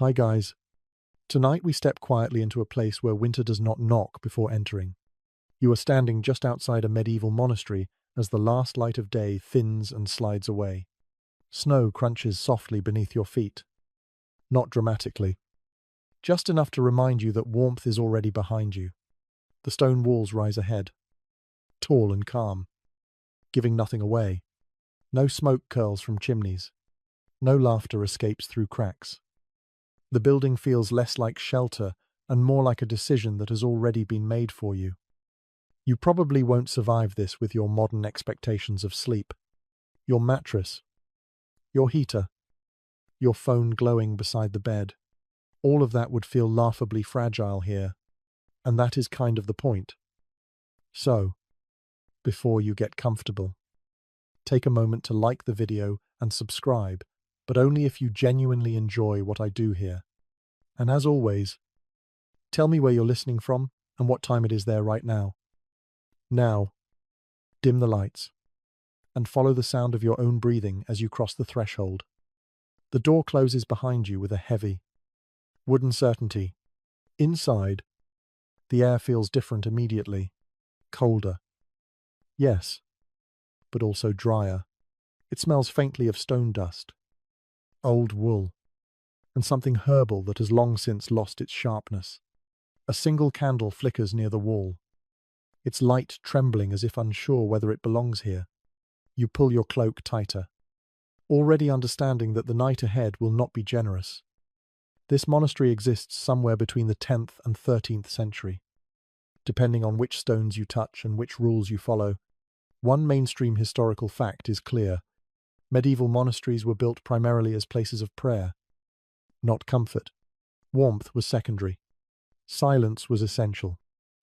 Hi guys. Tonight we step quietly into a place where winter does not knock before entering. You are standing just outside a medieval monastery as the last light of day thins and slides away. Snow crunches softly beneath your feet. Not dramatically. Just enough to remind you that warmth is already behind you. The stone walls rise ahead. Tall and calm. Giving nothing away. No smoke curls from chimneys. No laughter escapes through cracks. The building feels less like shelter and more like a decision that has already been made for you. You probably won't survive this with your modern expectations of sleep. Your mattress, your heater, your phone glowing beside the bed. All of that would feel laughably fragile here, and that is kind of the point. So, before you get comfortable, take a moment to like the video and subscribe, but only if you genuinely enjoy what I do here. And as always, tell me where you're listening from and what time it is there right now. Now, dim the lights and follow the sound of your own breathing as you cross the threshold. The door closes behind you with a heavy, wooden certainty. Inside, the air feels different immediately. Colder. Yes, but also drier. It smells faintly of stone dust, old wool, and something herbal that has long since lost its sharpness. A single candle flickers near the wall, its light trembling as if unsure whether it belongs here. You pull your cloak tighter, already understanding that the night ahead will not be generous. This monastery exists somewhere between the 10th and 13th century. Depending on which stones you touch and which rules you follow, one mainstream historical fact is clear. Medieval monasteries were built primarily as places of prayer, not comfort. Warmth was secondary. Silence was essential.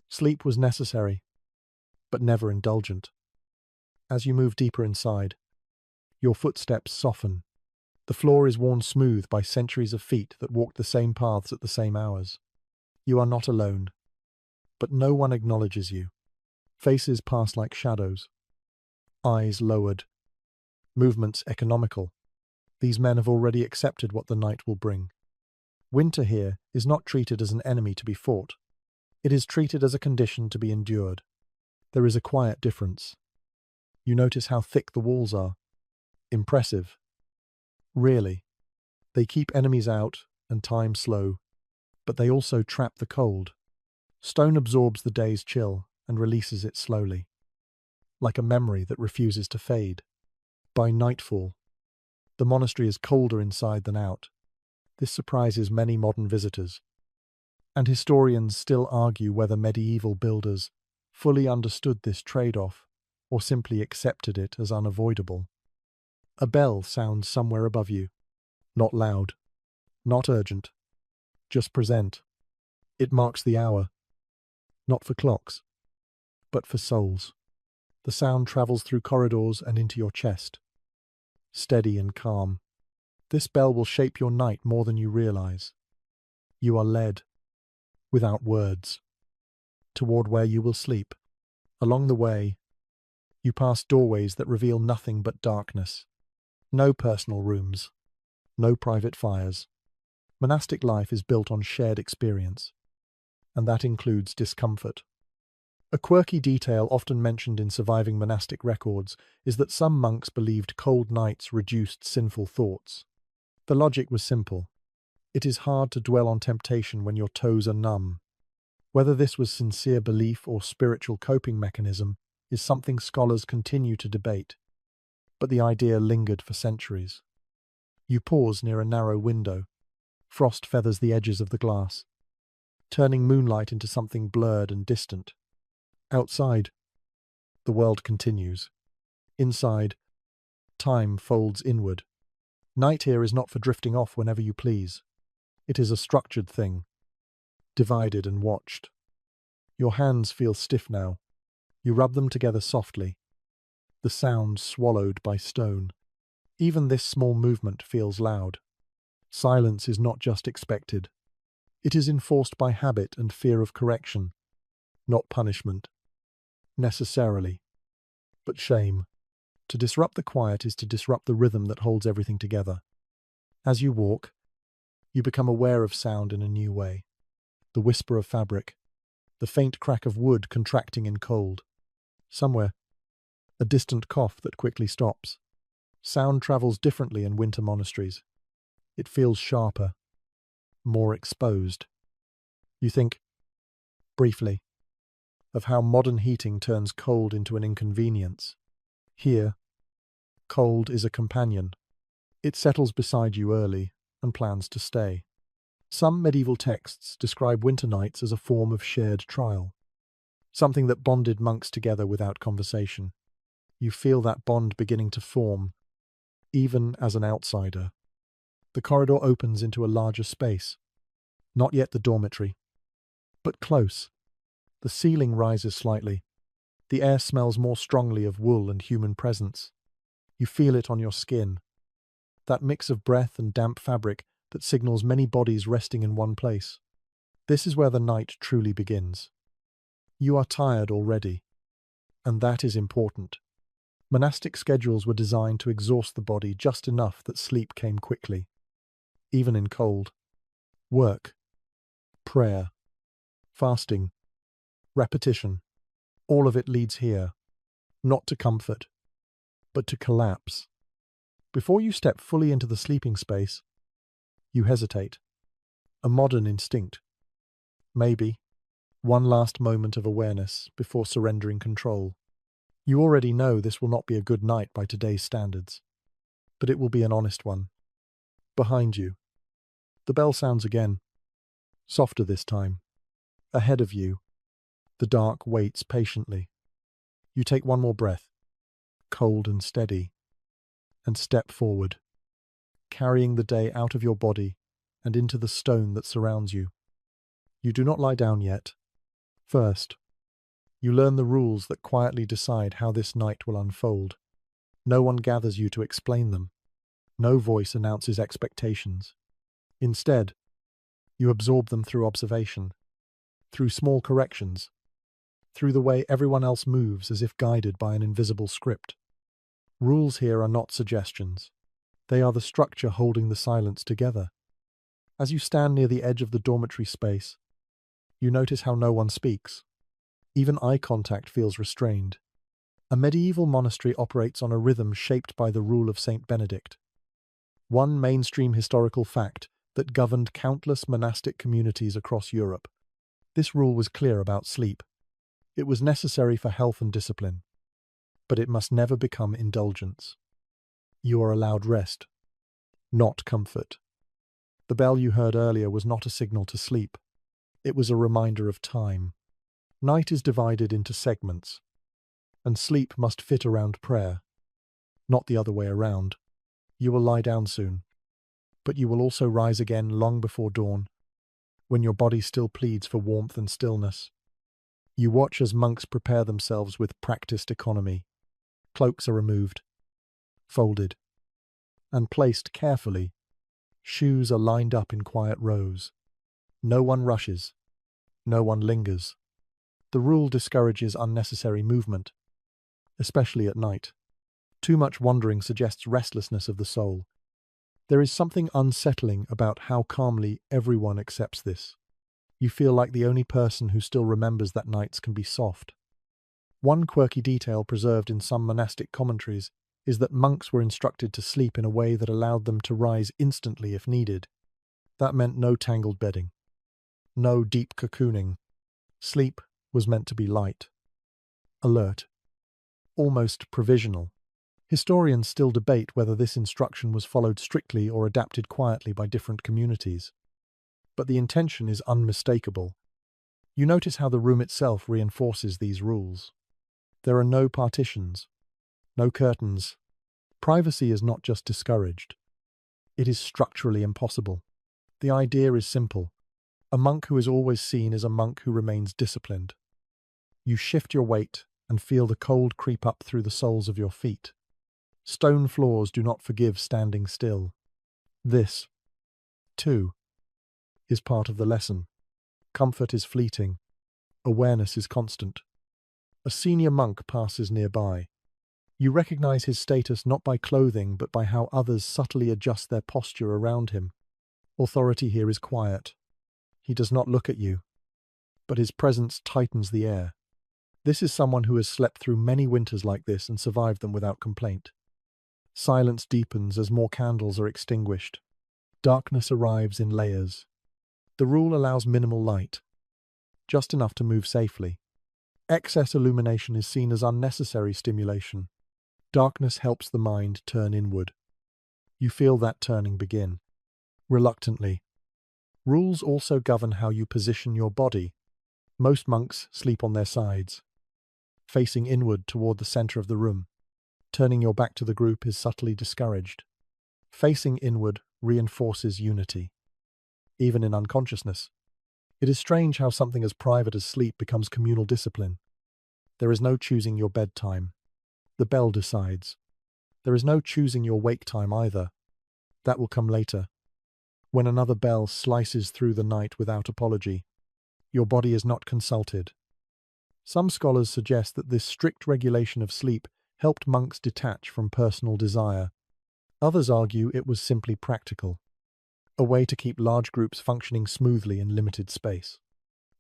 Sleep was necessary, but never indulgent. As you move deeper inside, your footsteps soften. The floor is worn smooth by centuries of feet that walked the same paths at the same hours. You are not alone, but no one acknowledges you. Faces pass like shadows. Eyes lowered. Movements economical. These men have already accepted what the night will bring. Winter here is not treated as an enemy to be fought. It is treated as a condition to be endured. There is a quiet difference. You notice how thick the walls are. Impressive. Really. They keep enemies out and time slow, but they also trap the cold. Stone absorbs the day's chill and releases it slowly, like a memory that refuses to fade. By nightfall, the monastery is colder inside than out. This surprises many modern visitors, and historians still argue whether medieval builders fully understood this trade-off or simply accepted it as unavoidable. A bell sounds somewhere above you. Not loud, not urgent, just present. It marks the hour, not for clocks, but for souls. The sound travels through corridors and into your chest. Steady and calm. This bell will shape your night more than you realize. You are led, without words, toward where you will sleep. Along the way, you pass doorways that reveal nothing but darkness. No personal rooms, no private fires. Monastic life is built on shared experience, and that includes discomfort. A quirky detail often mentioned in surviving monastic records is that some monks believed cold nights reduced sinful thoughts. The logic was simple. It is hard to dwell on temptation when your toes are numb. Whether this was sincere belief or spiritual coping mechanism is something scholars continue to debate, but the idea lingered for centuries. You pause near a narrow window. Frost feathers the edges of the glass, turning moonlight into something blurred and distant. Outside, the world continues. Inside, time folds inward. Night here is not for drifting off whenever you please. It is a structured thing, divided and watched. Your hands feel stiff now. You rub them together softly, the sound swallowed by stone. Even this small movement feels loud. Silence is not just expected. It is enforced by habit and fear of correction, not punishment, necessarily, but shame. To disrupt the quiet is to disrupt the rhythm that holds everything together. As you walk, You become aware of sound in a new way. The whisper of fabric, the faint crack of wood contracting in cold. Somewhere, a distant cough that quickly stops. Sound travels differently in winter monasteries. It feels sharper, more exposed. You think, briefly, of how modern heating turns cold into an inconvenience. Here, cold is a companion. It settles beside you early and plans to stay. Some medieval texts describe winter nights as a form of shared trial, something that bonded monks together without conversation. You feel that bond beginning to form, even as an outsider. The corridor opens into a larger space, not yet the dormitory, but close. The ceiling rises slightly. The air smells more strongly of wool and human presence. You feel it on your skin, that mix of breath and damp fabric that signals many bodies resting in one place. This is where the night truly begins. You are tired already, and that is important. Monastic schedules were designed to exhaust the body just enough that sleep came quickly, even in cold. Work, prayer, fasting, repetition, all of it leads here, not to comfort, but to collapse. Before you step fully into the sleeping space, you hesitate. A modern instinct. Maybe one last moment of awareness before surrendering control. You already know this will not be a good night by today's standards, but it will be an honest one. Behind you, the bell sounds again, softer this time. Ahead of you, the dark waits patiently. You take one more breath, cold and steady, and step forward, carrying the day out of your body and into the stone that surrounds you. You do not lie down yet. First, you learn the rules that quietly decide how this night will unfold. No one gathers you to explain them. No voice announces expectations. Instead, you absorb them through observation, through small corrections, through the way everyone else moves as if guided by an invisible script. Rules here are not suggestions. They are the structure holding the silence together. As you stand near the edge of the dormitory space, you notice how no one speaks. Even eye contact feels restrained. A medieval monastery operates on a rhythm shaped by the rule of Saint Benedict, one mainstream historical fact that governed countless monastic communities across Europe. This rule was clear about sleep. It was necessary for health and discipline, but it must never become indulgence. You are allowed rest, not comfort. The bell you heard earlier was not a signal to sleep. It was a reminder of time. Night is divided into segments, and sleep must fit around prayer, not the other way around. You will lie down soon, but you will also rise again long before dawn, when your body still pleads for warmth and stillness. You watch as monks prepare themselves with practiced economy. Cloaks are removed, folded, and placed carefully. Shoes are lined up in quiet rows. No one rushes. No one lingers. The rule discourages unnecessary movement, especially at night. Too much wandering suggests restlessness of the soul. There is something unsettling about how calmly everyone accepts this. You feel like the only person who still remembers that nights can be soft. One quirky detail preserved in some monastic commentaries is that monks were instructed to sleep in a way that allowed them to rise instantly if needed. That meant no tangled bedding, no deep cocooning. Sleep was meant to be light, alert, almost provisional. Historians still debate whether this instruction was followed strictly or adapted quietly by different communities. But the intention is unmistakable. You notice how the room itself reinforces these rules. There are no partitions, no curtains. Privacy is not just discouraged. It is structurally impossible. The idea is simple. A monk who is always seen is a monk who remains disciplined. You shift your weight and feel the cold creep up through the soles of your feet. Stone floors do not forgive standing still. This, too, is part of the lesson. Comfort is fleeting. Awareness is constant. A senior monk passes nearby. You recognize his status not by clothing but by how others subtly adjust their posture around him. Authority here is quiet. He does not look at you, but his presence tightens the air. This is someone who has slept through many winters like this and survived them without complaint. Silence deepens as more candles are extinguished. Darkness arrives in layers. The rule allows minimal light, just enough to move safely. Excess illumination is seen as unnecessary stimulation. Darkness helps the mind turn inward. You feel that turning begin. Reluctantly. Rules also govern how you position your body. Most monks sleep on their sides, facing inward toward the center of the room. Turning your back to the group is subtly discouraged. Facing inward reinforces unity, even in unconsciousness. It is strange how something as private as sleep becomes communal discipline. There is no choosing your bedtime. The bell decides. There is no choosing your wake time either. That will come later, when another bell slices through the night without apology. Your body is not consulted. Some scholars suggest that this strict regulation of sleep helped monks detach from personal desire. Others argue it was simply practical, a way to keep large groups functioning smoothly in limited space.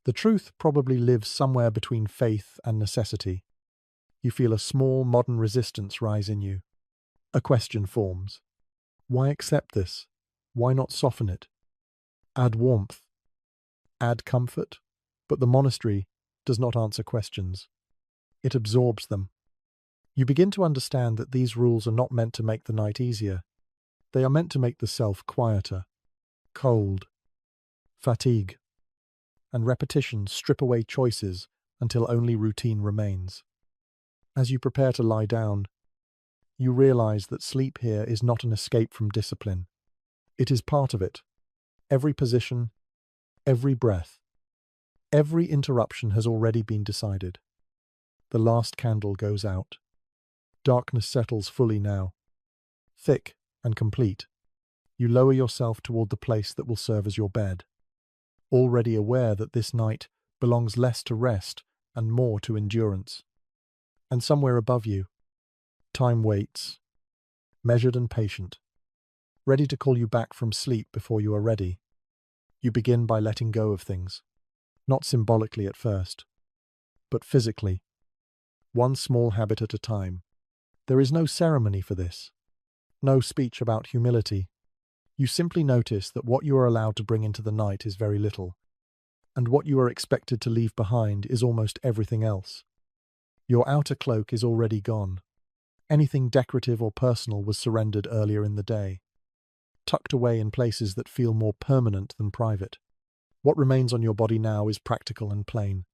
The truth probably lives somewhere between faith and necessity. You feel a small modern resistance rise in you. A question forms. Why accept this? Why not soften it? Add warmth. Add comfort. But the monastery does not answer questions. It absorbs them. You begin to understand that these rules are not meant to make the night easier. They are meant to make the self quieter. Cold, fatigue, and repetition strip away choices until only routine remains. As you prepare to lie down, you realize that sleep here is not an escape from discipline. It is part of it. Every position, every breath, every interruption has already been decided. The last candle goes out. Darkness settles fully now, thick and complete. You lower yourself toward the place that will serve as your bed, already aware that this night belongs less to rest and more to endurance. And somewhere above you, time waits, measured and patient, ready to call you back from sleep before you are ready. You begin by letting go of things, not symbolically at first, but physically, one small habit at a time. There is no ceremony for this, no speech about humility. You simply notice that what you are allowed to bring into the night is very little, and what you are expected to leave behind is almost everything else. Your outer cloak is already gone. Anything decorative or personal was surrendered earlier in the day, tucked away in places that feel more permanent than private. What remains on your body now is practical and plain.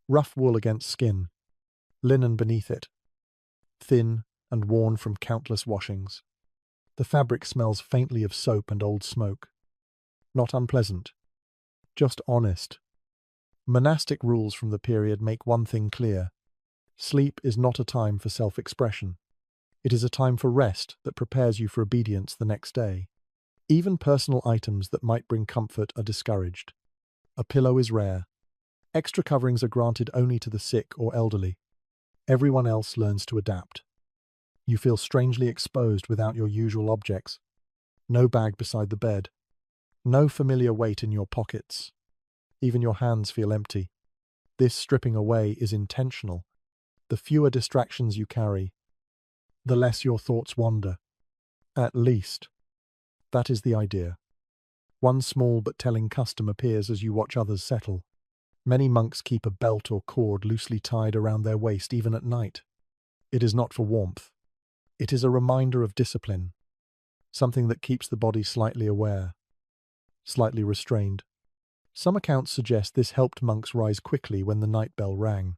Rough wool against skin, linen beneath it, thin and worn from countless washings. The fabric smells faintly of soap and old smoke. Not unpleasant, just honest. Monastic rules from the period make one thing clear. Sleep is not a time for self-expression. It is a time for rest that prepares you for obedience the next day. Even personal items that might bring comfort are discouraged. A pillow is rare. Extra coverings are granted only to the sick or elderly. Everyone else learns to adapt. You feel strangely exposed without your usual objects. No bag beside the bed. No familiar weight in your pockets. Even your hands feel empty. This stripping away is intentional. The fewer distractions you carry, the less your thoughts wander. At least, that is the idea. One small but telling custom appears as you watch others settle. Many monks keep a belt or cord loosely tied around their waist even at night. It is not for warmth. It is a reminder of discipline, something that keeps the body slightly aware, slightly restrained. Some accounts suggest this helped monks rise quickly when the night bell rang.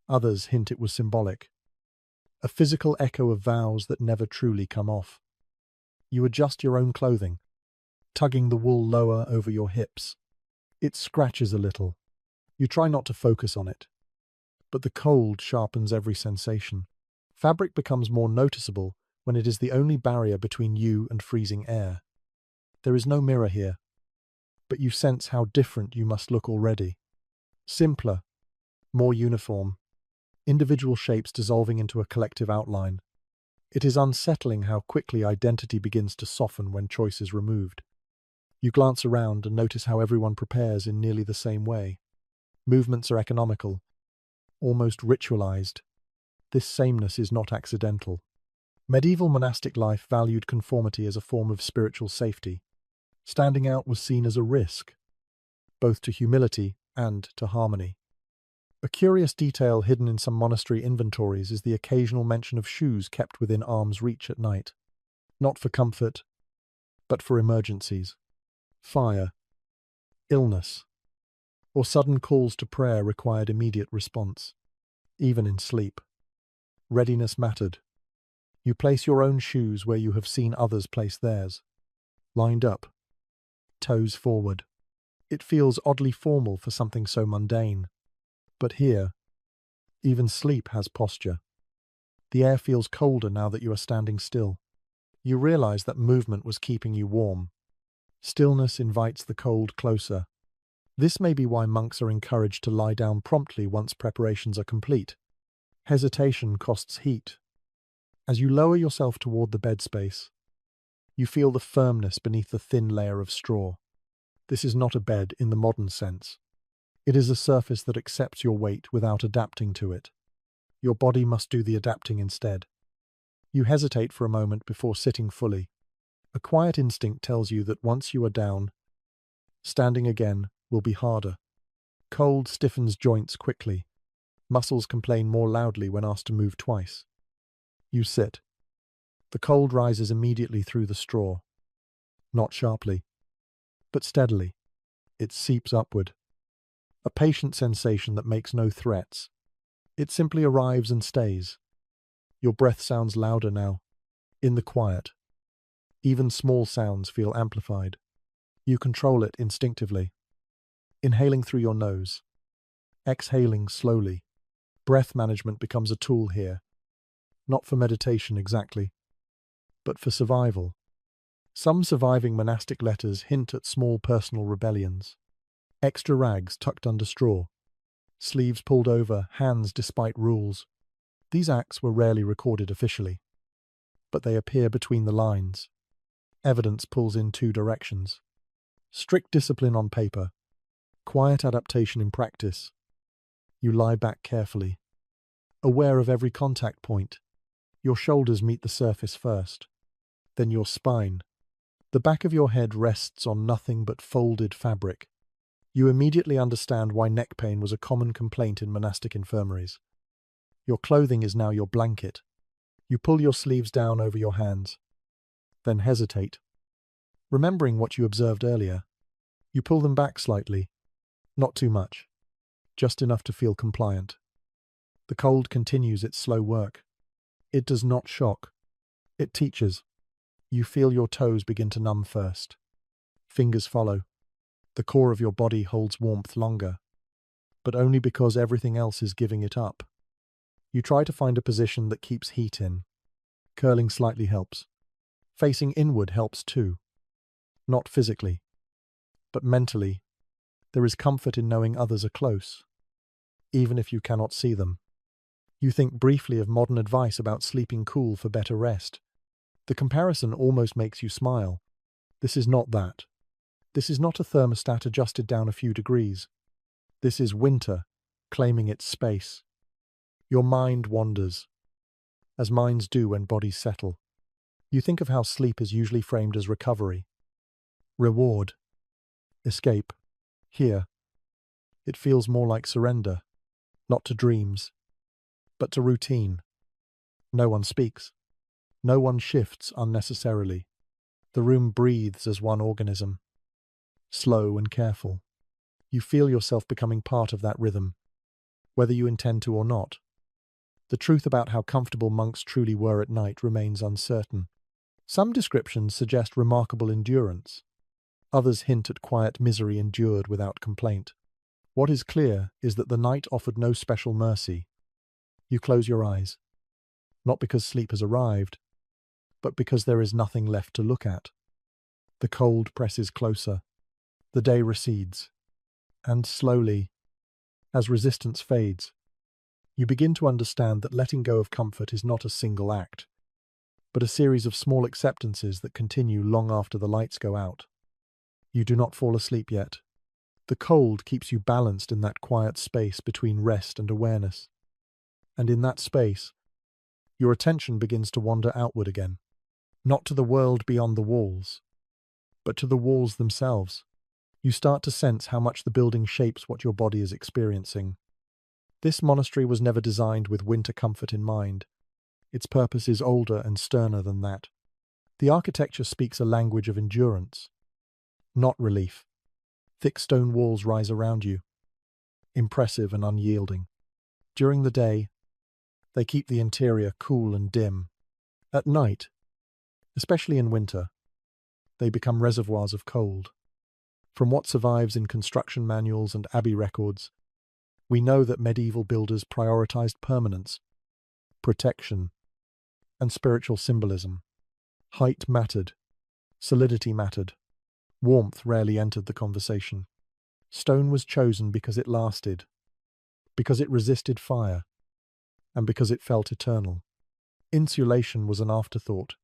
Others hint it was symbolic, a physical echo of vows that never truly come off. You adjust your own clothing, tugging the wool lower over your hips. It scratches a little. You try not to focus on it, but the cold sharpens every sensation. Fabric becomes more noticeable when it is the only barrier between you and freezing air. There is no mirror here, but you sense how different you must look already. Simpler, more uniform, individual shapes dissolving into a collective outline. It is unsettling how quickly identity begins to soften when choice is removed. You glance around and notice how everyone prepares in nearly the same way. Movements are economical, almost ritualized. This sameness is not accidental. Medieval monastic life valued conformity as a form of spiritual safety. Standing out was seen as a risk, both to humility and to harmony. A curious detail hidden in some monastery inventories is the occasional mention of shoes kept within arm's reach at night. Not for comfort, but for emergencies. Fire, illness, or sudden calls to prayer required immediate response. Even in sleep, readiness mattered. You place your own shoes where you have seen others place theirs. Lined up, toes forward. It feels oddly formal for something so mundane. But here, even sleep has posture. The air feels colder now that you are standing still. You realize that movement was keeping you warm. Stillness invites the cold closer. This may be why monks are encouraged to lie down promptly once preparations are complete. Hesitation costs heat. As you lower yourself toward the bed space, you feel the firmness beneath the thin layer of straw. This is not a bed in the modern sense. It is a surface that accepts your weight without adapting to it. Your body must do the adapting instead. You hesitate for a moment before sitting fully. A quiet instinct tells you that once you are down, standing again will be harder. Cold stiffens joints quickly. Muscles complain more loudly when asked to move twice. You sit. The cold rises immediately through the straw. Not sharply, but steadily. It seeps upward. A patient sensation that makes no threats. It simply arrives and stays. Your breath sounds louder now, in the quiet. Even small sounds feel amplified. You control it instinctively. Inhaling through your nose. Exhaling slowly. Breath management becomes a tool here. Not for meditation exactly, but for survival. Some surviving monastic letters hint at small personal rebellions. Extra rags tucked under straw. Sleeves pulled over, hands despite rules. These acts were rarely recorded officially, but they appear between the lines. Evidence pulls in two directions. Strict discipline on paper, quiet adaptation in practice. You lie back carefully, aware of every contact point. Your shoulders meet the surface first, then your spine. The back of your head rests on nothing but folded fabric. You immediately understand why neck pain was a common complaint in monastic infirmaries. Your clothing is now your blanket. You pull your sleeves down over your hands, then hesitate. Remembering what you observed earlier, you pull them back slightly, not too much, just enough to feel compliant. The cold continues its slow work. It does not shock. It teaches. You feel your toes begin to numb first. Fingers follow. The core of your body holds warmth longer, but only because everything else is giving it up. You try to find a position that keeps heat in. Curling slightly helps. Facing inward helps too. Not physically, but mentally. There is comfort in knowing others are close, even if you cannot see them. You think briefly of modern advice about sleeping cool for better rest. The comparison almost makes you smile. This is not that. This is not a thermostat adjusted down a few degrees. This is winter, claiming its space. Your mind wanders, as minds do when bodies settle. You think of how sleep is usually framed as recovery, reward, escape. Here, it feels more like surrender, not to dreams, but to routine. No one speaks. No one shifts unnecessarily. The room breathes as one organism, slow and careful. You feel yourself becoming part of that rhythm, whether you intend to or not. The truth about how comfortable monks truly were at night remains uncertain. Some descriptions suggest remarkable endurance. Others hint at quiet misery endured without complaint. What is clear is that the night offered no special mercy. You close your eyes, not because sleep has arrived, but because there is nothing left to look at. The cold presses closer. The day recedes. And slowly, as resistance fades, you begin to understand that letting go of comfort is not a single act, but a series of small acceptances that continue long after the lights go out. You do not fall asleep yet. The cold keeps you balanced in that quiet space between rest and awareness. And in that space, your attention begins to wander outward again, not to the world beyond the walls, but to the walls themselves. You start to sense how much the building shapes what your body is experiencing. This monastery was never designed with winter comfort in mind. Its purpose is older and sterner than that. The architecture speaks a language of endurance, not relief. Thick stone walls rise around you, impressive and unyielding. During the day, they keep the interior cool and dim. At night, especially in winter, they become reservoirs of cold. From what survives in construction manuals and abbey records, we know that medieval builders prioritized permanence, protection, and spiritual symbolism. Height mattered, solidity mattered, warmth rarely entered the conversation. Stone was chosen because it lasted, because it resisted fire, and because it felt eternal. Insulation was an afterthought,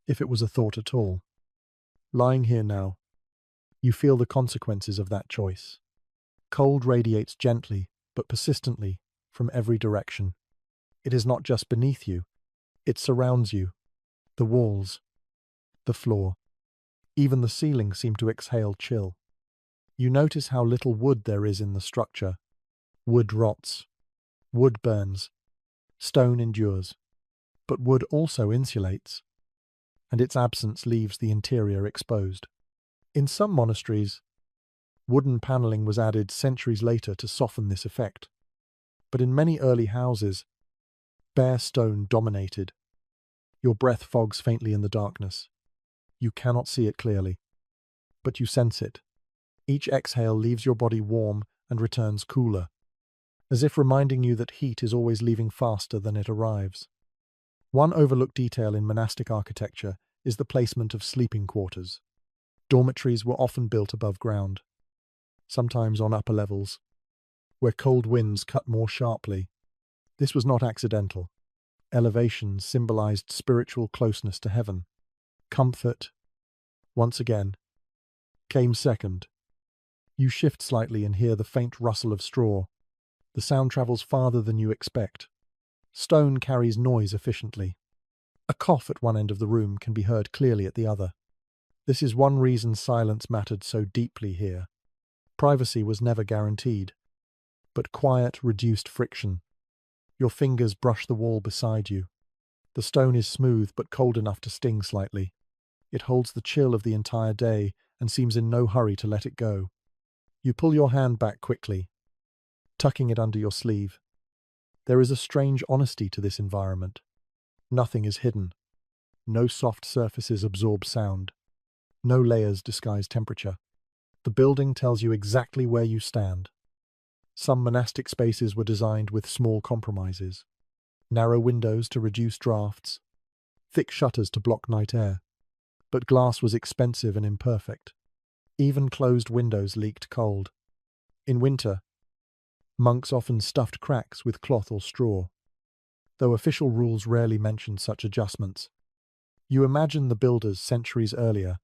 if it was a thought at all. Lying here now, you feel the consequences of that choice. Cold radiates gently, but persistently, from every direction. It is not just beneath you, it surrounds you. The walls, the floor, even the ceiling seem to exhale chill. You notice how little wood there is in the structure. Wood rots, wood burns, stone endures. But wood also insulates, and its absence leaves the interior exposed. In some monasteries, wooden paneling was added centuries later to soften this effect. But in many early houses, bare stone dominated. Your breath fogs faintly in the darkness. You cannot see it clearly, but you sense it. Each exhale leaves your body warm and returns cooler, as if reminding you that heat is always leaving faster than it arrives. One overlooked detail in monastic architecture is the placement of sleeping quarters. Dormitories were often built above ground, sometimes on upper levels, where cold winds cut more sharply. This was not accidental. Elevation symbolized spiritual closeness to heaven. Comfort, once again, came second. You shift slightly and hear the faint rustle of straw. The sound travels farther than you expect. Stone carries noise efficiently. A cough at one end of the room can be heard clearly at the other. This is one reason silence mattered so deeply here. Privacy was never guaranteed, but quiet reduced friction. Your fingers brush the wall beside you. The stone is smooth but cold enough to sting slightly. It holds the chill of the entire day and seems in no hurry to let it go. You pull your hand back quickly, tucking it under your sleeve. There is a strange honesty to this environment. Nothing is hidden. No soft surfaces absorb sound. No layers disguise temperature. The building tells you exactly where you stand. Some monastic spaces were designed with small compromises. Narrow windows to reduce drafts, thick shutters to block night air. But glass was expensive and imperfect. Even closed windows leaked cold. In winter, monks often stuffed cracks with cloth or straw, though official rules rarely mentioned such adjustments. You imagine the builders centuries earlier,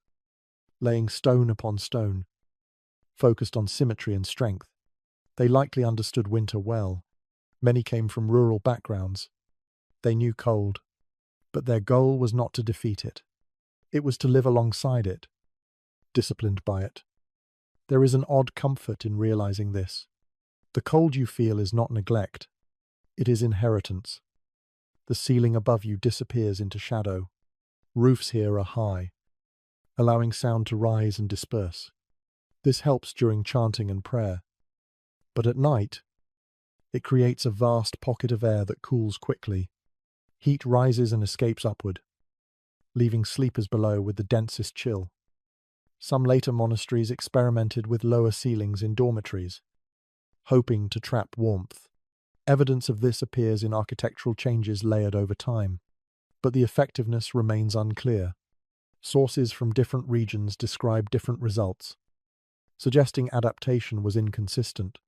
laying stone upon stone, focused on symmetry and strength. They likely understood winter well. Many came from rural backgrounds. They knew cold, but their goal was not to defeat it. It was to live alongside it, disciplined by it. There is an odd comfort in realizing this. The cold you feel is not neglect. It is inheritance. The ceiling above you disappears into shadow. Roofs here are high, allowing sound to rise and disperse. This helps during chanting and prayer. But at night, it creates a vast pocket of air that cools quickly. Heat rises and escapes upward, leaving sleepers below with the densest chill. Some later monasteries experimented with lower ceilings in dormitories, hoping to trap warmth. Evidence of this appears in architectural changes layered over time, but the effectiveness remains unclear. Sources from different regions describe different results, suggesting adaptation was inconsistent.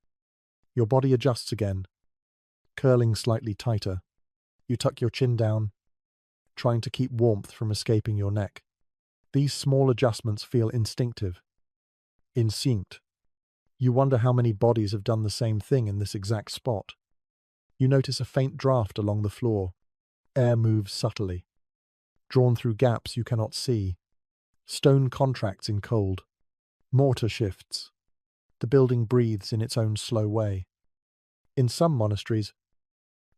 Your body adjusts again, curling slightly tighter. You tuck your chin down, trying to keep warmth from escaping your neck. These small adjustments feel instinctive, instinct. You wonder how many bodies have done the same thing in this exact spot. You notice a faint draft along the floor. Air moves subtly, drawn through gaps you cannot see. Stone contracts in cold. Mortar shifts. The building breathes in its own slow way. In some monasteries,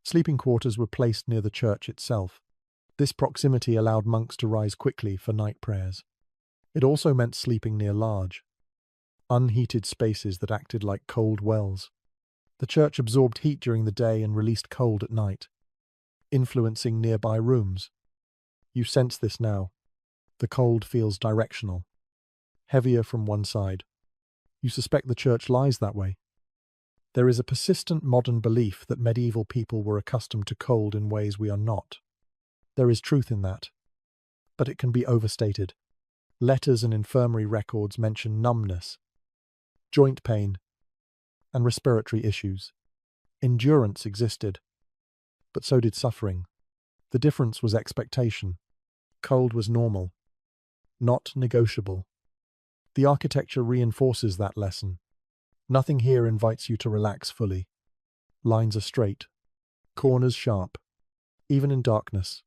sleeping quarters were placed near the church itself. This proximity allowed monks to rise quickly for night prayers. It also meant sleeping near large, unheated spaces that acted like cold wells. The church absorbed heat during the day and released cold at night, influencing nearby rooms. You sense this now. The cold feels directional, heavier from one side. You suspect the church lies that way. There is a persistent modern belief that medieval people were accustomed to cold in ways we are not. There is truth in that, but it can be overstated. Letters and infirmary records mention numbness, joint pain, and respiratory issues. Endurance existed, but so did suffering. The difference was expectation. Cold was normal, not negotiable. The architecture reinforces that lesson. Nothing here invites you to relax fully. Lines are straight, corners sharp. Even in darkness,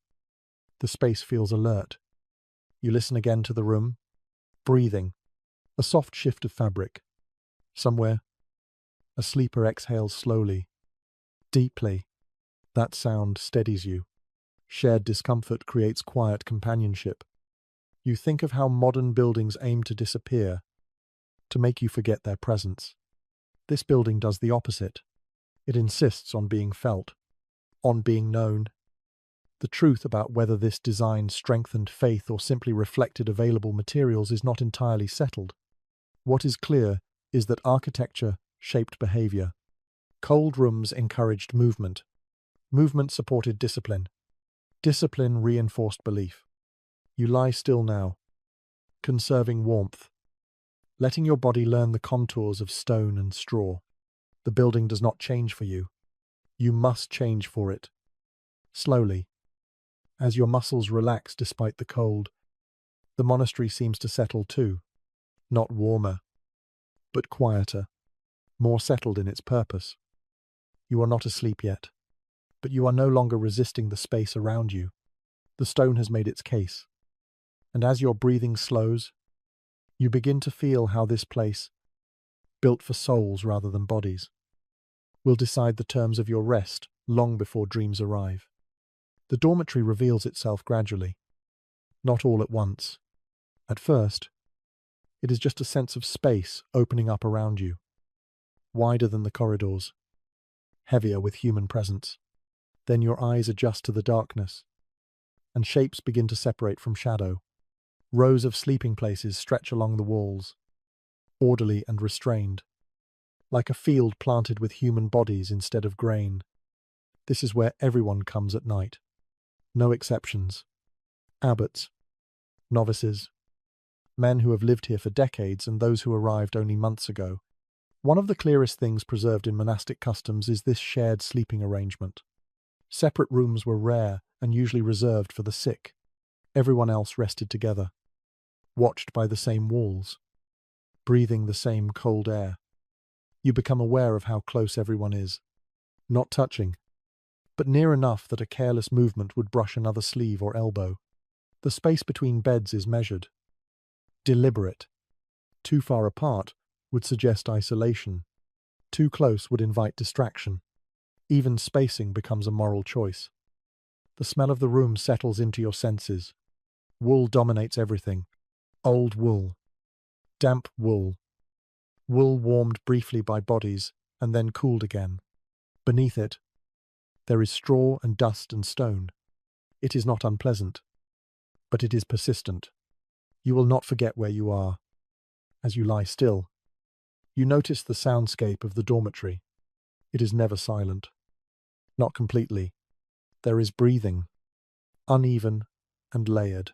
the space feels alert. You listen again to the room. Breathing. A soft shift of fabric. Somewhere, a sleeper exhales slowly, deeply. That sound steadies you. Shared discomfort creates quiet companionship. You think of how modern buildings aim to disappear, to make you forget their presence. This building does the opposite. It insists on being felt, on being known. The truth about whether this design strengthened faith or simply reflected available materials is not entirely settled. What is clear is that architecture shaped behavior. Cold rooms encouraged movement. Movement supported discipline. Discipline reinforced belief. You lie still now, conserving warmth, letting your body learn the contours of stone and straw. The building does not change for you. You must change for it. Slowly, as your muscles relax despite the cold, the monastery seems to settle too. Not warmer, but quieter, more settled in its purpose. You are not asleep yet, but you are no longer resisting the space around you. The stone has made its case, and as your breathing slows, you begin to feel how this place, built for souls rather than bodies, will decide the terms of your rest long before dreams arrive. The dormitory reveals itself gradually, not all at once. At first, it is just a sense of space opening up around you, wider than the corridors, heavier with human presence. Then your eyes adjust to the darkness, and shapes begin to separate from shadow. Rows of sleeping places stretch along the walls, orderly and restrained, like a field planted with human bodies instead of grain. This is where everyone comes at night. No exceptions. Abbots, novices, men who have lived here for decades and those who arrived only months ago. One of the clearest things preserved in monastic customs is this shared sleeping arrangement. Separate rooms were rare and usually reserved for the sick. Everyone else rested together, watched by the same walls, breathing the same cold air. You become aware of how close everyone is, not touching, but near enough that a careless movement would brush another sleeve or elbow. The space between beds is measured, deliberate. Too far apart would suggest isolation. Too close would invite distraction. Even spacing becomes a moral choice. The smell of the room settles into your senses. Wool dominates everything. Old wool. Damp wool. Wool warmed briefly by bodies and then cooled again. Beneath it, there is straw and dust and stone. It is not unpleasant, but it is persistent. You will not forget where you are. As you lie still, you notice the soundscape of the dormitory. It is never silent. Not completely. There is breathing, uneven and layered.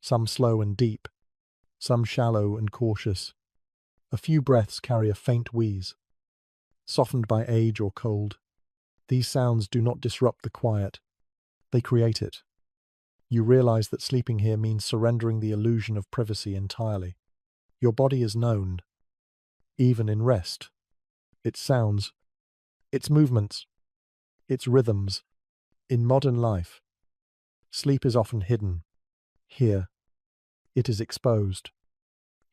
Some slow and deep, some shallow and cautious. A few breaths carry a faint wheeze, softened by age or cold. These sounds do not disrupt the quiet. They create it. You realize that sleeping here means surrendering the illusion of privacy entirely. Your body is known, even in rest. Its sounds, its movements, its rhythms. In modern life, sleep is often hidden. Here, it is exposed.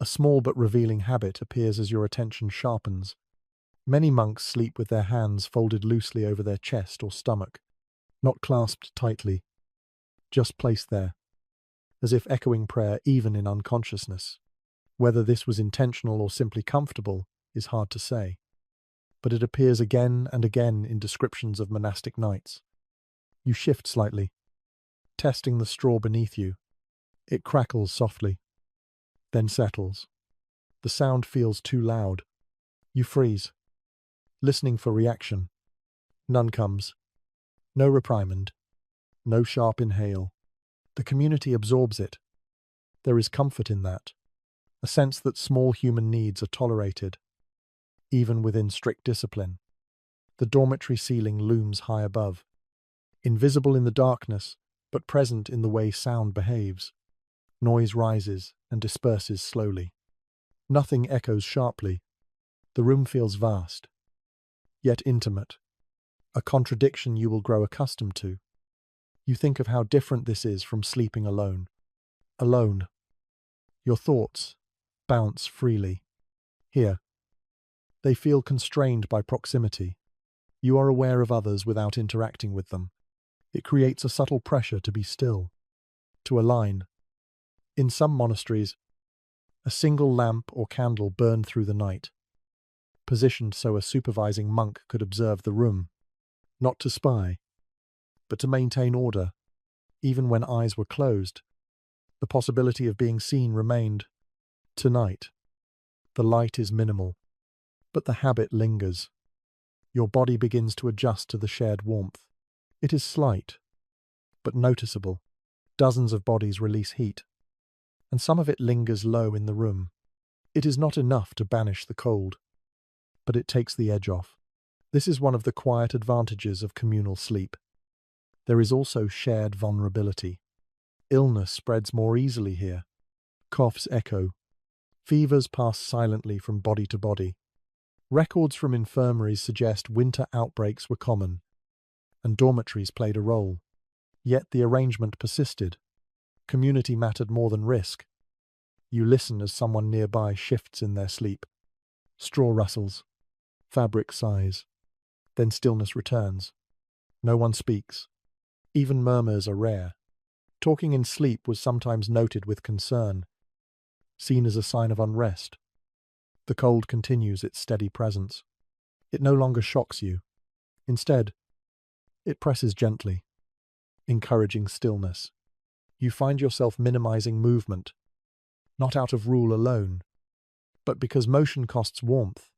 A small but revealing habit appears as your attention sharpens. Many monks sleep with their hands folded loosely over their chest or stomach, not clasped tightly, just placed there, as if echoing prayer even in unconsciousness. Whether this was intentional or simply comfortable is hard to say, but it appears again and again in descriptions of monastic nights. You shift slightly, testing the straw beneath you. It crackles softly, then settles. The sound feels too loud. You freeze, listening for reaction. None comes. No reprimand. No sharp inhale. The community absorbs it. There is comfort in that. A sense that small human needs are tolerated, even within strict discipline. The dormitory ceiling looms high above, invisible in the darkness, but present in the way sound behaves. Noise rises and disperses slowly. Nothing echoes sharply. The room feels vast, yet intimate, a contradiction you will grow accustomed to. You think of how different this is from sleeping alone. Alone, your thoughts bounce freely. Here, they feel constrained by proximity. You are aware of others without interacting with them. It creates a subtle pressure to be still, to align. In some monasteries, a single lamp or candle burned through the night, positioned so a supervising monk could observe the room, not to spy, but to maintain order. Even when eyes were closed, the possibility of being seen remained. Tonight, the light is minimal, but the habit lingers. Your body begins to adjust to the shared warmth. It is slight, but noticeable. Dozens of bodies release heat, and some of it lingers low in the room. It is not enough to banish the cold, but it takes the edge off. This is one of the quiet advantages of communal sleep. There is also shared vulnerability. Illness spreads more easily here. Coughs echo. Fevers pass silently from body to body. Records from infirmaries suggest winter outbreaks were common, and dormitories played a role. Yet the arrangement persisted. Community mattered more than risk. You listen as someone nearby shifts in their sleep. Straw rustles. Fabric sighs. Then stillness returns. No one speaks. Even murmurs are rare. Talking in sleep was sometimes noted with concern, seen as a sign of unrest. The cold continues its steady presence. It no longer shocks you. Instead, it presses gently, encouraging stillness. You find yourself minimizing movement, not out of rule alone, but because motion costs warmth.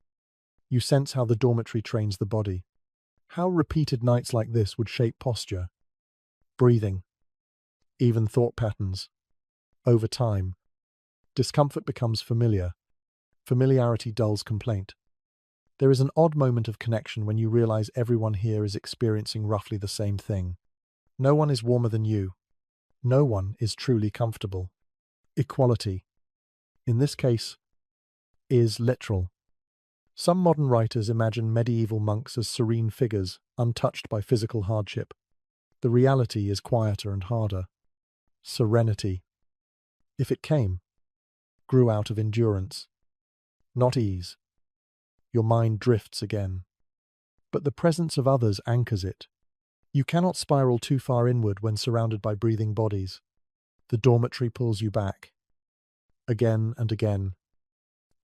You sense how the dormitory trains the body, how repeated nights like this would shape posture, breathing, even thought patterns. Over time, discomfort becomes familiar. Familiarity dulls complaint. There is an odd moment of connection when you realize everyone here is experiencing roughly the same thing. No one is warmer than you. No one is truly comfortable. Equality, in this case, is literal. Some modern writers imagine medieval monks as serene figures, untouched by physical hardship. The reality is quieter and harder. Serenity, if it came, grew out of endurance, not ease. Your mind drifts again. But the presence of others anchors it. You cannot spiral too far inward when surrounded by breathing bodies. The dormitory pulls you back, again and again,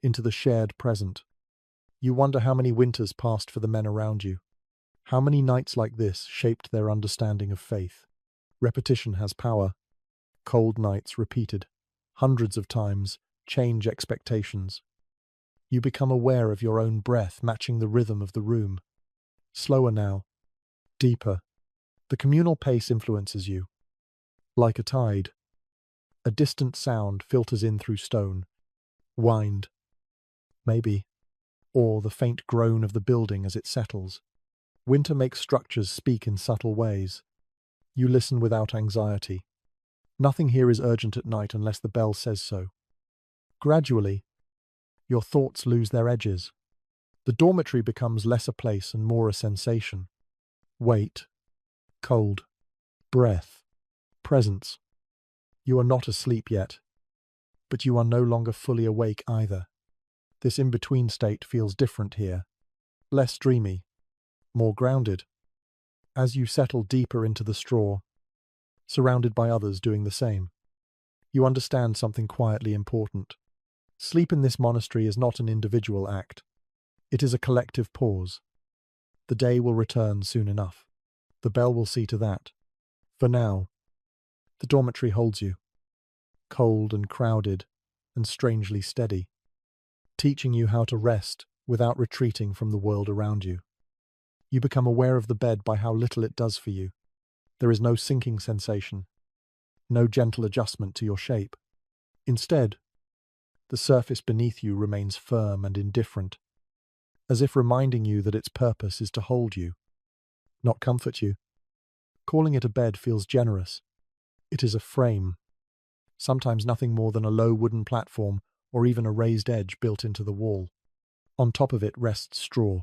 into the shared present. You wonder how many winters passed for the men around you. How many nights like this shaped their understanding of faith. Repetition has power. Cold nights repeated, hundreds of times, change expectations. You become aware of your own breath matching the rhythm of the room. Slower now, deeper. The communal pace influences you. Like a tide, a distant sound filters in through stone. Wind, maybe, or the faint groan of the building as it settles. Winter makes structures speak in subtle ways. You listen without anxiety. Nothing here is urgent at night unless the bell says so. Gradually, Your thoughts lose their edges. The dormitory becomes less a place and more a sensation. Weight, cold, breath, presence. You are not asleep yet, but you are no longer fully awake either. This in-between state feels different here, less dreamy, more grounded. As you settle deeper into the straw, surrounded by others doing the same, you understand something quietly important. Sleep in this monastery is not an individual act. It is a collective pause. The day will return soon enough. The bell will see to that. For now, the dormitory holds you, cold and crowded and strangely steady, teaching you how to rest without retreating from the world around you. You become aware of the bed by how little it does for you. There is no sinking sensation, no gentle adjustment to your shape. Instead, the surface beneath you remains firm and indifferent, as if reminding you that its purpose is to hold you, not comfort you. Calling it a bed feels generous. It is a frame, sometimes nothing more than a low wooden platform or even a raised edge built into the wall. On top of it rests straw,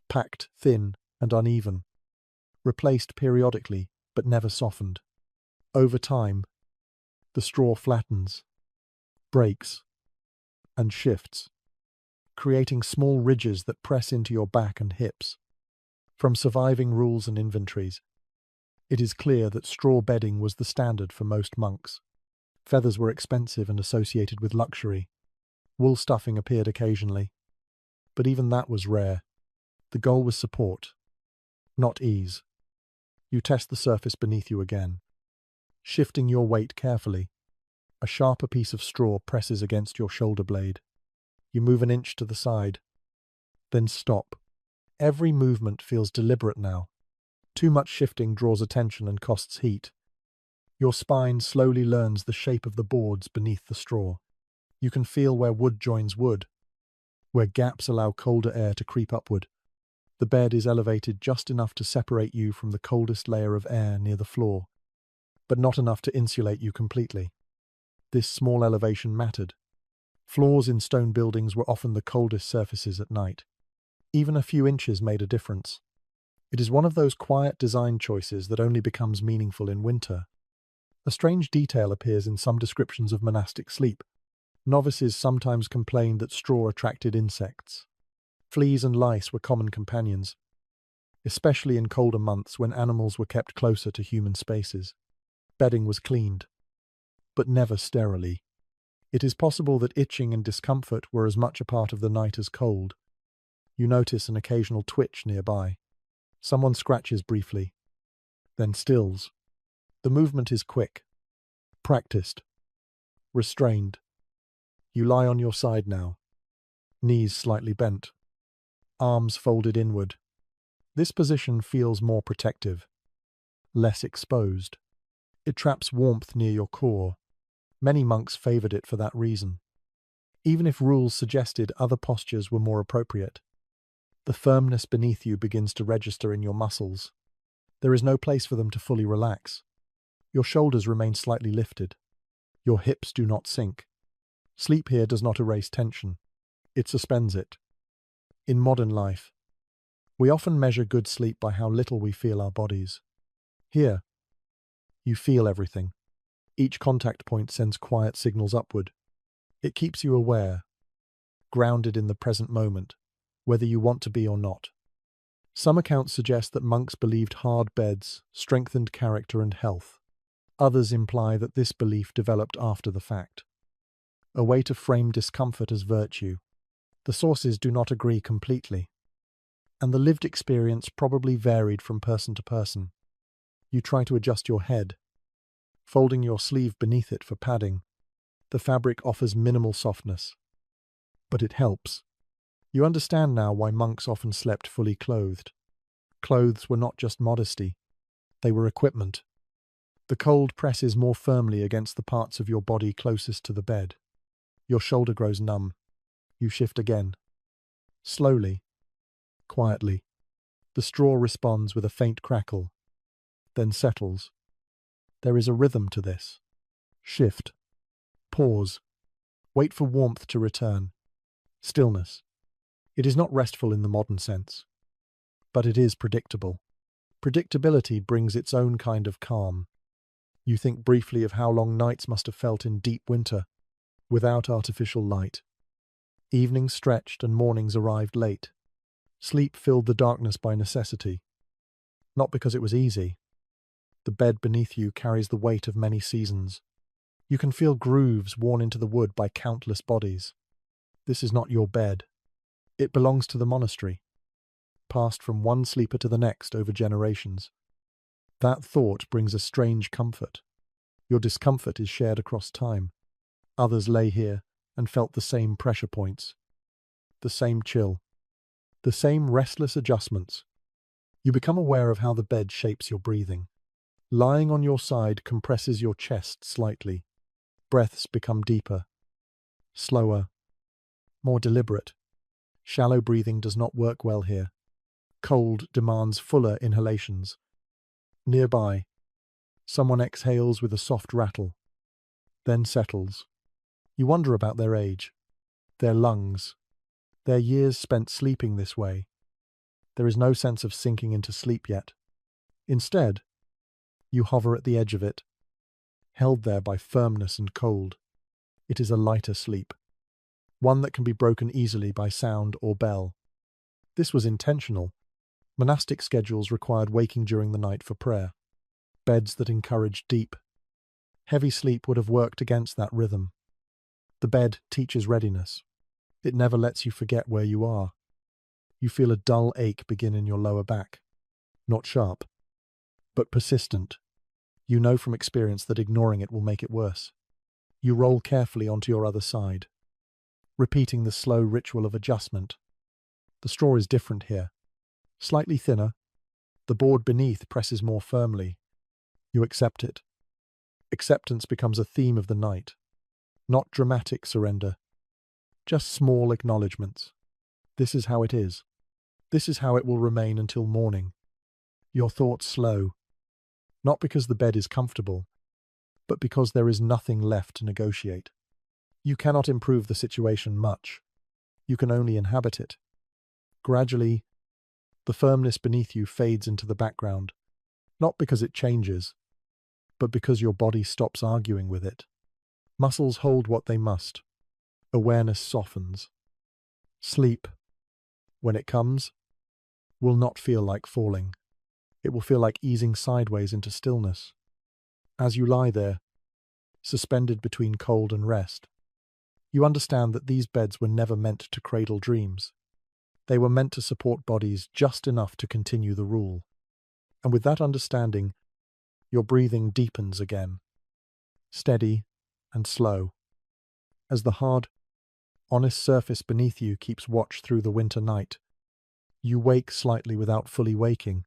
packed thin and uneven, replaced periodically but never softened. Over time, the straw flattens, breaks, and shifts, creating small ridges that press into your back and hips. From surviving rules and inventories, it is clear that straw bedding was the standard for most monks. Feathers were expensive and associated with luxury. Wool stuffing appeared occasionally, but even that was rare. The goal was support, not ease. You test the surface beneath you again, shifting your weight carefully. A sharper piece of straw presses against your shoulder blade. You move an inch to the side, then stop. Every movement feels deliberate now. Too much shifting draws attention and costs heat. Your spine slowly learns the shape of the boards beneath the straw. You can feel where wood joins wood, where gaps allow colder air to creep upward. The bed is elevated just enough to separate you from the coldest layer of air near the floor, but not enough to insulate you completely. This small elevation mattered. Floors in stone buildings were often the coldest surfaces at night. Even a few inches made a difference. It is one of those quiet design choices that only becomes meaningful in winter. A strange detail appears in some descriptions of monastic sleep. Novices sometimes complained that straw attracted insects. Fleas and lice were common companions, especially in colder months when animals were kept closer to human spaces. Bedding was cleaned, but never sterilely. It is possible that itching and discomfort were as much a part of the night as cold. You notice an occasional twitch nearby. Someone scratches briefly, then stills. The movement is quick, practiced, restrained. You lie on your side now, knees slightly bent, arms folded inward. This position feels more protective, less exposed. It traps warmth near your core. Many monks favored it for that reason, even if rules suggested other postures were more appropriate. The firmness beneath you begins to register in your muscles. There is no place for them to fully relax. Your shoulders remain slightly lifted. Your hips do not sink. Sleep here does not erase tension. It suspends it. In modern life, we often measure good sleep by how little we feel our bodies. Here, you feel everything. Each contact point sends quiet signals upward. It keeps you aware, grounded in the present moment, whether you want to be or not. Some accounts suggest that monks believed hard beds strengthened character and health. Others imply that this belief developed after the fact, a way to frame discomfort as virtue. The sources do not agree completely, and the lived experience probably varied from person to person. You try to adjust your head, folding your sleeve beneath it for padding. The fabric offers minimal softness, but it helps. You understand now why monks often slept fully clothed. Clothes were not just modesty, they were equipment. The cold presses more firmly against the parts of your body closest to the bed. Your shoulder grows numb. You shift again. Slowly, quietly. The straw responds with a faint crackle, then settles. There is a rhythm to this. Shift. Pause. Wait for warmth to return. Stillness. It is not restful in the modern sense, but it is predictable. Predictability brings its own kind of calm. You think briefly of how long nights must have felt in deep winter, without artificial light. Evenings stretched and mornings arrived late. Sleep filled the darkness by necessity, not because it was easy. The bed beneath you carries the weight of many seasons. You can feel grooves worn into the wood by countless bodies. This is not your bed. It belongs to the monastery, passed from one sleeper to the next over generations. That thought brings a strange comfort. Your discomfort is shared across time. Others lay here and felt the same pressure points, the same chill, the same restless adjustments. You become aware of how the bed shapes your breathing. Lying on your side compresses your chest slightly. Breaths become deeper, slower, more deliberate. Shallow breathing does not work well here. Cold demands fuller inhalations. Nearby, someone exhales with a soft rattle, then settles. You wonder about their age, their lungs, their years spent sleeping this way. There is no sense of sinking into sleep yet. Instead, you hover at the edge of it, held there by firmness and cold. It is a lighter sleep, one that can be broken easily by sound or bell. This was intentional. Monastic schedules required waking during the night for prayer. Beds that encouraged deep, heavy sleep would have worked against that rhythm. The bed teaches readiness. It never lets you forget where you are. You feel a dull ache begin in your lower back. Not sharp, but persistent. You know from experience that ignoring it will make it worse. You roll carefully onto your other side, repeating the slow ritual of adjustment. The straw is different here. Slightly thinner, the board beneath presses more firmly. You accept it. Acceptance becomes a theme of the night. Not dramatic surrender, just small acknowledgements. This is how it is. This is how it will remain until morning. Your thoughts slow, not because the bed is comfortable, but because there is nothing left to negotiate. You cannot improve the situation much. You can only inhabit it. Gradually, the firmness beneath you fades into the background, not because it changes, but because your body stops arguing with it. Muscles hold what they must. Awareness softens. Sleep, when it comes, will not feel like falling. It will feel like easing sideways into stillness. As you lie there, suspended between cold and rest, you understand that these beds were never meant to cradle dreams. They were meant to support bodies just enough to continue the rule. And with that understanding, your breathing deepens again, steady and slow. As the hard, honest surface beneath you keeps watch through the winter night, you wake slightly without fully waking,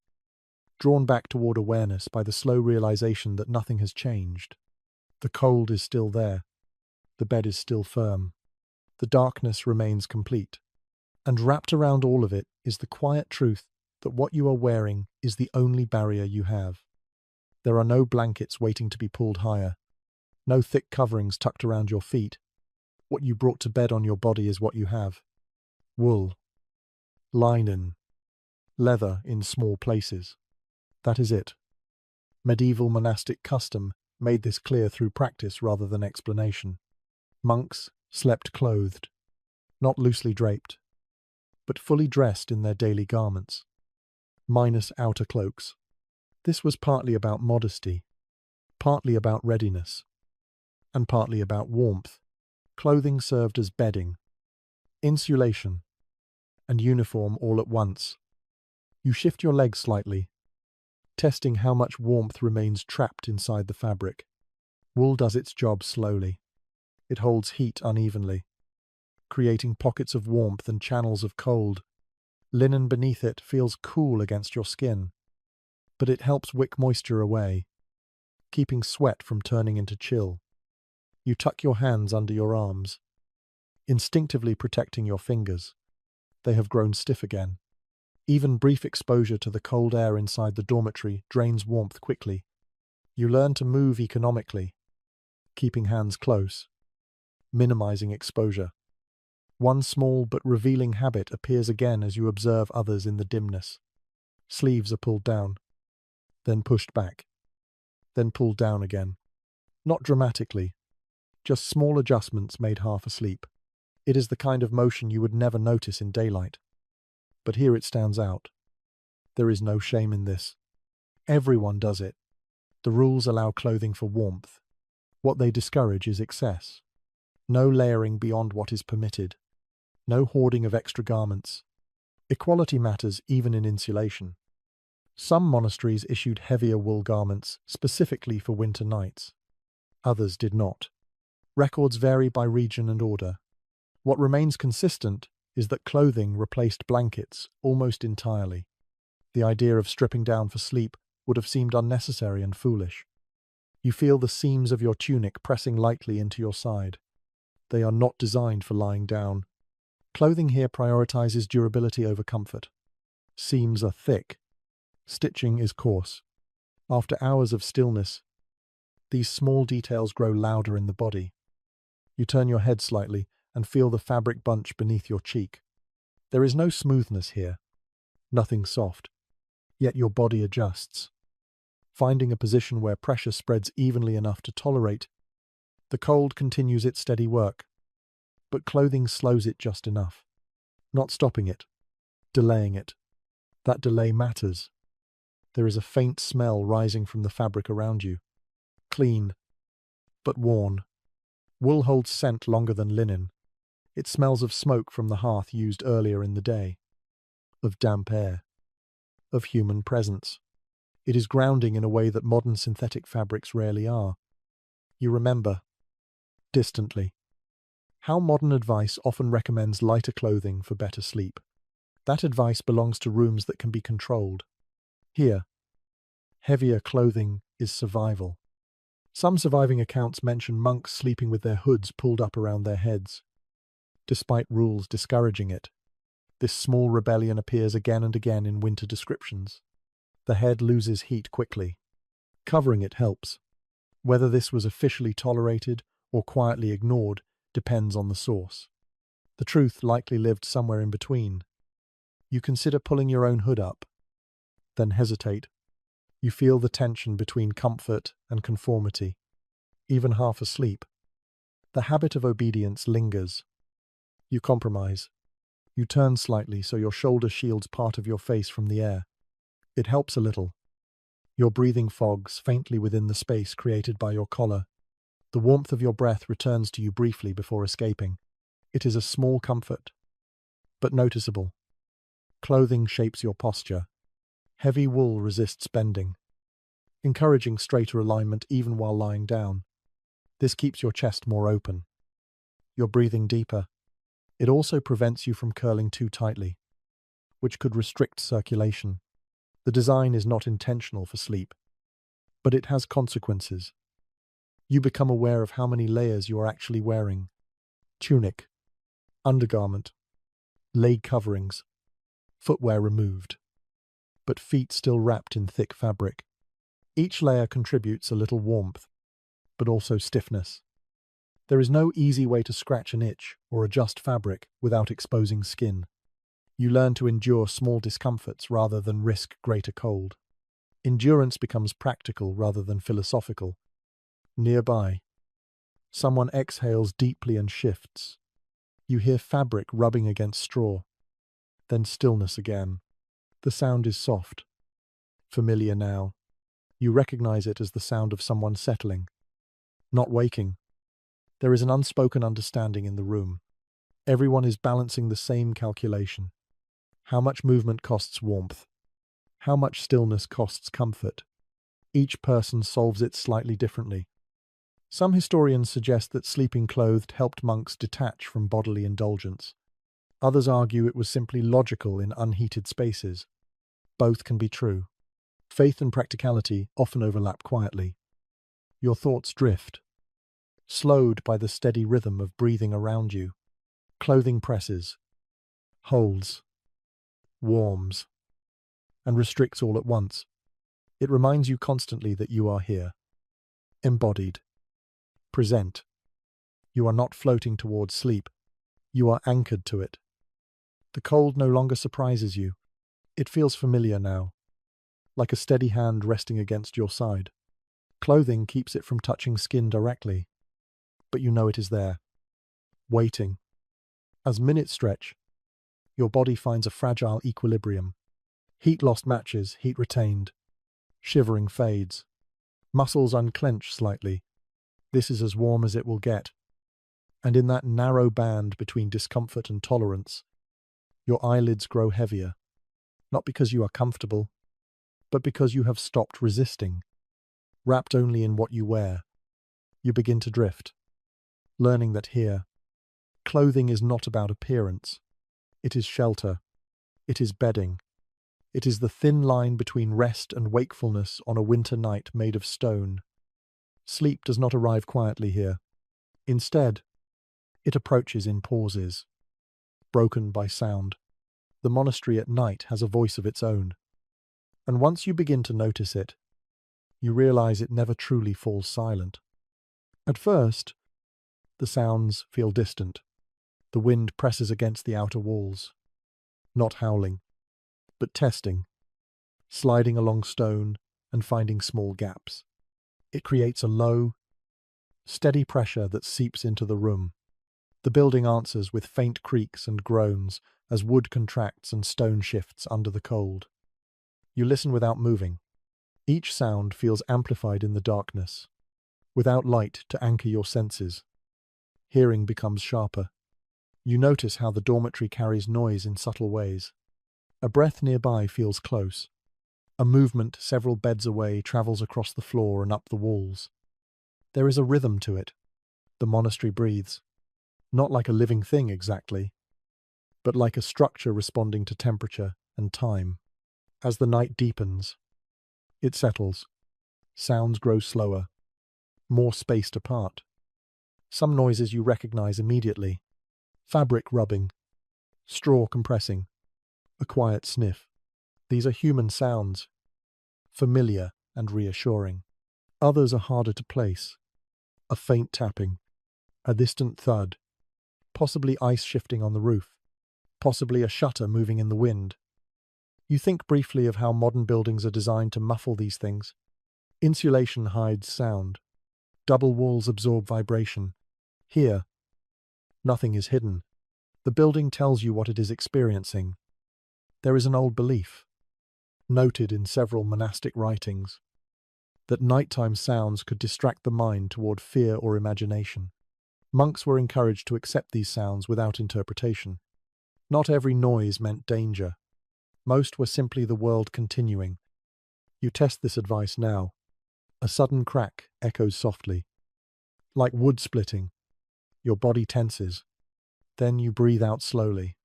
drawn back toward awareness by the slow realization that nothing has changed. The cold is still there. The bed is still firm. The darkness remains complete. And wrapped around all of it is the quiet truth that what you are wearing is the only barrier you have. There are no blankets waiting to be pulled higher, no thick coverings tucked around your feet. What you brought to bed on your body is what you have. Wool, linen, leather in small places. That is it. Medieval monastic custom made this clear through practice rather than explanation. Monks slept clothed, not loosely draped, but fully dressed in their daily garments, minus outer cloaks. This was partly about modesty, partly about readiness, and partly about warmth. Clothing served as bedding, insulation, and uniform all at once. You shift your legs slightly, testing how much warmth remains trapped inside the fabric. Wool does its job slowly. It holds heat unevenly, creating pockets of warmth and channels of cold. Linen beneath it feels cool against your skin, but it helps wick moisture away, keeping sweat from turning into chill. You tuck your hands under your arms, instinctively protecting your fingers. They have grown stiff again. Even brief exposure to the cold air inside the dormitory drains warmth quickly. You learn to move economically, keeping hands close, minimizing exposure. One small but revealing habit appears again as you observe others in the dimness. Sleeves are pulled down, then pushed back, then pulled down again. Not dramatically, just small adjustments made half asleep. It is the kind of motion you would never notice in daylight. But here it stands out. There is no shame in this. Everyone does it. The rules allow clothing for warmth. What they discourage is excess. No layering beyond what is permitted. No hoarding of extra garments. Equality matters even in insulation. Some monasteries issued heavier wool garments specifically for winter nights. Others did not. Records vary by region and order. What remains consistent is that clothing replaced blankets almost entirely. The idea of stripping down for sleep would have seemed unnecessary and foolish. You feel the seams of your tunic pressing lightly into your side. They are not designed for lying down. Clothing here prioritizes durability over comfort. Seams are thick. Stitching is coarse. After hours of stillness, these small details grow louder in the body. You turn your head slightly and feel the fabric bunch beneath your cheek. There is no smoothness here. Nothing soft. Yet your body adjusts. Finding a position where pressure spreads evenly enough to tolerate, the cold continues its steady work. But clothing slows it just enough. Not stopping it, delaying it. That delay matters. There is a faint smell rising from the fabric around you. Clean, but worn. Wool holds scent longer than linen. It smells of smoke from the hearth used earlier in the day. Of damp air. Of human presence. It is grounding in a way that modern synthetic fabrics rarely are. You remember, distantly, how modern advice often recommends lighter clothing for better sleep. That advice belongs to rooms that can be controlled. Here, heavier clothing is survival. Some surviving accounts mention monks sleeping with their hoods pulled up around their heads. Despite rules discouraging it, this small rebellion appears again and again in winter descriptions. The head loses heat quickly. Covering it helps. Whether this was officially tolerated or quietly ignored depends on the source. The truth likely lived somewhere in between. You consider pulling your own hood up, then hesitate. You feel the tension between comfort and conformity. Even half asleep, the habit of obedience lingers. You compromise. You turn slightly so your shoulder shields part of your face from the air. It helps a little. Your breathing fogs faintly within the space created by your collar. The warmth of your breath returns to you briefly before escaping. It is a small comfort, but noticeable. Clothing shapes your posture. Heavy wool resists bending, encouraging straighter alignment even while lying down. This keeps your chest more open. You're breathing deeper. It also prevents you from curling too tightly, which could restrict circulation. The design is not intentional for sleep, but it has consequences. You become aware of how many layers you are actually wearing. Tunic, undergarment, leg coverings, footwear removed, but feet still wrapped in thick fabric. Each layer contributes a little warmth, but also stiffness. There is no easy way to scratch an itch or adjust fabric without exposing skin. You learn to endure small discomforts rather than risk greater cold. Endurance becomes practical rather than philosophical. Nearby, someone exhales deeply and shifts. You hear fabric rubbing against straw. Then stillness again. The sound is soft, familiar now. You recognize it as the sound of someone settling, not waking. There is an unspoken understanding in the room. Everyone is balancing the same calculation. How much movement costs warmth? How much stillness costs comfort? Each person solves it slightly differently. Some historians suggest that sleeping clothed helped monks detach from bodily indulgence. Others argue it was simply logical in unheated spaces. Both can be true. Faith and practicality often overlap quietly. Your thoughts drift, slowed by the steady rhythm of breathing around you. Clothing presses, holds, warms, and restricts all at once. It reminds you constantly that you are here. Embodied. Present. You are not floating towards sleep. You are anchored to it. The cold no longer surprises you. It feels familiar now, like a steady hand resting against your side. Clothing keeps it from touching skin directly, but you know it is there, waiting. As minutes stretch, your body finds a fragile equilibrium. Heat lost matches, heat retained. Shivering fades. Muscles unclench slightly. This is as warm as it will get. And in that narrow band between discomfort and tolerance, your eyelids grow heavier. Not because you are comfortable, but because you have stopped resisting. Wrapped only in what you wear, you begin to drift, learning that here, clothing is not about appearance. It is shelter. It is bedding. It is the thin line between rest and wakefulness on a winter night made of stone. Sleep does not arrive quietly here. Instead, it approaches in pauses, broken by sound. The monastery at night has a voice of its own. And once you begin to notice it, you realize it never truly falls silent. At first, the sounds feel distant. The wind presses against the outer walls, not howling, but testing, sliding along stone and finding small gaps. It creates a low, steady pressure that seeps into the room. The building answers with faint creaks and groans as wood contracts and stone shifts under the cold. You listen without moving. Each sound feels amplified in the darkness, without light to anchor your senses. Hearing becomes sharper. You notice how the dormitory carries noise in subtle ways. A breath nearby feels close. A movement several beds away travels across the floor and up the walls. There is a rhythm to it. The monastery breathes. Not like a living thing exactly, but like a structure responding to temperature and time. As the night deepens, it settles. Sounds grow slower, more spaced apart. Some noises you recognize immediately. Fabric rubbing, straw compressing, a quiet sniff. These are human sounds, familiar and reassuring. Others are harder to place. A faint tapping, a distant thud, possibly ice shifting on the roof, possibly a shutter moving in the wind. You think briefly of how modern buildings are designed to muffle these things. Insulation hides sound. Double walls absorb vibration. Here, nothing is hidden. The building tells you what it is experiencing. There is an old belief, noted in several monastic writings, that nighttime sounds could distract the mind toward fear or imagination. Monks were encouraged to accept these sounds without interpretation. Not every noise meant danger. Most were simply the world continuing. You test this advice now. A sudden crack echoes softly. Like wood splitting, your body tenses. Then you breathe out slowly.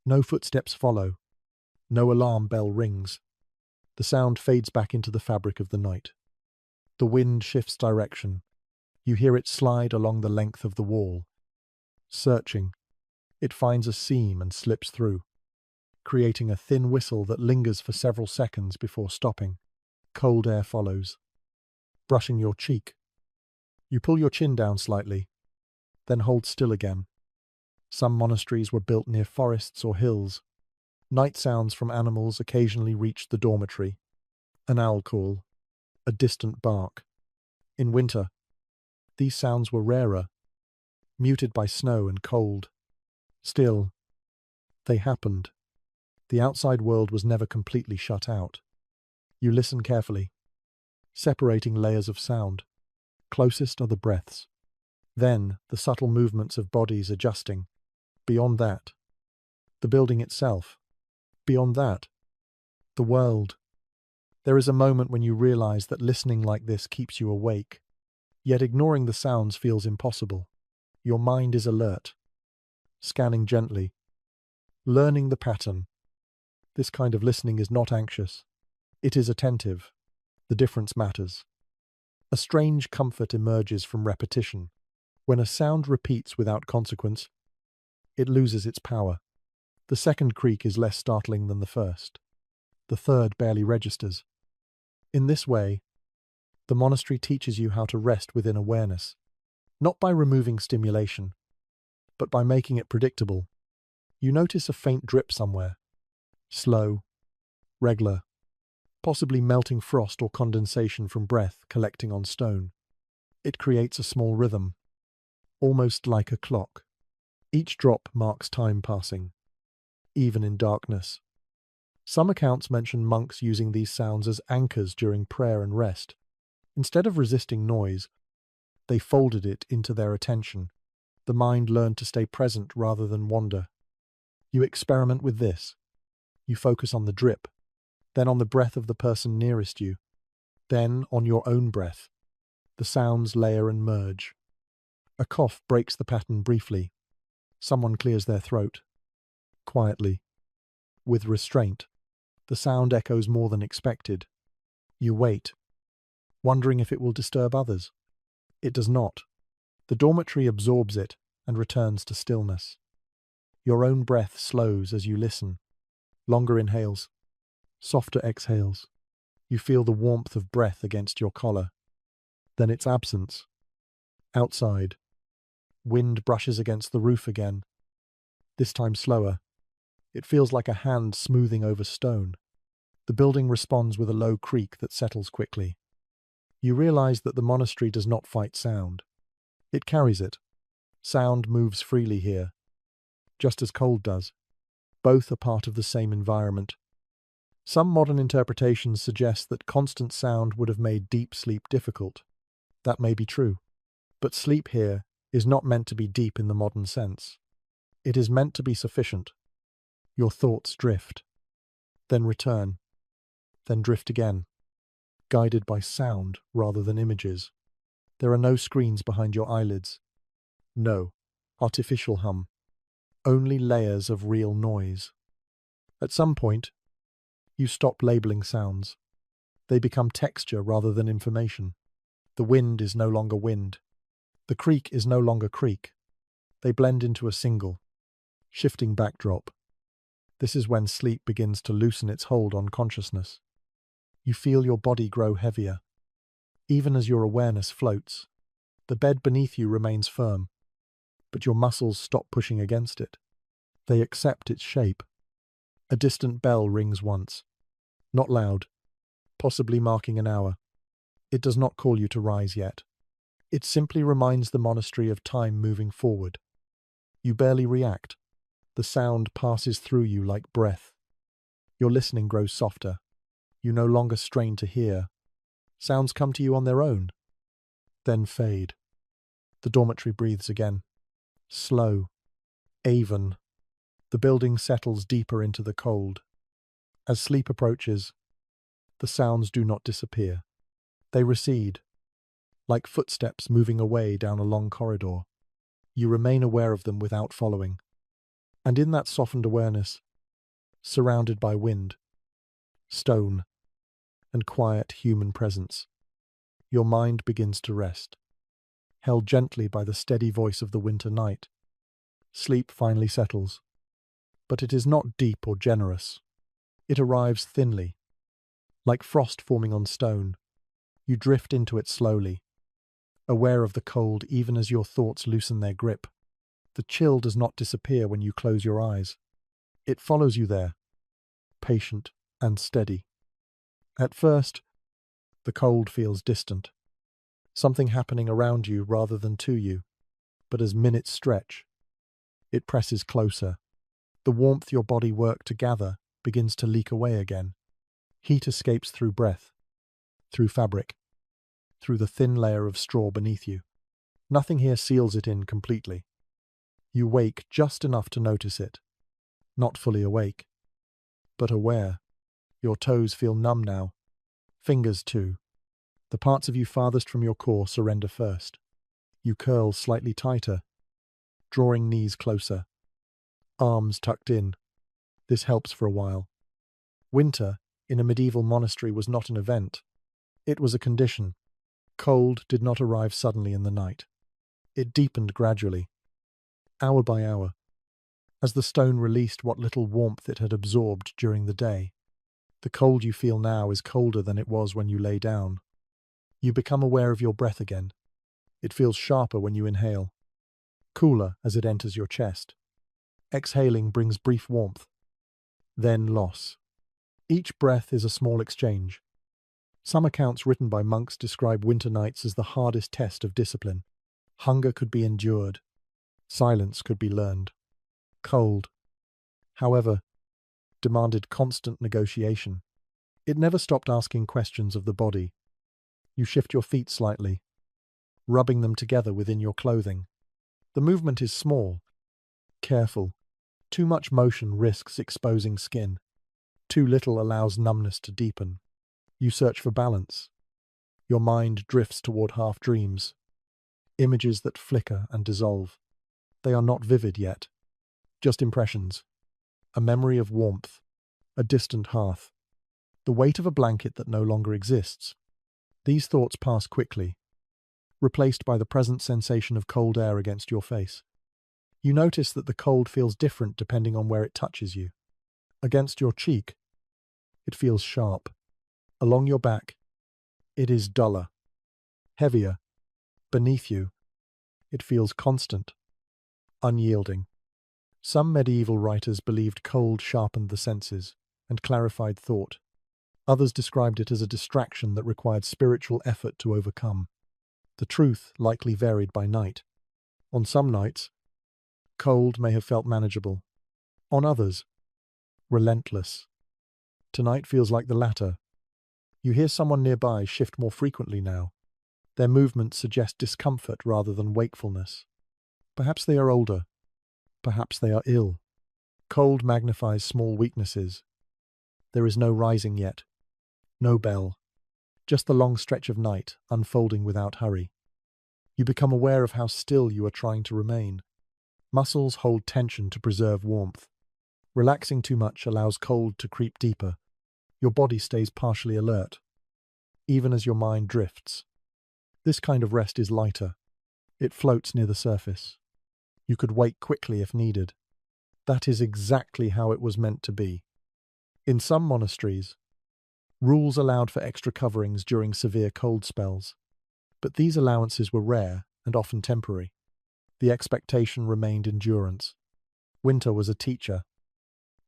No footsteps follow. No alarm bell rings. The sound fades back into the fabric of the night. The wind shifts direction. You hear it slide along the length of the wall. Searching, it finds a seam and slips through, creating a thin whistle that lingers for several seconds before stopping. Cold air follows, brushing your cheek. You pull your chin down slightly, then hold still again. Some monasteries were built near forests or hills. Night sounds from animals occasionally reached the dormitory. An owl call, a distant bark. In winter, these sounds were rarer, muted by snow and cold. Still, they happened. The outside world was never completely shut out. You listen carefully, separating layers of sound. Closest are the breaths. Then, the subtle movements of bodies adjusting. Beyond that, the building itself. Beyond that, the world. There is a moment when you realize that listening like this keeps you awake, yet ignoring the sounds feels impossible. Your mind is alert, scanning gently, learning the pattern. This kind of listening is not anxious. It is attentive. The difference matters. A strange comfort emerges from repetition. When a sound repeats without consequence, it loses its power. The second creak is less startling than the first. The third barely registers. In this way, the monastery teaches you how to rest within awareness, not by removing stimulation, but by making it predictable. You notice a faint drip somewhere. Slow, regular, possibly melting frost or condensation from breath collecting on stone. It creates a small rhythm, almost like a clock. Each drop marks time passing, even in darkness. Some accounts mention monks using these sounds as anchors during prayer and rest. Instead of resisting noise, they folded it into their attention. The mind learned to stay present rather than wander. You experiment with this. You focus on the drip, then on the breath of the person nearest you, then on your own breath. The sounds layer and merge. A cough breaks the pattern briefly. Someone clears their throat. Quietly, with restraint. The sound echoes more than expected. You wait, wondering if it will disturb others. It does not. The dormitory absorbs it and returns to stillness. Your own breath slows as you listen. Longer inhales, softer exhales. You feel the warmth of breath against your collar. Then its absence. Outside, wind brushes against the roof again. This time slower. It feels like a hand smoothing over stone. The building responds with a low creak that settles quickly. You realize that the monastery does not fight sound. It carries it. Sound moves freely here, just as cold does. Both are part of the same environment. Some modern interpretations suggest that constant sound would have made deep sleep difficult. That may be true. But sleep here is not meant to be deep in the modern sense. It is meant to be sufficient. Your thoughts drift, then return, then drift again, guided by sound rather than images. There are no screens behind your eyelids. No artificial hum. Only layers of real noise. At some point, you stop labeling sounds. They become texture rather than information. The wind is no longer wind. The creak is no longer creak. They blend into a single, shifting backdrop. This is when sleep begins to loosen its hold on consciousness. You feel your body grow heavier. Even as your awareness floats, the bed beneath you remains firm, but your muscles stop pushing against it. They accept its shape. A distant bell rings once. Not loud, possibly marking an hour. It does not call you to rise yet. It simply reminds the monastery of time moving forward. You barely react. The sound passes through you like breath. Your listening grows softer. You no longer strain to hear. Sounds come to you on their own, then fade. The dormitory breathes again. Slow, even. The building settles deeper into the cold. As sleep approaches, the sounds do not disappear. They recede, like footsteps moving away down a long corridor. You remain aware of them without following. And in that softened awareness, surrounded by wind, stone, and quiet human presence, your mind begins to rest. Held gently by the steady voice of the winter night, sleep finally settles. But it is not deep or generous. It arrives thinly, like frost forming on stone. You drift into it slowly, aware of the cold even as your thoughts loosen their grip. The chill does not disappear when you close your eyes. It follows you there, patient and steady. At first, the cold feels distant, something happening around you rather than to you. But as minutes stretch, it presses closer. The warmth your body worked to gather begins to leak away again. Heat escapes through breath, through fabric, through the thin layer of straw beneath you. Nothing here seals it in completely. You wake just enough to notice it. Not fully awake, but aware. Your toes feel numb now. Fingers too. The parts of you farthest from your core surrender first. You curl slightly tighter, drawing knees closer. Arms tucked in. This helps for a while. Winter, in a medieval monastery, was not an event. It was a condition. Cold did not arrive suddenly in the night. It deepened gradually, hour by hour, as the stone released what little warmth it had absorbed during the day. The cold you feel now is colder than it was when you lay down. You become aware of your breath again. It feels sharper when you inhale, cooler as it enters your chest. Exhaling brings brief warmth, then loss. Each breath is a small exchange. Some accounts written by monks describe winter nights as the hardest test of discipline. Hunger could be endured. Silence could be learned. Cold, however, demanded constant negotiation. It never stopped asking questions of the body. You shift your feet slightly, rubbing them together within your clothing. The movement is small, careful. Too much motion risks exposing skin. Too little allows numbness to deepen. You search for balance. Your mind drifts toward half dreams, images that flicker and dissolve. They are not vivid yet, just impressions. A memory of warmth, a distant hearth, the weight of a blanket that no longer exists. These thoughts pass quickly, replaced by the present sensation of cold air against your face. You notice that the cold feels different depending on where it touches you. Against your cheek, it feels sharp. Along your back, it is duller, heavier. Beneath you, it feels constant, unyielding. Some medieval writers believed cold sharpened the senses and clarified thought. Others described it as a distraction that required spiritual effort to overcome. The truth likely varied by night. On some nights, cold may have felt manageable. On others, relentless. Tonight feels like the latter. You hear someone nearby shift more frequently now. Their movements suggest discomfort rather than wakefulness. Perhaps they are older. Perhaps they are ill. Cold magnifies small weaknesses. There is no rising yet. No bell. Just the long stretch of night, unfolding without hurry. You become aware of how still you are trying to remain. Muscles hold tension to preserve warmth. Relaxing too much allows cold to creep deeper. Your body stays partially alert, even as your mind drifts. This kind of rest is lighter. It floats near the surface. You could wake quickly if needed. That is exactly how it was meant to be. In some monasteries, rules allowed for extra coverings during severe cold spells, but these allowances were rare and often temporary. The expectation remained endurance. Winter was a teacher,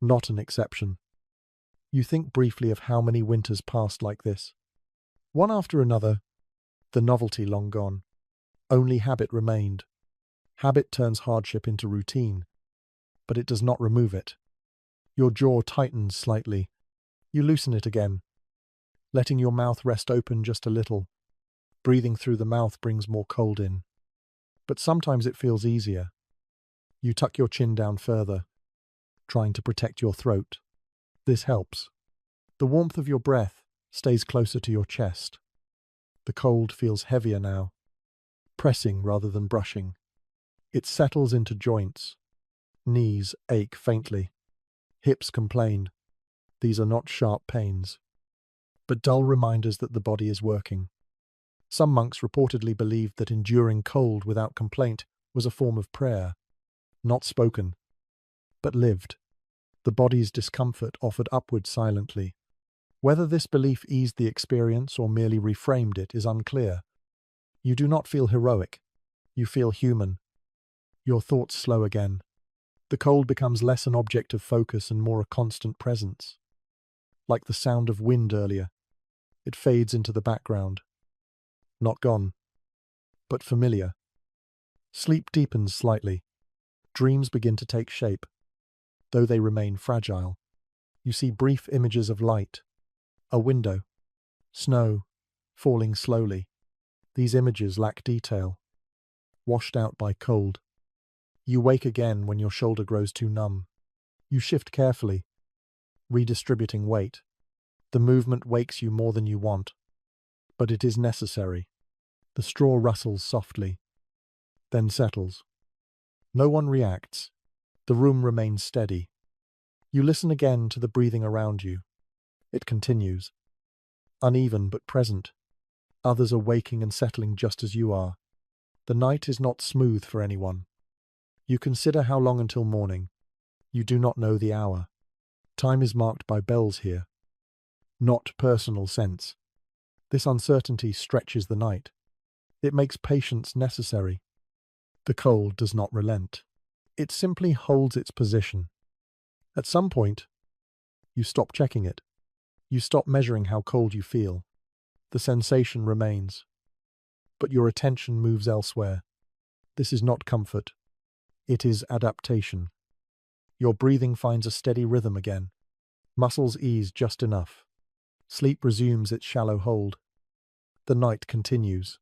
not an exception. You think briefly of how many winters passed like this. One after another, the novelty long gone. Only habit remained. Habit turns hardship into routine, but it does not remove it. Your jaw tightens slightly. You loosen it again, letting your mouth rest open just a little. Breathing through the mouth brings more cold in. But sometimes it feels easier. You tuck your chin down further, trying to protect your throat. This helps. The warmth of your breath stays closer to your chest. The cold feels heavier now, pressing rather than brushing. It settles into joints. Knees ache faintly. Hips complain. These are not sharp pains, but dull reminders that the body is working. Some monks reportedly believed that enduring cold without complaint was a form of prayer, not spoken, but lived. The body's discomfort offered upward silently. Whether this belief eased the experience or merely reframed it is unclear. You do not feel heroic. You feel human. Your thoughts slow again. The cold becomes less an object of focus and more a constant presence. Like the sound of wind earlier, it fades into the background. Not gone, but familiar. Sleep deepens slightly. Dreams begin to take shape, though they remain fragile. You see brief images of light, a window, snow, falling slowly. These images lack detail, washed out by cold. You wake again when your shoulder grows too numb. You shift carefully, redistributing weight. The movement wakes you more than you want, but it is necessary. The straw rustles softly, then settles. No one reacts. The room remains steady. You listen again to the breathing around you. It continues, uneven but present. Others are waking and settling just as you are. The night is not smooth for anyone. You consider how long until morning. You do not know the hour. Time is marked by bells here, not personal sense. This uncertainty stretches the night. It makes patience necessary. The cold does not relent. It simply holds its position. At some point, you stop checking it. You stop measuring how cold you feel. The sensation remains, but your attention moves elsewhere. This is not comfort. It is adaptation. Your breathing finds a steady rhythm again. Muscles ease just enough. Sleep resumes its shallow hold. The night continues,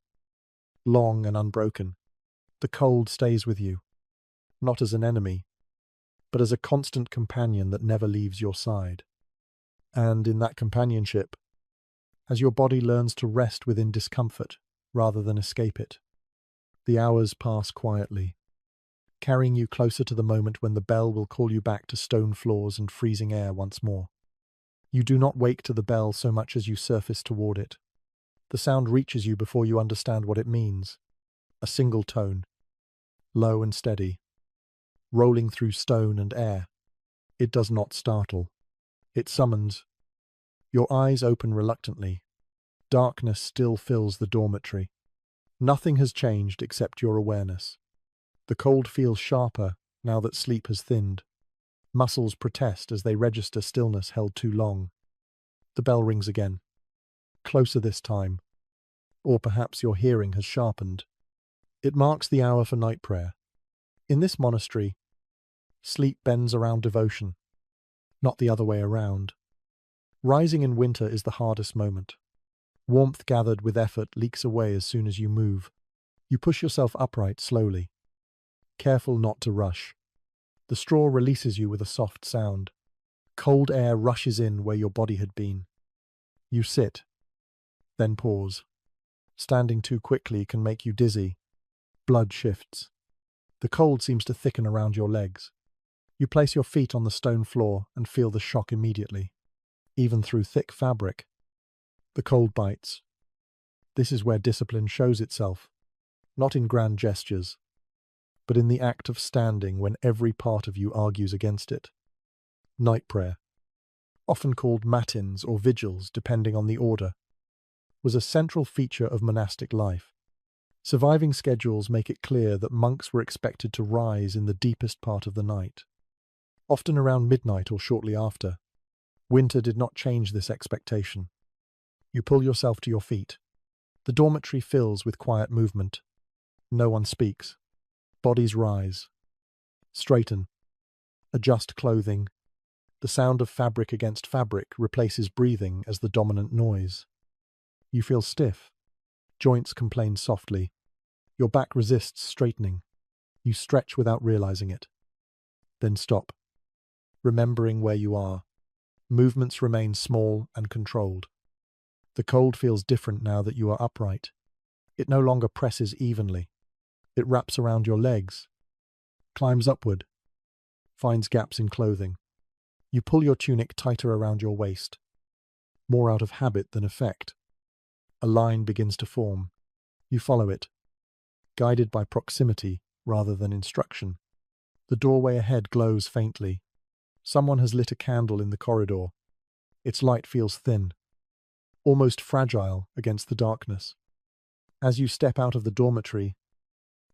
long and unbroken. The cold stays with you, not as an enemy, but as a constant companion that never leaves your side. And in that companionship, as your body learns to rest within discomfort rather than escape it, the hours pass quietly, carrying you closer to the moment when the bell will call you back to stone floors and freezing air once more. You do not wake to the bell so much as you surface toward it. The sound reaches you before you understand what it means. A single tone, low and steady, rolling through stone and air. It does not startle. It summons. Your eyes open reluctantly. Darkness still fills the dormitory. Nothing has changed except your awareness. The cold feels sharper now that sleep has thinned. Muscles protest as they register stillness held too long. The bell rings again. Closer this time. Or perhaps your hearing has sharpened. It marks the hour for night prayer. In this monastery, sleep bends around devotion, not the other way around. Rising in winter is the hardest moment. Warmth gathered with effort leaks away as soon as you move. You push yourself upright slowly, careful not to rush. The straw releases you with a soft sound. Cold air rushes in where your body had been. You sit, then pause. Standing too quickly can make you dizzy. Blood shifts. The cold seems to thicken around your legs. You place your feet on the stone floor and feel the shock immediately. Even through thick fabric, the cold bites. This is where discipline shows itself, not in grand gestures, but in the act of standing when every part of you argues against it. Night prayer, often called matins or vigils depending on the order, was a central feature of monastic life. Surviving schedules make it clear that monks were expected to rise in the deepest part of the night, often around midnight or shortly after. Winter did not change this expectation. You pull yourself to your feet. The dormitory fills with quiet movement. No one speaks. Bodies rise, straighten, adjust clothing. The sound of fabric against fabric replaces breathing as the dominant noise. You feel stiff. Joints complain softly. Your back resists straightening. You stretch without realizing it. Then stop, remembering where you are. Movements remain small and controlled. The cold feels different now that you are upright. It no longer presses evenly. It wraps around your legs, climbs upward, finds gaps in clothing. You pull your tunic tighter around your waist, more out of habit than effect. A line begins to form. You follow it, guided by proximity rather than instruction. The doorway ahead glows faintly. Someone has lit a candle in the corridor. Its light feels thin, almost fragile against the darkness. As you step out of the dormitory,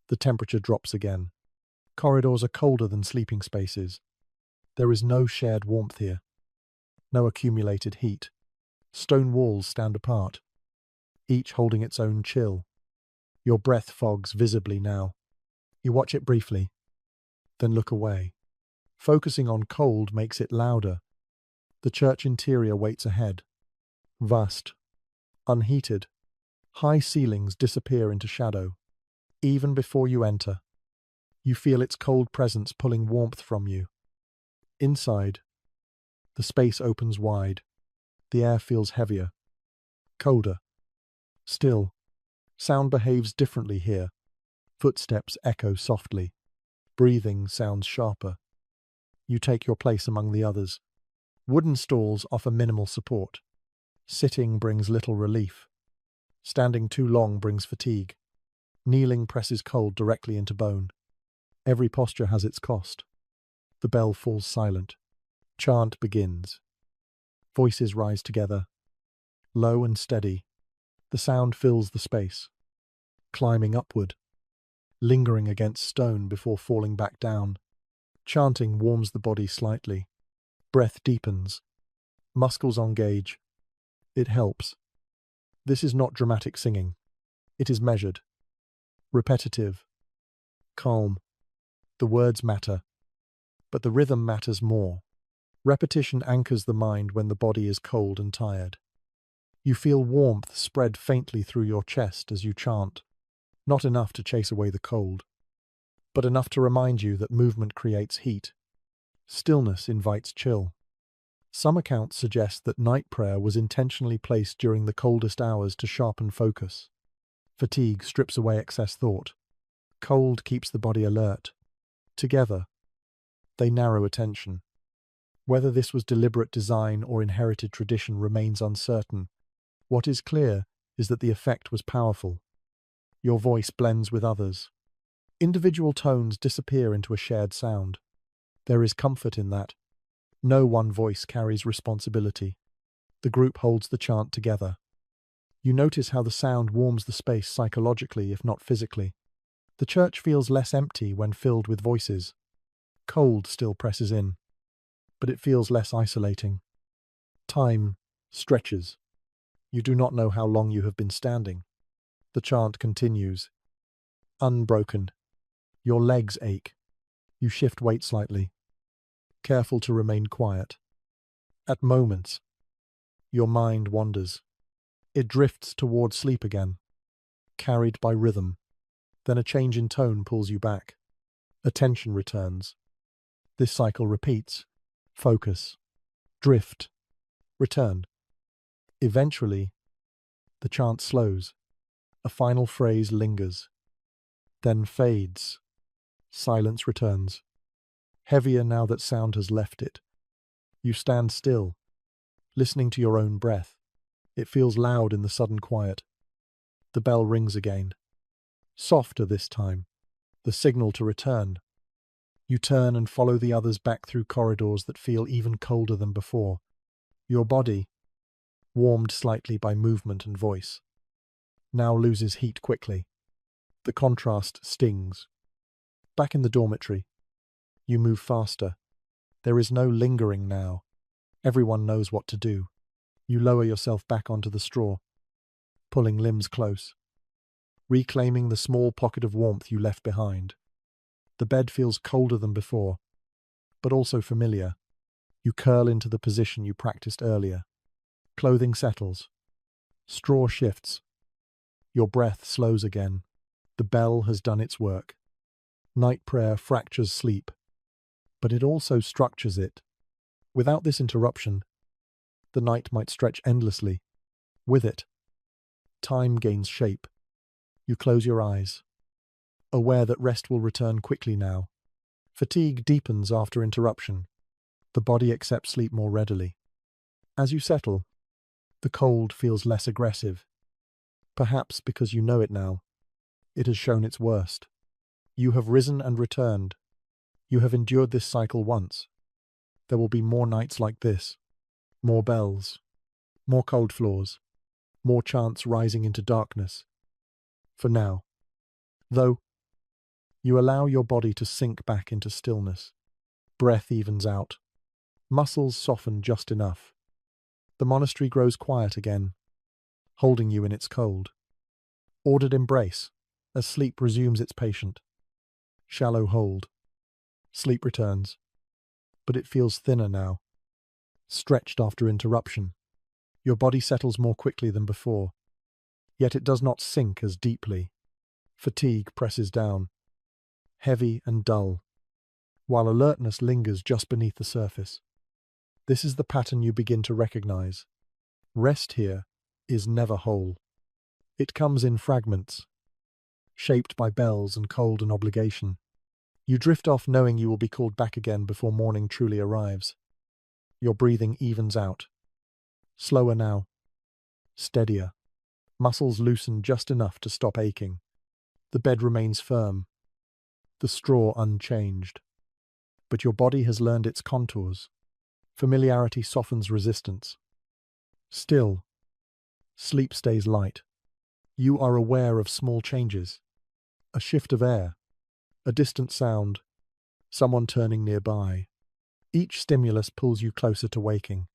the temperature drops again. Corridors are colder than sleeping spaces. There is no shared warmth here, no accumulated heat. Stone walls stand apart, each holding its own chill. Your breath fogs visibly now. You watch it briefly, then look away. Focusing on cold makes it louder. The church interior waits ahead. Vast, unheated. High ceilings disappear into shadow. Even before you enter, you feel its cold presence pulling warmth from you. Inside, the space opens wide. The air feels heavier, colder. Still, sound behaves differently here. Footsteps echo softly. Breathing sounds sharper. You take your place among the others. Wooden stalls offer minimal support. Sitting brings little relief. Standing too long brings fatigue. Kneeling presses cold directly into bone. Every posture has its cost. The bell falls silent. Chant begins. Voices rise together, low and steady. The sound fills the space, climbing upward. lingering against stone before falling back down. Chanting warms the body slightly. Breath deepens. Muscles engage. It helps. This is not dramatic singing. It is measured, repetitive, calm. The words matter, but the rhythm matters more. Repetition anchors the mind when the body is cold and tired. You feel warmth spread faintly through your chest as you chant, not enough to chase away the cold, but enough to remind you that movement creates heat. Stillness invites chill. Some accounts suggest that night prayer was intentionally placed during the coldest hours to sharpen focus. Fatigue strips away excess thought. Cold keeps the body alert. Together, they narrow attention. Whether this was deliberate design or inherited tradition remains uncertain. What is clear is that the effect was powerful. Your voice blends with others. Individual tones disappear into a shared sound. There is comfort in that. No one voice carries responsibility. The group holds the chant together. You notice how the sound warms the space psychologically, if not physically. The church feels less empty when filled with voices. Cold still presses in, but it feels less isolating. Time stretches. You do not know how long you have been standing. The chant continues. Unbroken. Your legs ache. You shift weight slightly, careful to remain quiet. At moments, your mind wanders. It drifts toward sleep again, carried by rhythm. Then a change in tone pulls you back. Attention returns. This cycle repeats. Focus. Drift. Return. Eventually, the chant slows. A final phrase lingers. Then fades. Silence returns. Heavier now that sound has left it. You stand still, listening to your own breath. It feels loud in the sudden quiet. The bell rings again. Softer this time. The signal to return. You turn and follow the others back through corridors that feel even colder than before. Your body, warmed slightly by movement and voice, now loses heat quickly. The contrast stings. Back in the dormitory, you move faster. There is no lingering now. Everyone knows what to do. You lower yourself back onto the straw, pulling limbs close, reclaiming the small pocket of warmth you left behind. The bed feels colder than before, but also familiar. You curl into the position you practiced earlier. Clothing settles. Straw shifts. Your breath slows again. The bell has done its work. Night prayer fractures sleep, but it also structures it. Without this interruption, the night might stretch endlessly. With it, time gains shape. You close your eyes, aware that rest will return quickly now. Fatigue deepens after interruption. The body accepts sleep more readily. As you settle, the cold feels less aggressive. Perhaps because you know it now. It has shown its worst. You have risen and returned. You have endured this cycle once. There will be more nights like this. More bells. More cold floors. More chants rising into darkness. For now, though, you allow your body to sink back into stillness. Breath evens out. Muscles soften just enough. The monastery grows quiet again, holding you in its cold. Ordered embrace, as sleep resumes its patient. Shallow hold. Sleep returns, but it feels thinner now. Stretched after interruption. Your body settles more quickly than before, yet it does not sink as deeply. Fatigue presses down, heavy and dull, while alertness lingers just beneath the surface. This is the pattern you begin to recognize. Rest here is never whole. It comes in fragments, shaped by bells and cold and obligation. You drift off knowing you will be called back again before morning truly arrives. Your breathing evens out. Slower now. Steadier. Muscles loosen just enough to stop aching. The bed remains firm. The straw unchanged. But your body has learned its contours. Familiarity softens resistance. Still, sleep stays light. You are aware of small changes. A shift of air, a distant sound, someone turning nearby. Each stimulus pulls you closer to waking,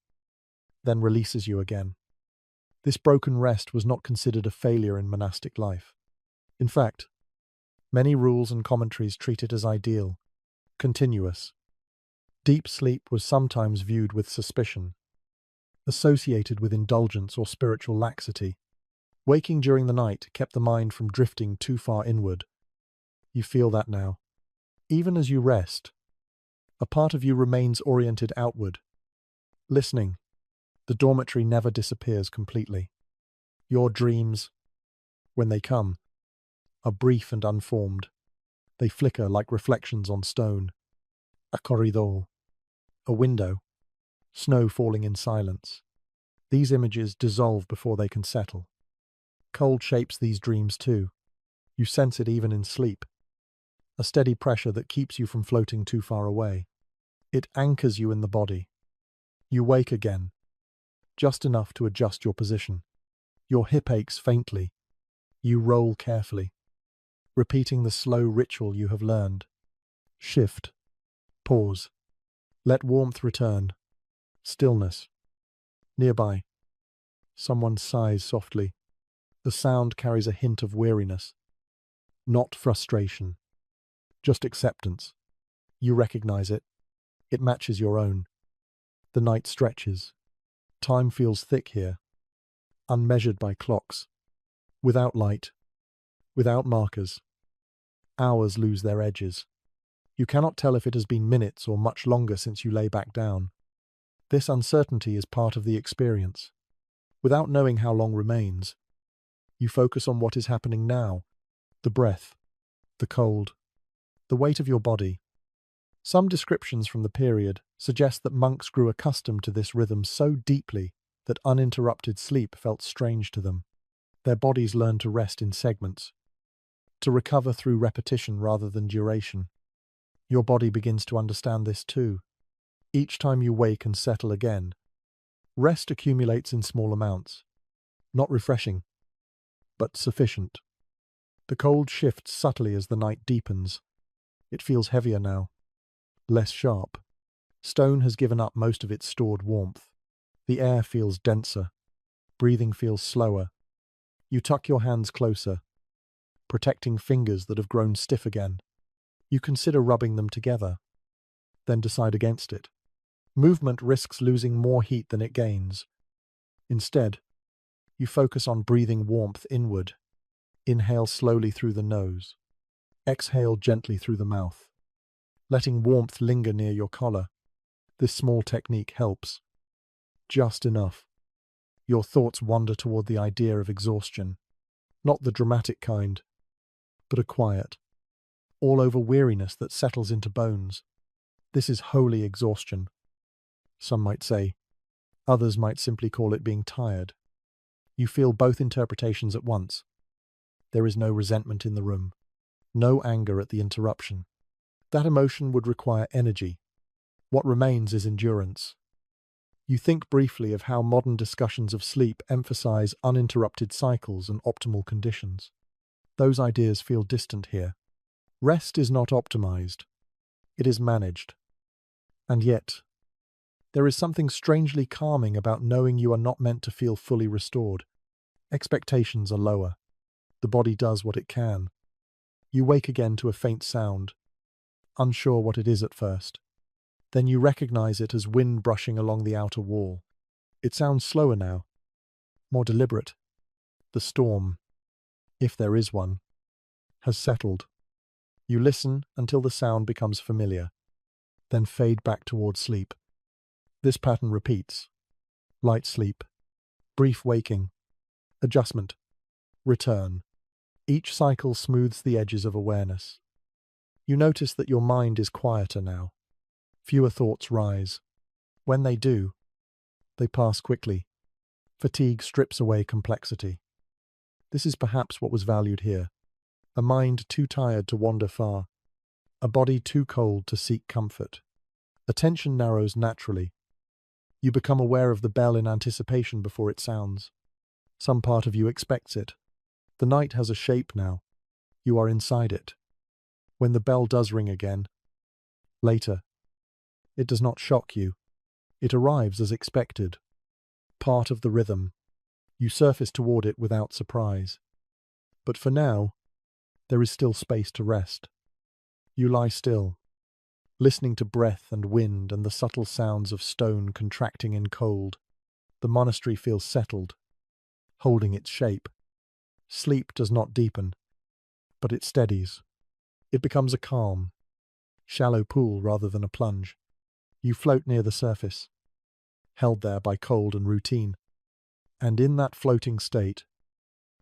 then releases you again. This broken rest was not considered a failure in monastic life. In fact, many rules and commentaries treat it as ideal, continuous. Deep sleep was sometimes viewed with suspicion, associated with indulgence or spiritual laxity. Waking during the night kept the mind from drifting too far inward. You feel that now. Even as you rest, a part of you remains oriented outward, listening. The dormitory never disappears completely. Your dreams, when they come, are brief and unformed. They flicker like reflections on stone. A corridor, a window, snow falling in silence. These images dissolve before they can settle. Cold shapes these dreams too. You sense it even in sleep. A steady pressure that keeps you from floating too far away. It anchors you in the body. You wake again, just enough to adjust your position. Your hip aches faintly. You roll carefully, repeating the slow ritual you have learned. Shift. Pause. Let warmth return. Stillness. Nearby, someone sighs softly. The sound carries a hint of weariness. Not frustration, just acceptance. You recognize it. It matches your own. The night stretches. Time feels thick here, unmeasured by clocks. Without light, without markers, hours lose their edges. You cannot tell if it has been minutes or much longer since you lay back down. This uncertainty is part of the experience. Without knowing how long remains, you focus on what is happening now, the breath, the cold, the weight of your body. Some descriptions from the period suggest that monks grew accustomed to this rhythm so deeply that uninterrupted sleep felt strange to them. Their bodies learned to rest in segments, to recover through repetition rather than duration. Your body begins to understand this too. Each time you wake and settle again, rest accumulates in small amounts, not refreshing, but sufficient. The cold shifts subtly as the night deepens. It feels heavier now, less sharp. Stone has given up most of its stored warmth. The air feels denser. Breathing feels slower. You tuck your hands closer, protecting fingers that have grown stiff again. You consider rubbing them together, then decide against it. Movement risks losing more heat than it gains. Instead, you focus on breathing warmth inward. Inhale slowly through the nose. Exhale gently through the mouth, letting warmth linger near your collar. This small technique helps. Just enough. Your thoughts wander toward the idea of exhaustion. Not the dramatic kind, but a quiet, all-over weariness that settles into bones. This is holy exhaustion, some might say. Others might simply call it being tired. You feel both interpretations at once. There is no resentment in the room, no anger at the interruption. That emotion would require energy. What remains is endurance. You think briefly of how modern discussions of sleep emphasize uninterrupted cycles and optimal conditions. Those ideas feel distant here. Rest is not optimized. It is managed. And yet, there is something strangely calming about knowing you are not meant to feel fully restored. Expectations are lower. The body does what it can. You wake again to a faint sound, unsure what it is at first. Then you recognize it as wind brushing along the outer wall. It sounds slower now, more deliberate. The storm, if there is one, has settled. You listen until the sound becomes familiar, then fade back toward sleep. This pattern repeats. Light sleep, brief waking, adjustment, return. Each cycle smooths the edges of awareness. You notice that your mind is quieter now. Fewer thoughts rise. When they do, they pass quickly. Fatigue strips away complexity. This is perhaps what was valued here. A mind too tired to wander far. A body too cold to seek comfort. Attention narrows naturally. You become aware of the bell in anticipation before it sounds. Some part of you expects it. The night has a shape now. You are inside it. When the bell does ring again, later, it does not shock you. It arrives as expected. Part of the rhythm. You surface toward it without surprise. But for now, there is still space to rest. You lie still, listening to breath and wind and the subtle sounds of stone contracting in cold. The monastery feels settled, holding its shape. Sleep does not deepen, but it steadies. It becomes a calm, shallow pool rather than a plunge. You float near the surface, held there by cold and routine. And in that floating state,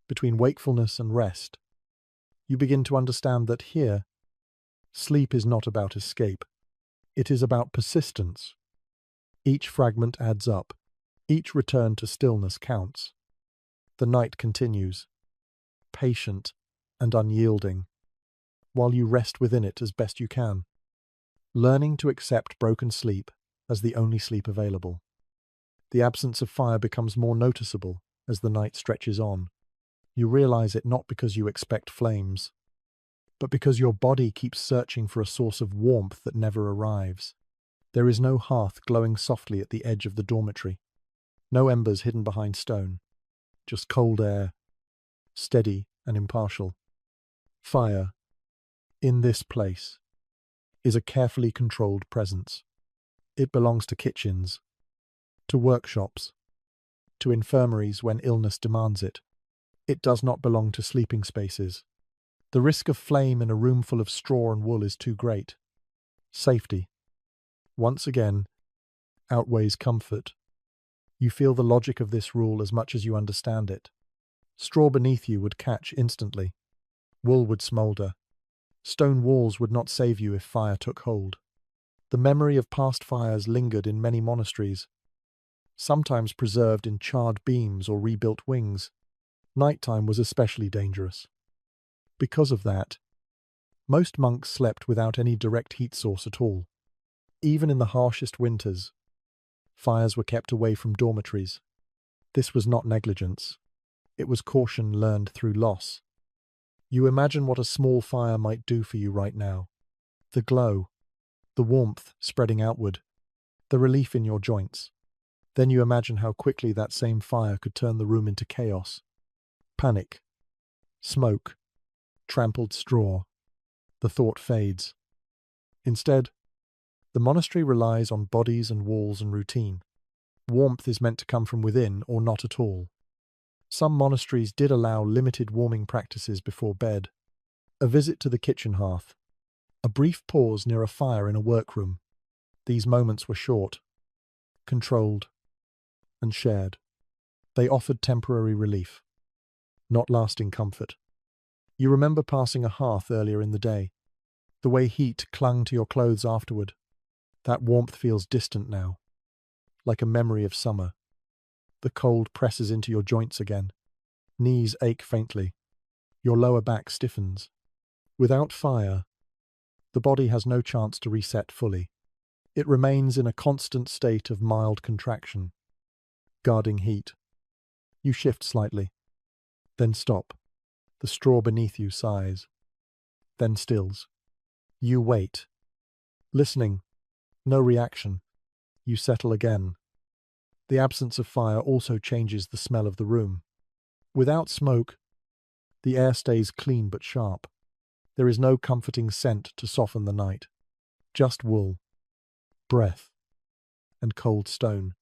between wakefulness and rest, you begin to understand that here, sleep is not about escape. It is about persistence. Each fragment adds up. Each return to stillness counts. The night continues, patient and unyielding, while you rest within it as best you can, learning to accept broken sleep as the only sleep available. The absence of fire becomes more noticeable as the night stretches on. You realize it not because you expect flames, but because your body keeps searching for a source of warmth that never arrives. There is no hearth glowing softly at the edge of the dormitory, no embers hidden behind stone, just cold air, steady and impartial. Fire, in this place, is a carefully controlled presence. It belongs to kitchens, to workshops, to infirmaries when illness demands it. It does not belong to sleeping spaces. The risk of flame in a room full of straw and wool is too great. Safety, once again, outweighs comfort. You feel the logic of this rule as much as you understand it. Straw beneath you would catch instantly. Wool would smoulder. Stone walls would not save you if fire took hold. The memory of past fires lingered in many monasteries, sometimes preserved in charred beams or rebuilt wings. Nighttime was especially dangerous. Because of that, most monks slept without any direct heat source at all. Even in the harshest winters, fires were kept away from dormitories. This was not negligence. It was caution learned through loss. You imagine what a small fire might do for you right now. The glow, the warmth spreading outward, the relief in your joints. Then you imagine how quickly that same fire could turn the room into chaos. Panic, smoke, trampled straw. The thought fades. Instead, the monastery relies on bodies and walls and routine. Warmth is meant to come from within or not at all. Some monasteries did allow limited warming practices before bed. A visit to the kitchen hearth. A brief pause near a fire in a workroom. These moments were short, controlled, and shared. They offered temporary relief, not lasting comfort. You remember passing a hearth earlier in the day, the way heat clung to your clothes afterward. That warmth feels distant now, like a memory of summer. The cold presses into your joints again. Knees ache faintly. Your lower back stiffens. Without fire, the body has no chance to reset fully. It remains in a constant state of mild contraction, guarding heat. You shift slightly, then stop. The straw beneath you sighs, then stills. You wait, listening. No reaction. You settle again. The absence of fire also changes the smell of the room. Without smoke, the air stays clean but sharp. There is no comforting scent to soften the night. Just wool, breath, and cold stone.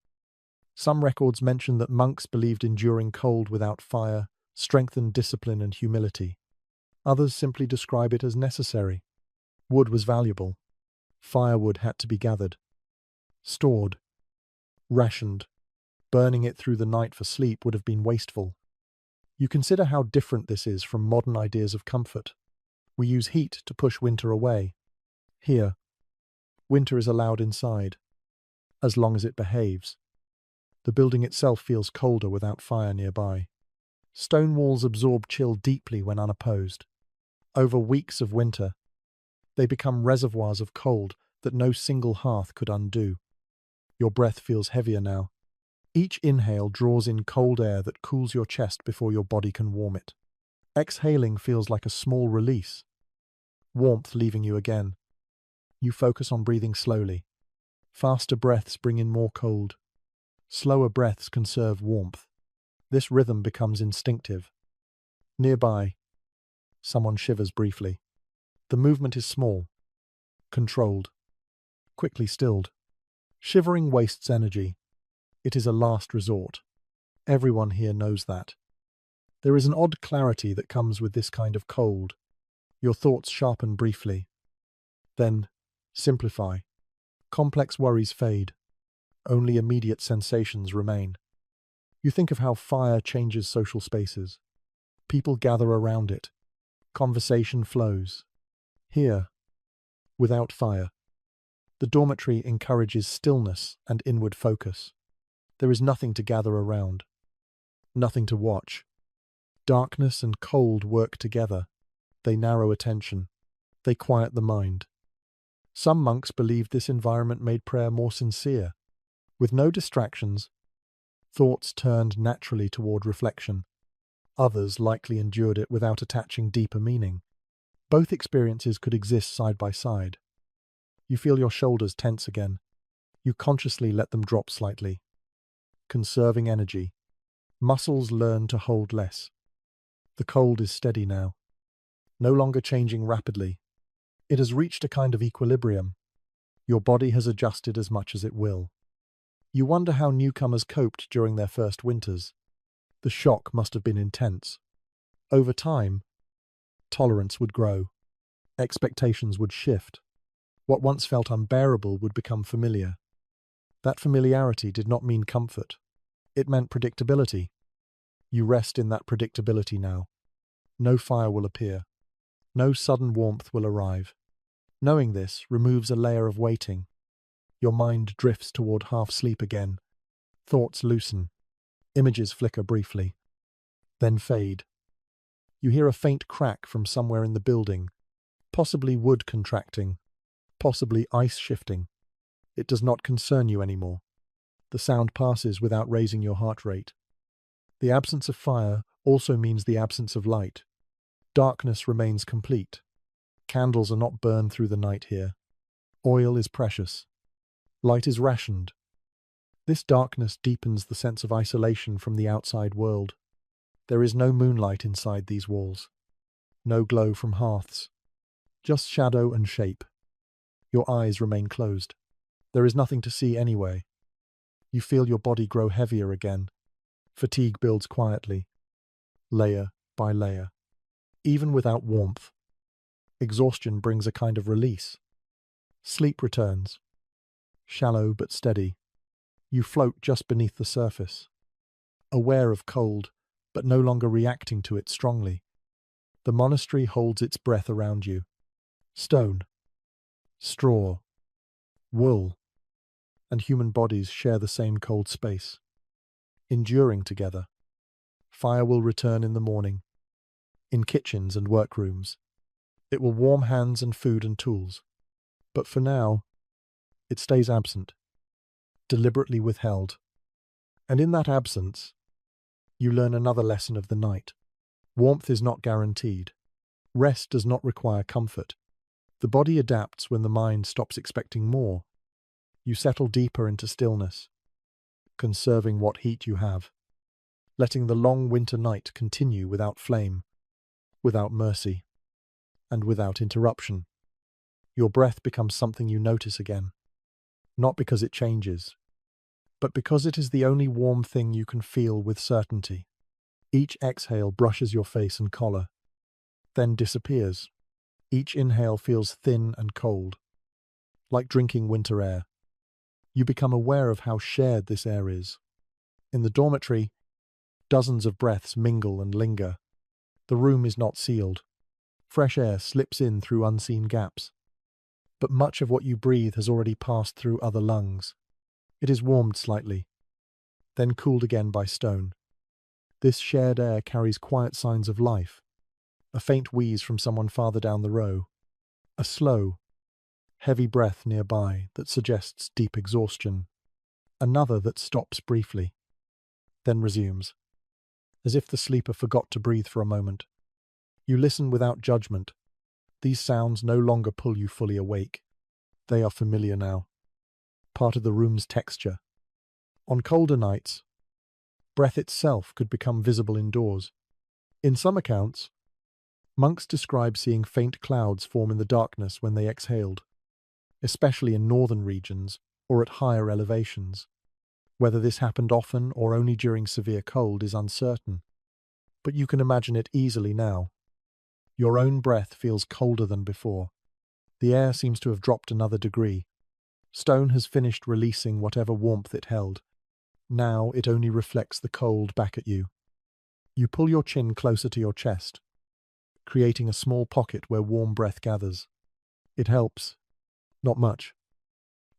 Some records mention that monks believed enduring cold without fire strengthened discipline and humility. Others simply describe it as necessary. Wood was valuable. Firewood had to be gathered, stored, rationed. Burning it through the night for sleep would have been wasteful. You consider how different this is from modern ideas of comfort. We use heat to push winter away. Here, winter is allowed inside, as long as it behaves. The building itself feels colder without fire nearby. Stone walls absorb chill deeply when unopposed. Over weeks of winter, they become reservoirs of cold that no single hearth could undo. Your breath feels heavier now. Each inhale draws in cold air that cools your chest before your body can warm it. Exhaling feels like a small release, warmth leaving you again. You focus on breathing slowly. Faster breaths bring in more cold. Slower breaths conserve warmth. This rhythm becomes instinctive. Nearby, someone shivers briefly. The movement is small, controlled, quickly stilled. Shivering wastes energy. It is a last resort. Everyone here knows that. There is an odd clarity that comes with this kind of cold. Your thoughts sharpen briefly. Then, simplify. Complex worries fade. Only immediate sensations remain. You think of how fire changes social spaces. People gather around it. Conversation flows. Here, without fire, the dormitory encourages stillness and inward focus. There is nothing to gather around, nothing to watch. Darkness and cold work together. They narrow attention. They quiet the mind. Some monks believed this environment made prayer more sincere. With no distractions, thoughts turned naturally toward reflection. Others likely endured it without attaching deeper meaning. Both experiences could exist side by side. You feel your shoulders tense again. You consciously let them drop slightly. Conserving energy. Muscles learn to hold less. The cold is steady now, no longer changing rapidly. It has reached a kind of equilibrium. Your body has adjusted as much as it will. You wonder how newcomers coped during their first winters. The shock must have been intense. Over time, tolerance would grow. Expectations would shift. What once felt unbearable would become familiar. That familiarity did not mean comfort. It meant predictability. You rest in that predictability now. No fire will appear. No sudden warmth will arrive. Knowing this removes a layer of waiting. Your mind drifts toward half sleep again. Thoughts loosen. Images flicker briefly, then fade. You hear a faint crack from somewhere in the building, possibly wood contracting, possibly ice shifting. It does not concern you anymore. The sound passes without raising your heart rate. The absence of fire also means the absence of light. Darkness remains complete. Candles are not burned through the night here. Oil is precious. Light is rationed. This darkness deepens the sense of isolation from the outside world. There is no moonlight inside these walls. No glow from hearths. Just shadow and shape. Your eyes remain closed. There is nothing to see anyway. You feel your body grow heavier again. Fatigue builds quietly, layer by layer. Even without warmth, exhaustion brings a kind of release. Sleep returns. Shallow but steady. You float just beneath the surface. Aware of cold, but no longer reacting to it strongly. The monastery holds its breath around you. Stone, straw, wool, and human bodies share the same cold space, enduring together. Fire will return in the morning, in kitchens and workrooms. It will warm hands and food and tools. But for now, it stays absent, deliberately withheld. And in that absence, you learn another lesson of the night. Warmth is not guaranteed. Rest does not require comfort. The body adapts when the mind stops expecting more. You settle deeper into stillness, conserving what heat you have, letting the long winter night continue without flame, without mercy, and without interruption. Your breath becomes something you notice again, not because it changes, but because it is the only warm thing you can feel with certainty. Each exhale brushes your face and collar, then disappears. Each inhale feels thin and cold, like drinking winter air. You become aware of how shared this air is. In the dormitory, dozens of breaths mingle and linger. The room is not sealed. Fresh air slips in through unseen gaps. But much of what you breathe has already passed through other lungs. It is warmed slightly, then cooled again by stone. This shared air carries quiet signs of life. A faint wheeze from someone farther down the row. A slow, heavy breath nearby that suggests deep exhaustion. Another that stops briefly, then resumes, as if the sleeper forgot to breathe for a moment. You listen without judgment. These sounds no longer pull you fully awake. They are familiar now, part of the room's texture. On colder nights, breath itself could become visible indoors. In some accounts, monks describe seeing faint clouds form in the darkness when they exhaled, especially in northern regions or at higher elevations. Whether this happened often or only during severe cold is uncertain, but you can imagine it easily now. Your own breath feels colder than before. The air seems to have dropped another degree. Stone has finished releasing whatever warmth it held. Now it only reflects the cold back at you. You pull your chin closer to your chest, creating a small pocket where warm breath gathers. It helps. Not much,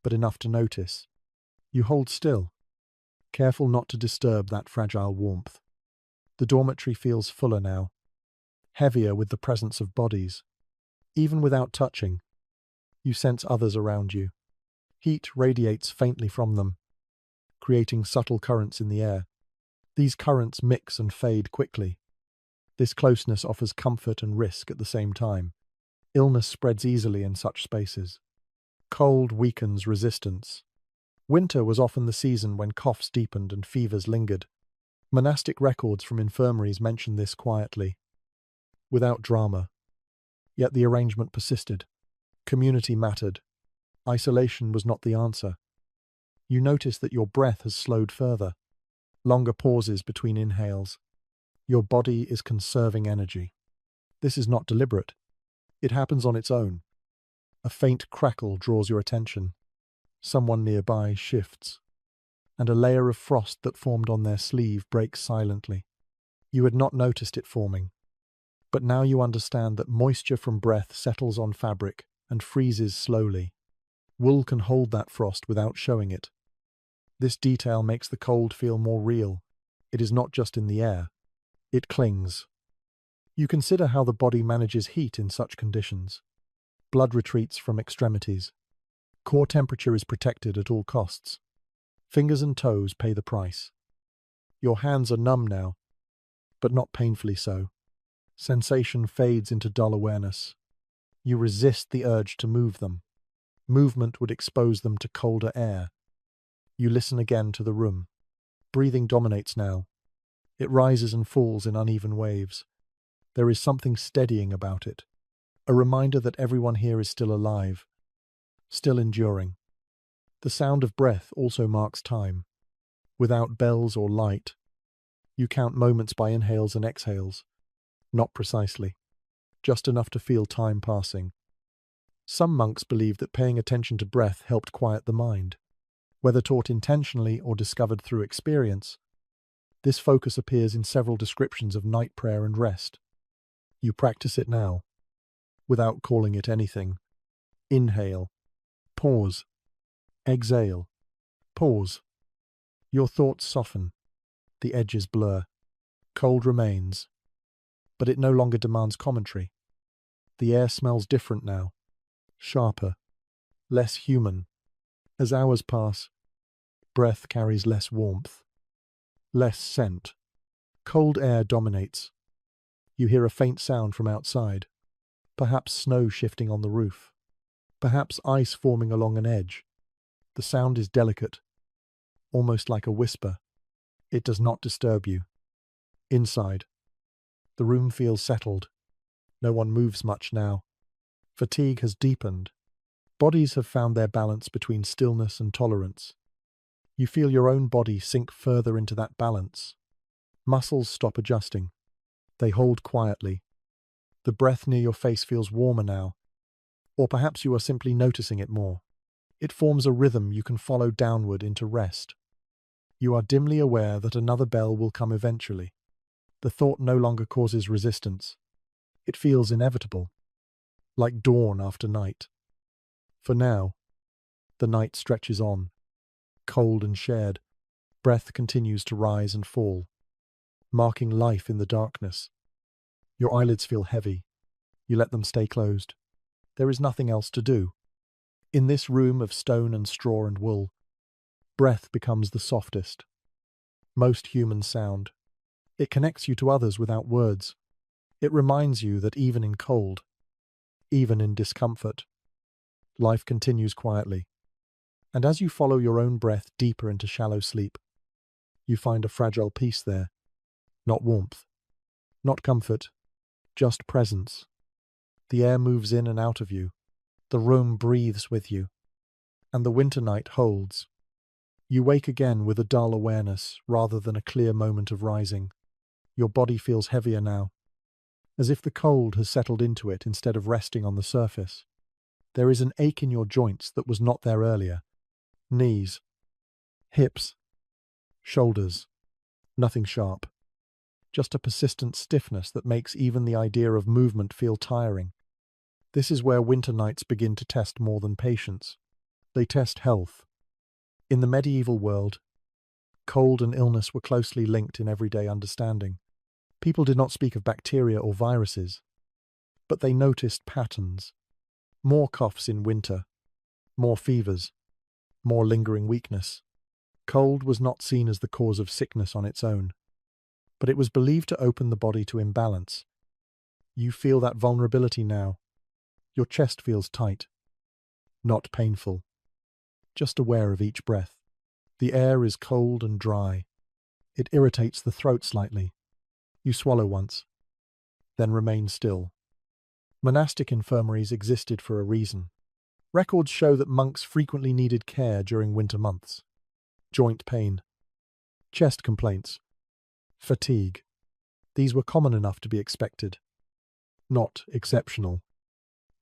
but enough to notice. You hold still, careful not to disturb that fragile warmth. The dormitory feels fuller now, heavier with the presence of bodies. Even without touching, you sense others around you. Heat radiates faintly from them, creating subtle currents in the air. These currents mix and fade quickly. This closeness offers comfort and risk at the same time. Illness spreads easily in such spaces. Cold weakens resistance. Winter was often the season when coughs deepened and fevers lingered. Monastic records from infirmaries mention this quietly, without drama. Yet the arrangement persisted. Community mattered. Isolation was not the answer. You notice that your breath has slowed further. Longer pauses between inhales. Your body is conserving energy. This is not deliberate. It happens on its own. A faint crackle draws your attention. Someone nearby shifts, and a layer of frost that formed on their sleeve breaks silently. You had not noticed it forming, but now you understand that moisture from breath settles on fabric and freezes slowly. Wool can hold that frost without showing it. This detail makes the cold feel more real. It is not just in the air. It clings. You consider how the body manages heat in such conditions. Blood retreats from extremities. Core temperature is protected at all costs. Fingers and toes pay the price. Your hands are numb now, but not painfully so. Sensation fades into dull awareness. You resist the urge to move them. Movement would expose them to colder air. You listen again to the room. Breathing dominates now. It rises and falls in uneven waves. There is something steadying about it, a reminder that everyone here is still alive, still enduring. The sound of breath also marks time. Without bells or light, you count moments by inhales and exhales. Not precisely, just enough to feel time passing. Some monks believe that paying attention to breath helped quiet the mind. Whether taught intentionally or discovered through experience, this focus appears in several descriptions of night prayer and rest. You practice it now, without calling it anything. Inhale, pause, exhale, pause. Your thoughts soften, the edges blur. Cold remains, but it no longer demands commentary. The air smells different now, sharper, less human. As hours pass, breath carries less warmth, less scent. Cold air dominates. You hear a faint sound from outside, perhaps snow shifting on the roof, perhaps ice forming along an edge. The sound is delicate, almost like a whisper. It does not disturb you. Inside, the room feels settled. No one moves much now. Fatigue has deepened. Bodies have found their balance between stillness and tolerance. You feel your own body sink further into that balance. Muscles stop adjusting. They hold quietly. The breath near your face feels warmer now, or perhaps you are simply noticing it more. It forms a rhythm you can follow downward into rest. You are dimly aware that another bell will come eventually. The thought no longer causes resistance. It feels inevitable, like dawn after night. For now, the night stretches on, cold and shared. Breath continues to rise and fall, marking life in the darkness. Your eyelids feel heavy. You let them stay closed. There is nothing else to do. In this room of stone and straw and wool, breath becomes the softest, most human sound. It connects you to others without words. It reminds you that even in cold, even in discomfort, life continues quietly. And as you follow your own breath deeper into shallow sleep, you find a fragile peace there. Not warmth, not comfort, just presence. The air moves in and out of you. The room breathes with you. And the winter night holds. You wake again with a dull awareness rather than a clear moment of rising. Your body feels heavier now, as if the cold has settled into it instead of resting on the surface. There is an ache in your joints that was not there earlier. Knees, hips, shoulders, nothing sharp. Just a persistent stiffness that makes even the idea of movement feel tiring. This is where winter nights begin to test more than patience. They test health. In the medieval world, cold and illness were closely linked in everyday understanding. People did not speak of bacteria or viruses, but they noticed patterns. More coughs in winter, more fevers, more lingering weakness. Cold was not seen as the cause of sickness on its own, but it was believed to open the body to imbalance. You feel that vulnerability now. Your chest feels tight, not painful, just aware of each breath. The air is cold and dry. It irritates the throat slightly. You swallow once, then remain still. Monastic infirmaries existed for a reason. Records show that monks frequently needed care during winter months. Joint pain, chest complaints, fatigue. These were common enough to be expected, not exceptional.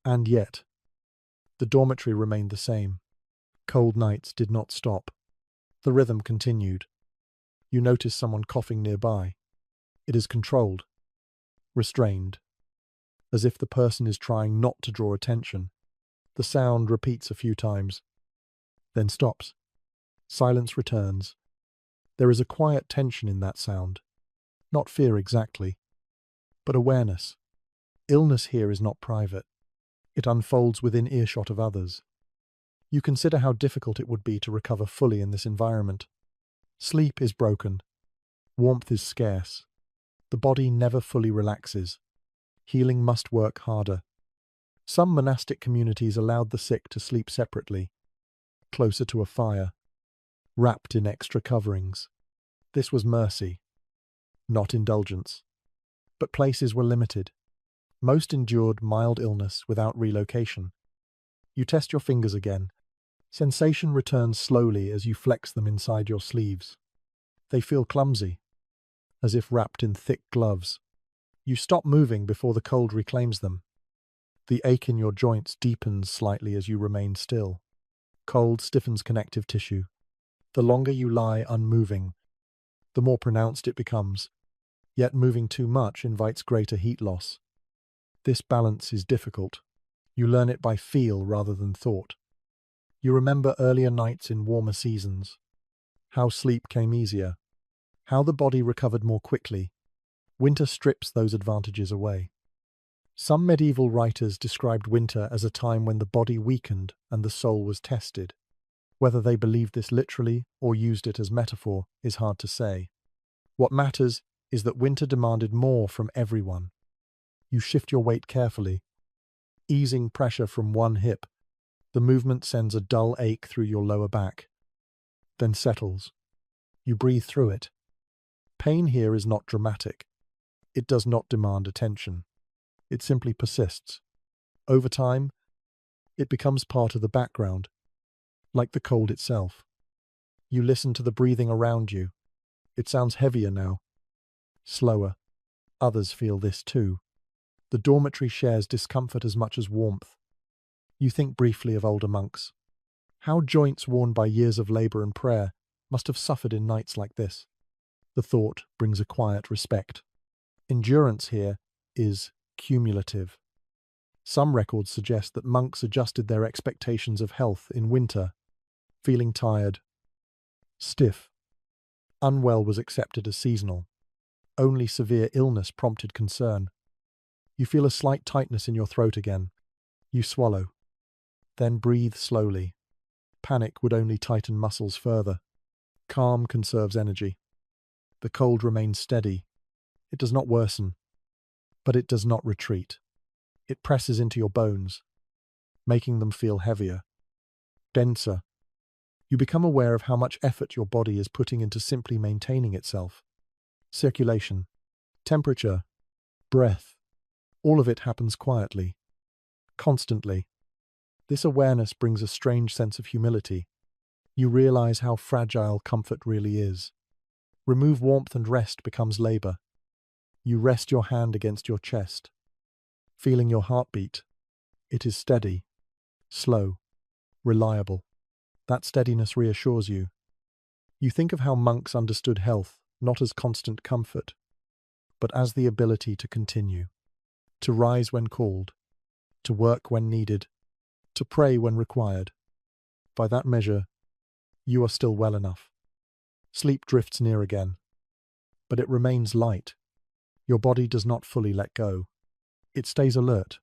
And yet, the dormitory remained the same. Cold nights did not stop. The rhythm continued. You notice someone coughing nearby. It is controlled, restrained, as if the person is trying not to draw attention. The sound repeats a few times, then stops. Silence returns. There is a quiet tension in that sound. Not fear exactly, but awareness. Illness here is not private. It unfolds within earshot of others. You consider how difficult it would be to recover fully in this environment. Sleep is broken. Warmth is scarce. The body never fully relaxes. Healing must work harder. Some monastic communities allowed the sick to sleep separately, closer to a fire, wrapped in extra coverings. This was mercy, not indulgence. But places were limited. Most endured mild illness without relocation. You test your fingers again. Sensation returns slowly as you flex them inside your sleeves. They feel clumsy, as if wrapped in thick gloves. You stop moving before the cold reclaims them. The ache in your joints deepens slightly as you remain still. Cold stiffens connective tissue. The longer you lie unmoving, the more pronounced it becomes. Yet moving too much invites greater heat loss. This balance is difficult. You learn it by feel rather than thought. You remember earlier nights in warmer seasons, how sleep came easier, how the body recovered more quickly. Winter strips those advantages away. Some medieval writers described winter as a time when the body weakened and the soul was tested. Whether they believed this literally or used it as metaphor is hard to say. What matters is that winter demanded more from everyone. You shift your weight carefully, easing pressure from one hip. The movement sends a dull ache through your lower back, then settles. You breathe through it. Pain here is not dramatic. It does not demand attention. It simply persists. Over time, it becomes part of the background, like the cold itself. You listen to the breathing around you. It sounds heavier now, slower. Others feel this too. The dormitory shares discomfort as much as warmth. You think briefly of older monks. How joints worn by years of labor and prayer must have suffered in nights like this. The thought brings a quiet respect. Endurance here is cumulative. Some records suggest that monks adjusted their expectations of health in winter. Feeling tired, stiff, unwell was accepted as seasonal. Only severe illness prompted concern. You feel a slight tightness in your throat again. You swallow, then breathe slowly. Panic would only tighten muscles further. Calm conserves energy. The cold remains steady. It does not worsen. But it does not retreat. It presses into your bones, making them feel heavier, denser. You become aware of how much effort your body is putting into simply maintaining itself. Circulation, temperature, breath, all of it happens quietly, constantly. This awareness brings a strange sense of humility. You realize how fragile comfort really is. Remove warmth and rest becomes labor. You rest your hand against your chest, feeling your heartbeat. It is steady, slow, reliable. That steadiness reassures you. You think of how monks understood health, not as constant comfort, but as the ability to continue, to rise when called, to work when needed, to pray when required. By that measure, you are still well enough. Sleep drifts near again, but it remains light. Your body does not fully let go. It stays alert,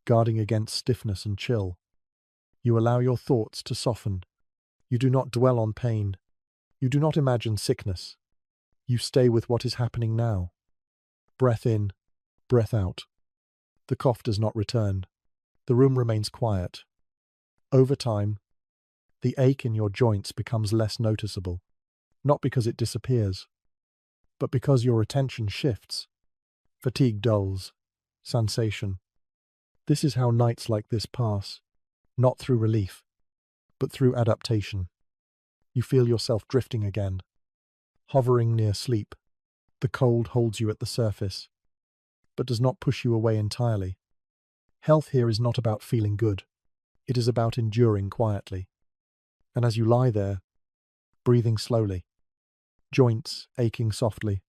guarding against stiffness and chill. You allow your thoughts to soften. You do not dwell on pain. You do not imagine sickness. You stay with what is happening now. Breath in, breath out. The cough does not return. The room remains quiet. Over time, the ache in your joints becomes less noticeable, not because it disappears, but because your attention shifts. Fatigue dulls. Sensation. This is how nights like this pass, not through relief, but through adaptation. You feel yourself drifting again, hovering near sleep. The cold holds you at the surface, but does not push you away entirely. Health here is not about feeling good. It is about enduring quietly. And as you lie there, breathing slowly, joints aching softly,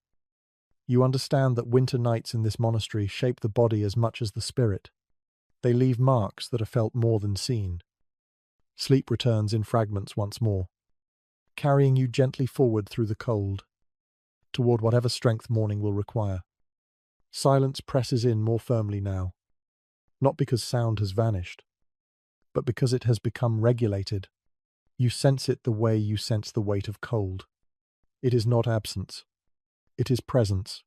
you understand that winter nights in this monastery shape the body as much as the spirit. They leave marks that are felt more than seen. Sleep returns in fragments once more, carrying you gently forward through the cold, toward whatever strength morning will require. Silence presses in more firmly now, not because sound has vanished, but because it has become regulated. You sense it the way you sense the weight of cold. It is not absence. It is presence,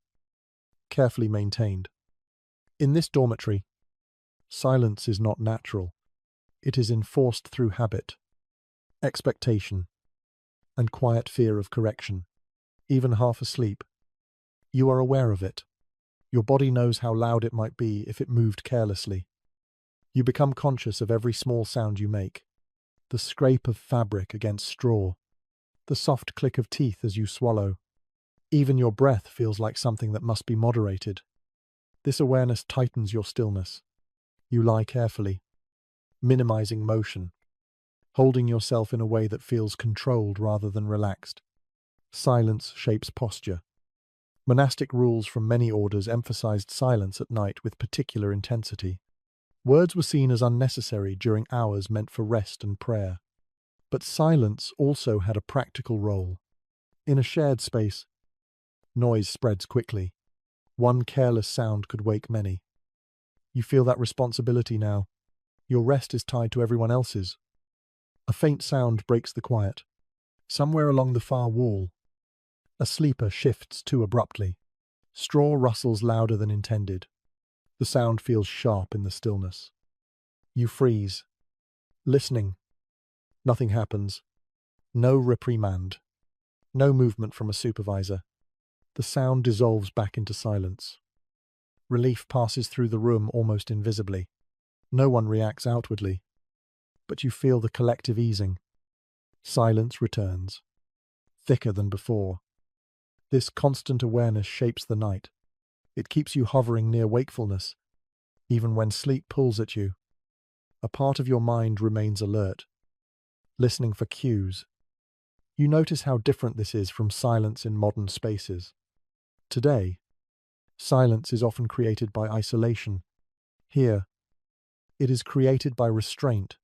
carefully maintained. In this dormitory, silence is not natural. It is enforced through habit, expectation, and quiet fear of correction. Even half asleep, you are aware of it. Your body knows how loud it might be if it moved carelessly. You become conscious of every small sound you make. The scrape of fabric against straw, the soft click of teeth as you swallow. Even your breath feels like something that must be moderated. This awareness tightens your stillness. You lie carefully, minimizing motion, holding yourself in a way that feels controlled rather than relaxed. Silence shapes posture. Monastic rules from many orders emphasized silence at night with particular intensity. Words were seen as unnecessary during hours meant for rest and prayer. But silence also had a practical role. In a shared space, noise spreads quickly. One careless sound could wake many. You feel that responsibility now. Your rest is tied to everyone else's. A faint sound breaks the quiet. Somewhere along the far wall, a sleeper shifts too abruptly. Straw rustles louder than intended. The sound feels sharp in the stillness. You freeze, listening. Nothing happens. No reprimand. No movement from a supervisor. The sound dissolves back into silence. Relief passes through the room almost invisibly. No one reacts outwardly, but you feel the collective easing. Silence returns, thicker than before. This constant awareness shapes the night. It keeps you hovering near wakefulness, even when sleep pulls at you. A part of your mind remains alert, listening for cues. You notice how different this is from silence in modern spaces. Today, silence is often created by isolation. Here, it is created by restraint.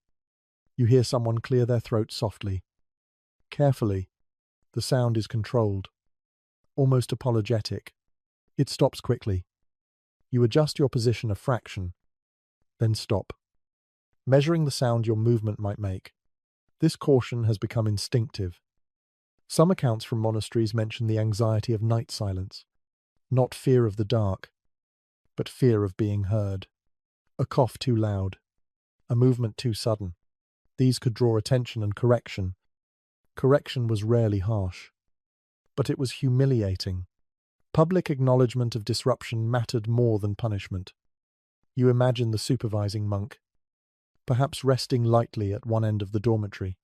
You hear someone clear their throat softly. Carefully, the sound is controlled, almost apologetic. It stops quickly. You adjust your position a fraction, then stop, measuring the sound your movement might make. This caution has become instinctive. Some accounts from monasteries mention the anxiety of night silence, not fear of the dark, but fear of being heard. A cough too loud, a movement too sudden. These could draw attention and correction. Correction was rarely harsh, but it was humiliating. Public acknowledgement of disruption mattered more than punishment. You imagine the supervising monk, perhaps resting lightly at one end of the dormitory,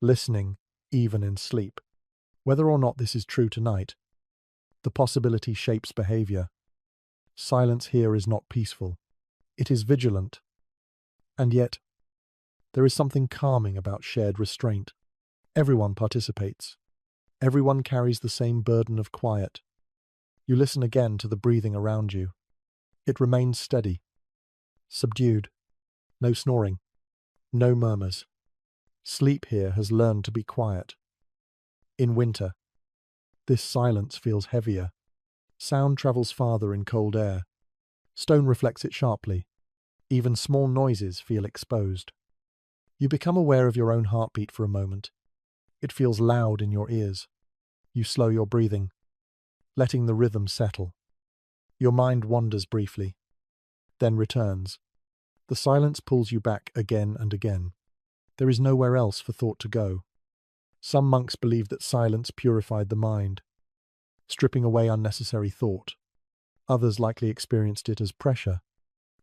listening, even in sleep. Whether or not this is true tonight, the possibility shapes behavior. Silence here is not peaceful. It is vigilant. And yet, there is something calming about shared restraint. Everyone participates. Everyone carries the same burden of quiet. You listen again to the breathing around you. It remains steady, subdued. No snoring, no murmurs. Sleep here has learned to be quiet. In winter, this silence feels heavier. Sound travels farther in cold air. Stone reflects it sharply. Even small noises feel exposed. You become aware of your own heartbeat for a moment. It feels loud in your ears. You slow your breathing, letting the rhythm settle. Your mind wanders briefly, then returns. The silence pulls you back again and again. There is nowhere else for thought to go. Some monks believed that silence purified the mind, stripping away unnecessary thought. Others likely experienced it as pressure.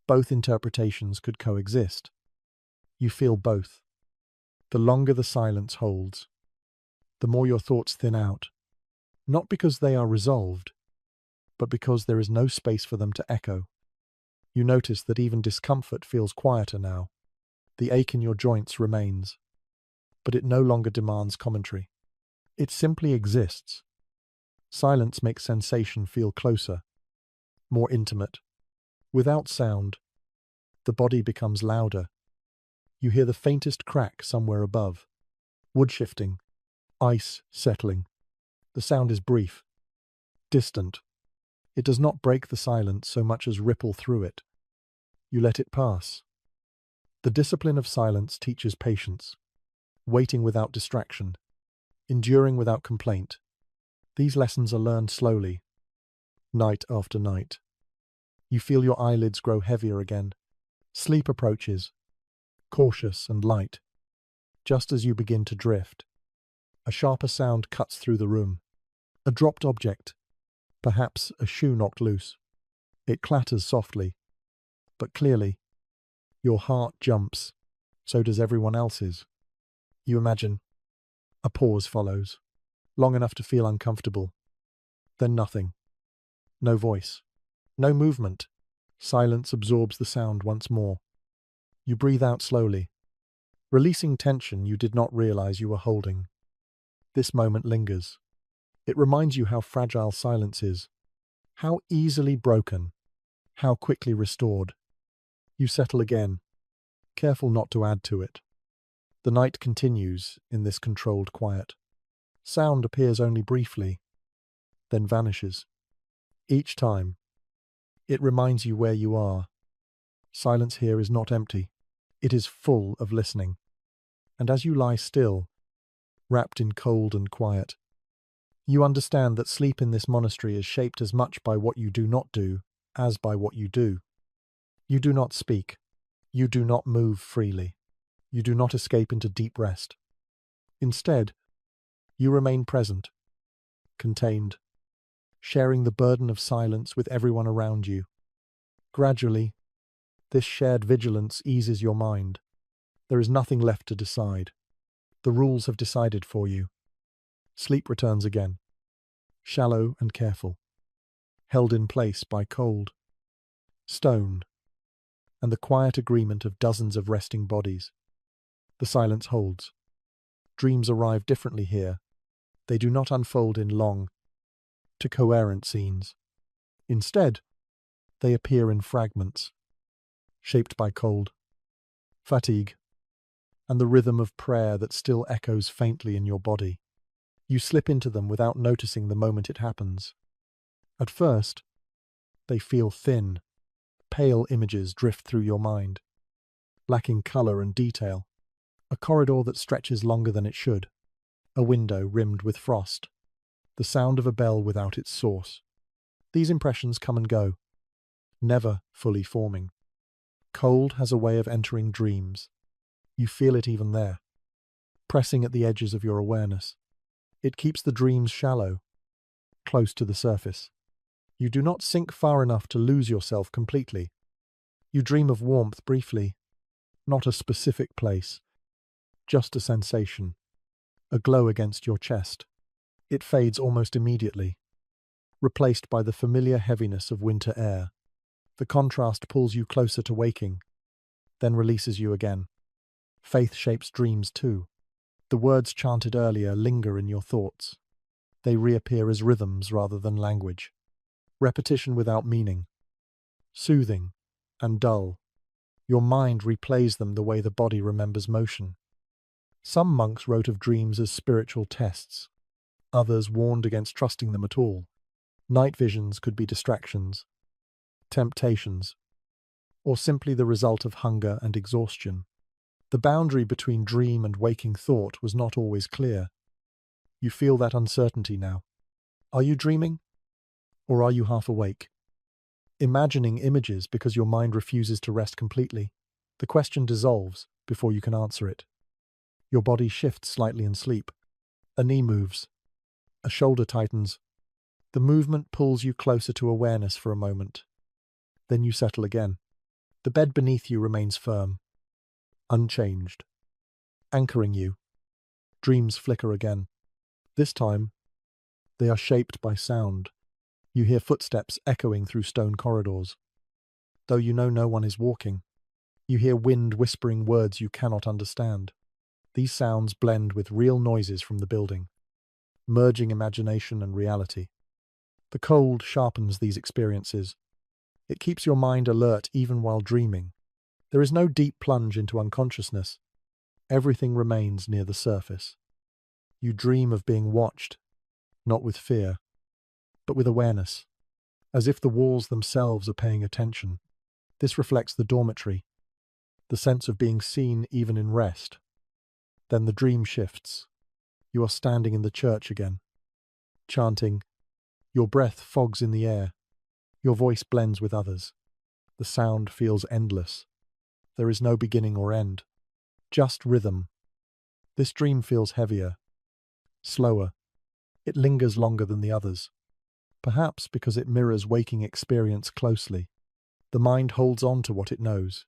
Both interpretations could coexist. You feel both. The longer the silence holds, the more your thoughts thin out, not because they are resolved, but because there is no space for them to echo. You notice that even discomfort feels quieter now. The ache in your joints remains, but it no longer demands commentary. It simply exists. Silence makes sensation feel closer, more intimate. Without sound, the body becomes louder. You hear the faintest crack somewhere above. Wood shifting, ice settling. The sound is brief, distant. It does not break the silence so much as ripple through it. You let it pass. The discipline of silence teaches patience, waiting without distraction, enduring without complaint. These lessons are learned slowly, night after night. You feel your eyelids grow heavier again. Sleep approaches, cautious and light. Just as you begin to drift, a sharper sound cuts through the room. A dropped object, perhaps a shoe knocked loose. It clatters softly, but clearly. Your heart jumps. So does everyone else's. You imagine. A pause follows, long enough to feel uncomfortable. Then nothing. No voice. No movement. Silence absorbs the sound once more. You breathe out slowly, releasing tension you did not realize you were holding. This moment lingers. It reminds you how fragile silence is, how easily broken, how quickly restored. You settle again, careful not to add to it. The night continues in this controlled quiet. Sound appears only briefly, then vanishes. Each time, it reminds you where you are. Silence here is not empty. It is full of listening. And as you lie still, wrapped in cold and quiet, you understand that sleep in this monastery is shaped as much by what you do not do as by what you do. You do not speak. You do not move freely. You do not escape into deep rest. Instead, you remain present, contained, sharing the burden of silence with everyone around you. Gradually, this shared vigilance eases your mind. There is nothing left to decide. The rules have decided for you. Sleep returns again, shallow and careful, held in place by cold, stone, and the quiet agreement of dozens of resting bodies. The silence holds. Dreams arrive differently here. They do not unfold in long, to coherent scenes. Instead, they appear in fragments, shaped by cold, fatigue, and the rhythm of prayer that still echoes faintly in your body. You slip into them without noticing the moment it happens. At first, they feel thin, pale images drift through your mind, lacking color and detail. A corridor that stretches longer than it should, a window rimmed with frost, the sound of a bell without its source. These impressions come and go, never fully forming. Cold has a way of entering dreams. You feel it even there, pressing at the edges of your awareness. It keeps the dreams shallow, close to the surface. You do not sink far enough to lose yourself completely. You dream of warmth briefly, not a specific place, just a sensation, a glow against your chest. It fades almost immediately, replaced by the familiar heaviness of winter air. The contrast pulls you closer to waking, then releases you again. Faith shapes dreams too. The words chanted earlier linger in your thoughts. They reappear as rhythms rather than language. Repetition without meaning. Soothing and dull. Your mind replays them the way the body remembers motion. Some monks wrote of dreams as spiritual tests. Others warned against trusting them at all. Night visions could be distractions, temptations, or simply the result of hunger and exhaustion. The boundary between dream and waking thought was not always clear. You feel that uncertainty now. Are you dreaming? Or are you half awake? Imagining images because your mind refuses to rest completely. The question dissolves before you can answer it. Your body shifts slightly in sleep. A knee moves. A shoulder tightens. The movement pulls you closer to awareness for a moment. Then you settle again. The bed beneath you remains firm, unchanged, anchoring you. Dreams flicker again. This time, they are shaped by sound. You hear footsteps echoing through stone corridors. Though you know no one is walking, you hear wind whispering words you cannot understand. These sounds blend with real noises from the building, merging imagination and reality. The cold sharpens these experiences. It keeps your mind alert even while dreaming. There is no deep plunge into unconsciousness. Everything remains near the surface. You dream of being watched, not with fear, but with awareness, as if the walls themselves are paying attention. This reflects the dormitory, the sense of being seen even in rest. Then the dream shifts. You are standing in the church again, chanting. Your breath fogs in the air. Your voice blends with others. The sound feels endless. There is no beginning or end, just rhythm. This dream feels heavier, slower. It lingers longer than the others, perhaps because it mirrors waking experience closely. The mind holds on to what it knows.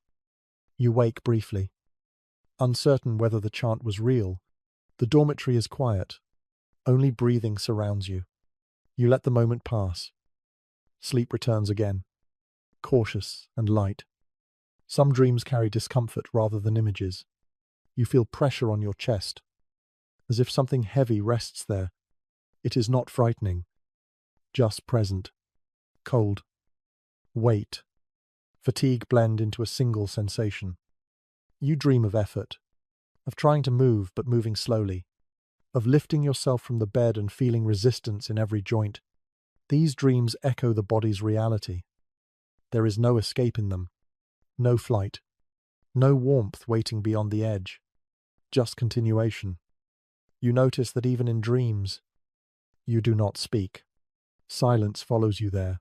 You wake briefly, uncertain whether the chant was real. The dormitory is quiet. Only breathing surrounds you. You let the moment pass. Sleep returns again, cautious and light. Some dreams carry discomfort rather than images. You feel pressure on your chest, as if something heavy rests there. It is not frightening, just present. Cold, weight, fatigue blend into a single sensation. You dream of effort, of trying to move but moving slowly, of lifting yourself from the bed and feeling resistance in every joint. These dreams echo the body's reality. There is no escape in them, no flight, no warmth waiting beyond the edge, just continuation. You notice that even in dreams, you do not speak. Silence follows you there.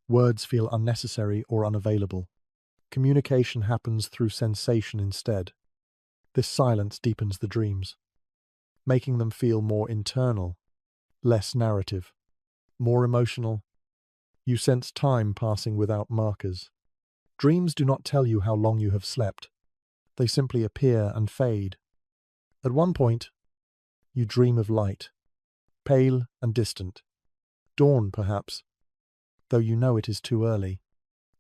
Words feel unnecessary or unavailable. Communication happens through sensation instead. This silence deepens the dreams, making them feel more internal, less narrative, more emotional. You sense time passing without markers. Dreams do not tell you how long you have slept. They simply appear and fade. At one point, you dream of light, pale and distant. Dawn, perhaps, though you know it is too early.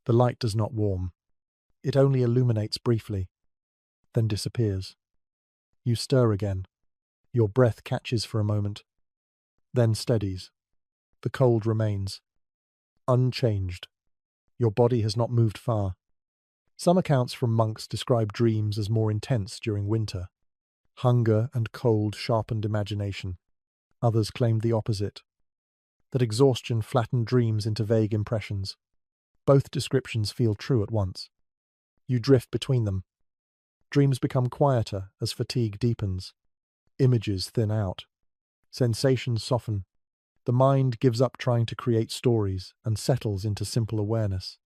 The light does not warm. It only illuminates briefly, then disappears. You stir again. Your breath catches for a moment, then steadies. The cold remains, unchanged. Your body has not moved far. Some accounts from monks describe dreams as more intense during winter. Hunger and cold sharpened imagination. Others claimed the opposite, that exhaustion flattened dreams into vague impressions. Both descriptions feel true at once. You drift between them. Dreams become quieter as fatigue deepens. Images thin out. Sensations soften. The mind gives up trying to create stories and settles into simple awareness.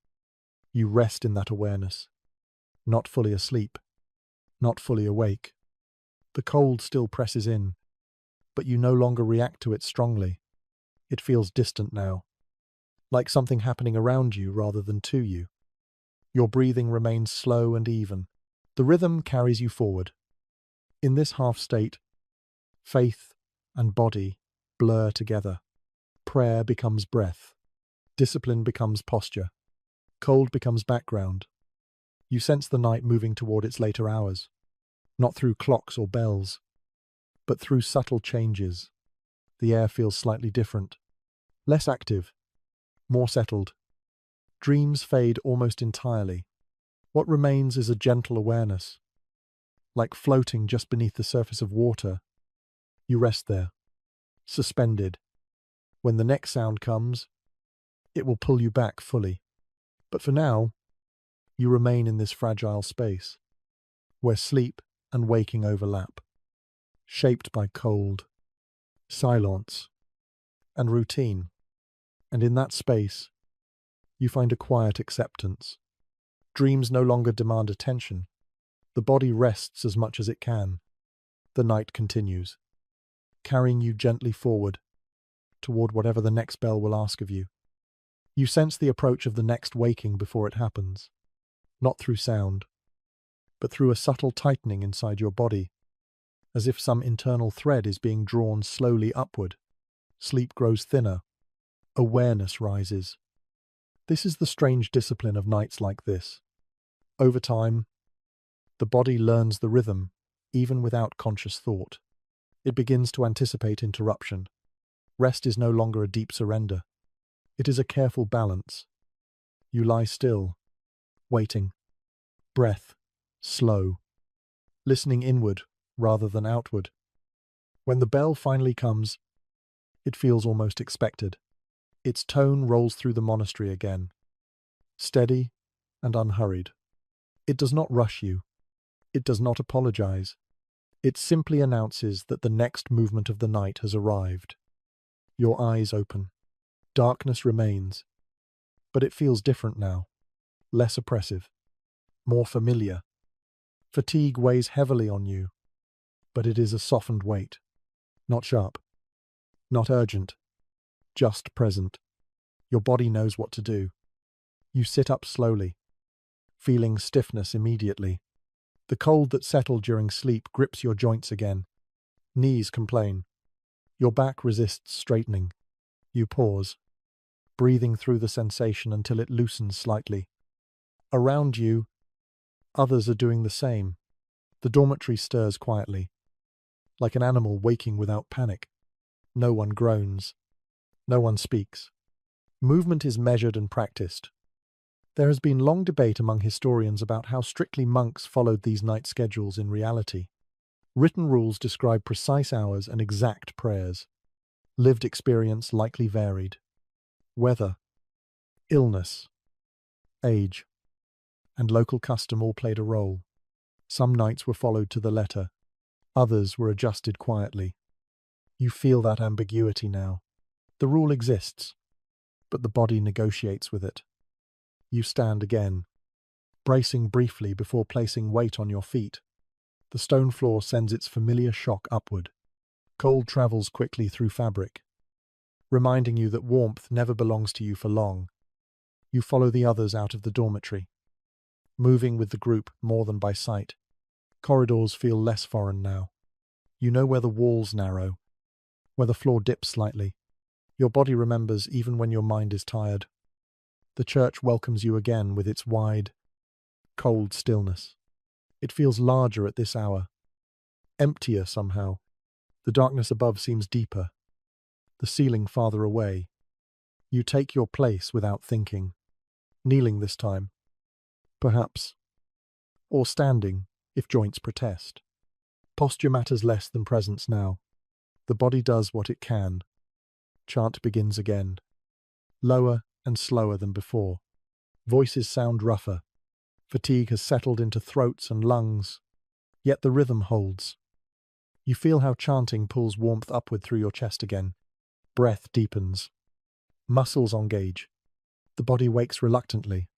You rest in that awareness, not fully asleep, not fully awake. The cold still presses in, but you no longer react to it strongly. It feels distant now, like something happening around you rather than to you. Your breathing remains slow and even. The rhythm carries you forward. In this half state, faith and body blur together. Prayer becomes breath. Discipline becomes posture. Cold becomes background. You sense the night moving toward its later hours, not through clocks or bells, but through subtle changes. The air feels slightly different, less active, more settled. Dreams fade almost entirely. What remains is a gentle awareness. Like floating just beneath the surface of water, you rest there, suspended. When the next sound comes, it will pull you back fully. But for now, you remain in this fragile space, where sleep and waking overlap, shaped by cold, silence, and routine. And in that space, you find a quiet acceptance. Dreams no longer demand attention. The body rests as much as it can. The night continues, carrying you gently forward, toward whatever the next bell will ask of you. You sense the approach of the next waking before it happens, not through sound, but through a subtle tightening inside your body, as if some internal thread is being drawn slowly upward. Sleep grows thinner. Awareness rises. This is the strange discipline of nights like this. Over time, the body learns the rhythm, even without conscious thought. It begins to anticipate interruption. Rest is no longer a deep surrender. It is a careful balance. You lie still, waiting. Breath, slow. Listening inward rather than outward. When the bell finally comes, it feels almost expected. Its tone rolls through the monastery again, steady and unhurried. It does not rush you. It does not apologize. It simply announces that the next movement of the night has arrived. Your eyes open. Darkness remains, but it feels different now, less oppressive, more familiar. Fatigue weighs heavily on you, but it is a softened weight, not sharp, not urgent, just present. Your body knows what to do. You sit up slowly, feeling stiffness immediately. The cold that settled during sleep grips your joints again. Knees complain. Your back resists straightening. You pause, breathing through the sensation until it loosens slightly. Around you, others are doing the same. The dormitory stirs quietly, like an animal waking without panic. No one groans. No one speaks. Movement is measured and practiced. There has been long debate among historians about how strictly monks followed these night schedules in reality. Written rules describe precise hours and exact prayers. Lived experience likely varied. Weather, illness, age, and local custom all played a role. Some nights were followed to the letter. Others were adjusted quietly. You feel that ambiguity now. The rule exists, but the body negotiates with it. You stand again, bracing briefly before placing weight on your feet. The stone floor sends its familiar shock upward. Cold travels quickly through fabric, reminding you that warmth never belongs to you for long. You follow the others out of the dormitory, moving with the group more than by sight. Corridors feel less foreign now. You know where the walls narrow, where the floor dips slightly. Your body remembers even when your mind is tired. The church welcomes you again with its wide, cold stillness. It feels larger at this hour, emptier somehow. The darkness above seems deeper, the ceiling farther away. You take your place without thinking, kneeling this time, perhaps, or standing if joints protest. Posture matters less than presence now. The body does what it can. Chant begins again, lower and slower than before. Voices sound rougher. Fatigue has settled into throats and lungs, yet the rhythm holds. You feel how chanting pulls warmth upward through your chest again. Breath deepens. Muscles engage. The body wakes reluctantly.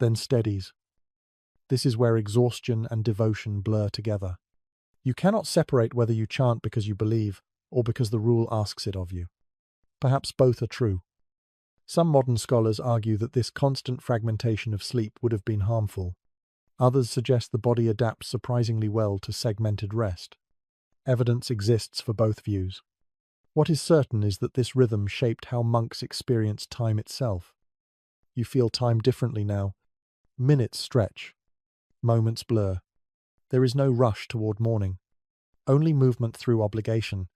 then steadies. This is where exhaustion and devotion blur together. You cannot separate whether you chant because you believe or because the rule asks it of you. Perhaps both are true. Some modern scholars argue that this constant fragmentation of sleep would have been harmful. Others suggest the body adapts surprisingly well to segmented rest. Evidence exists for both views. What is certain is that this rhythm shaped how monks experience time itself. You feel time differently now. Minutes stretch. Moments blur. There is no rush toward morning. Only movement through obligation.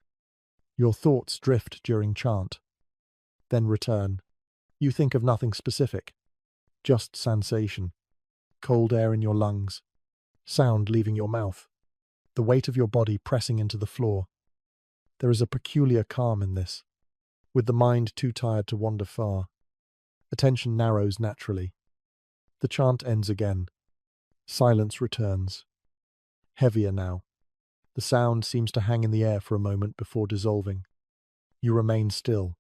Your thoughts drift during chant. Then return. You think of nothing specific. Just sensation. Cold air in your lungs. Sound leaving your mouth. The weight of your body pressing into the floor. There is a peculiar calm in this, with the mind too tired to wander far. Attention narrows naturally. The chant ends again. Silence returns. Heavier now. The sound seems to hang in the air for a moment before dissolving. You remain still,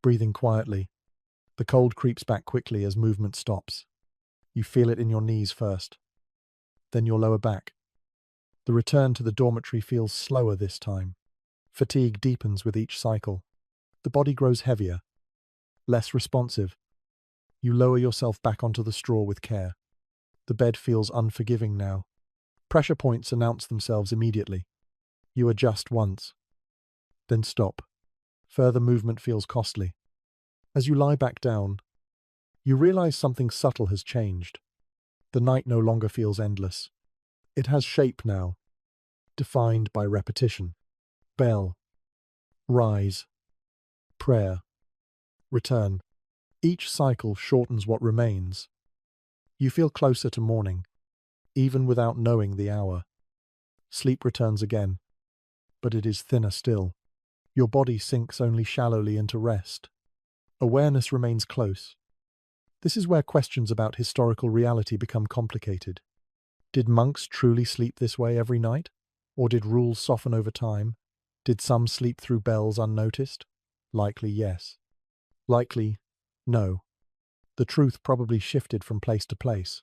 breathing quietly. The cold creeps back quickly as movement stops. You feel it in your knees first, then your lower back. The return to the dormitory feels slower this time. Fatigue deepens with each cycle. The body grows heavier, less responsive. You lower yourself back onto the straw with care. The bed feels unforgiving now. Pressure points announce themselves immediately. You adjust once, then stop. Further movement feels costly. As you lie back down, you realize something subtle has changed. The night no longer feels endless. It has shape now, defined by repetition. Bell, rise, prayer, return. Each cycle shortens what remains. You feel closer to morning, even without knowing the hour. Sleep returns again, but it is thinner still. Your body sinks only shallowly into rest. Awareness remains close. This is where questions about historical reality become complicated. Did monks truly sleep this way every night? Or did rules soften over time? Did some sleep through bells unnoticed? Likely yes. Likely no. The truth probably shifted from place to place.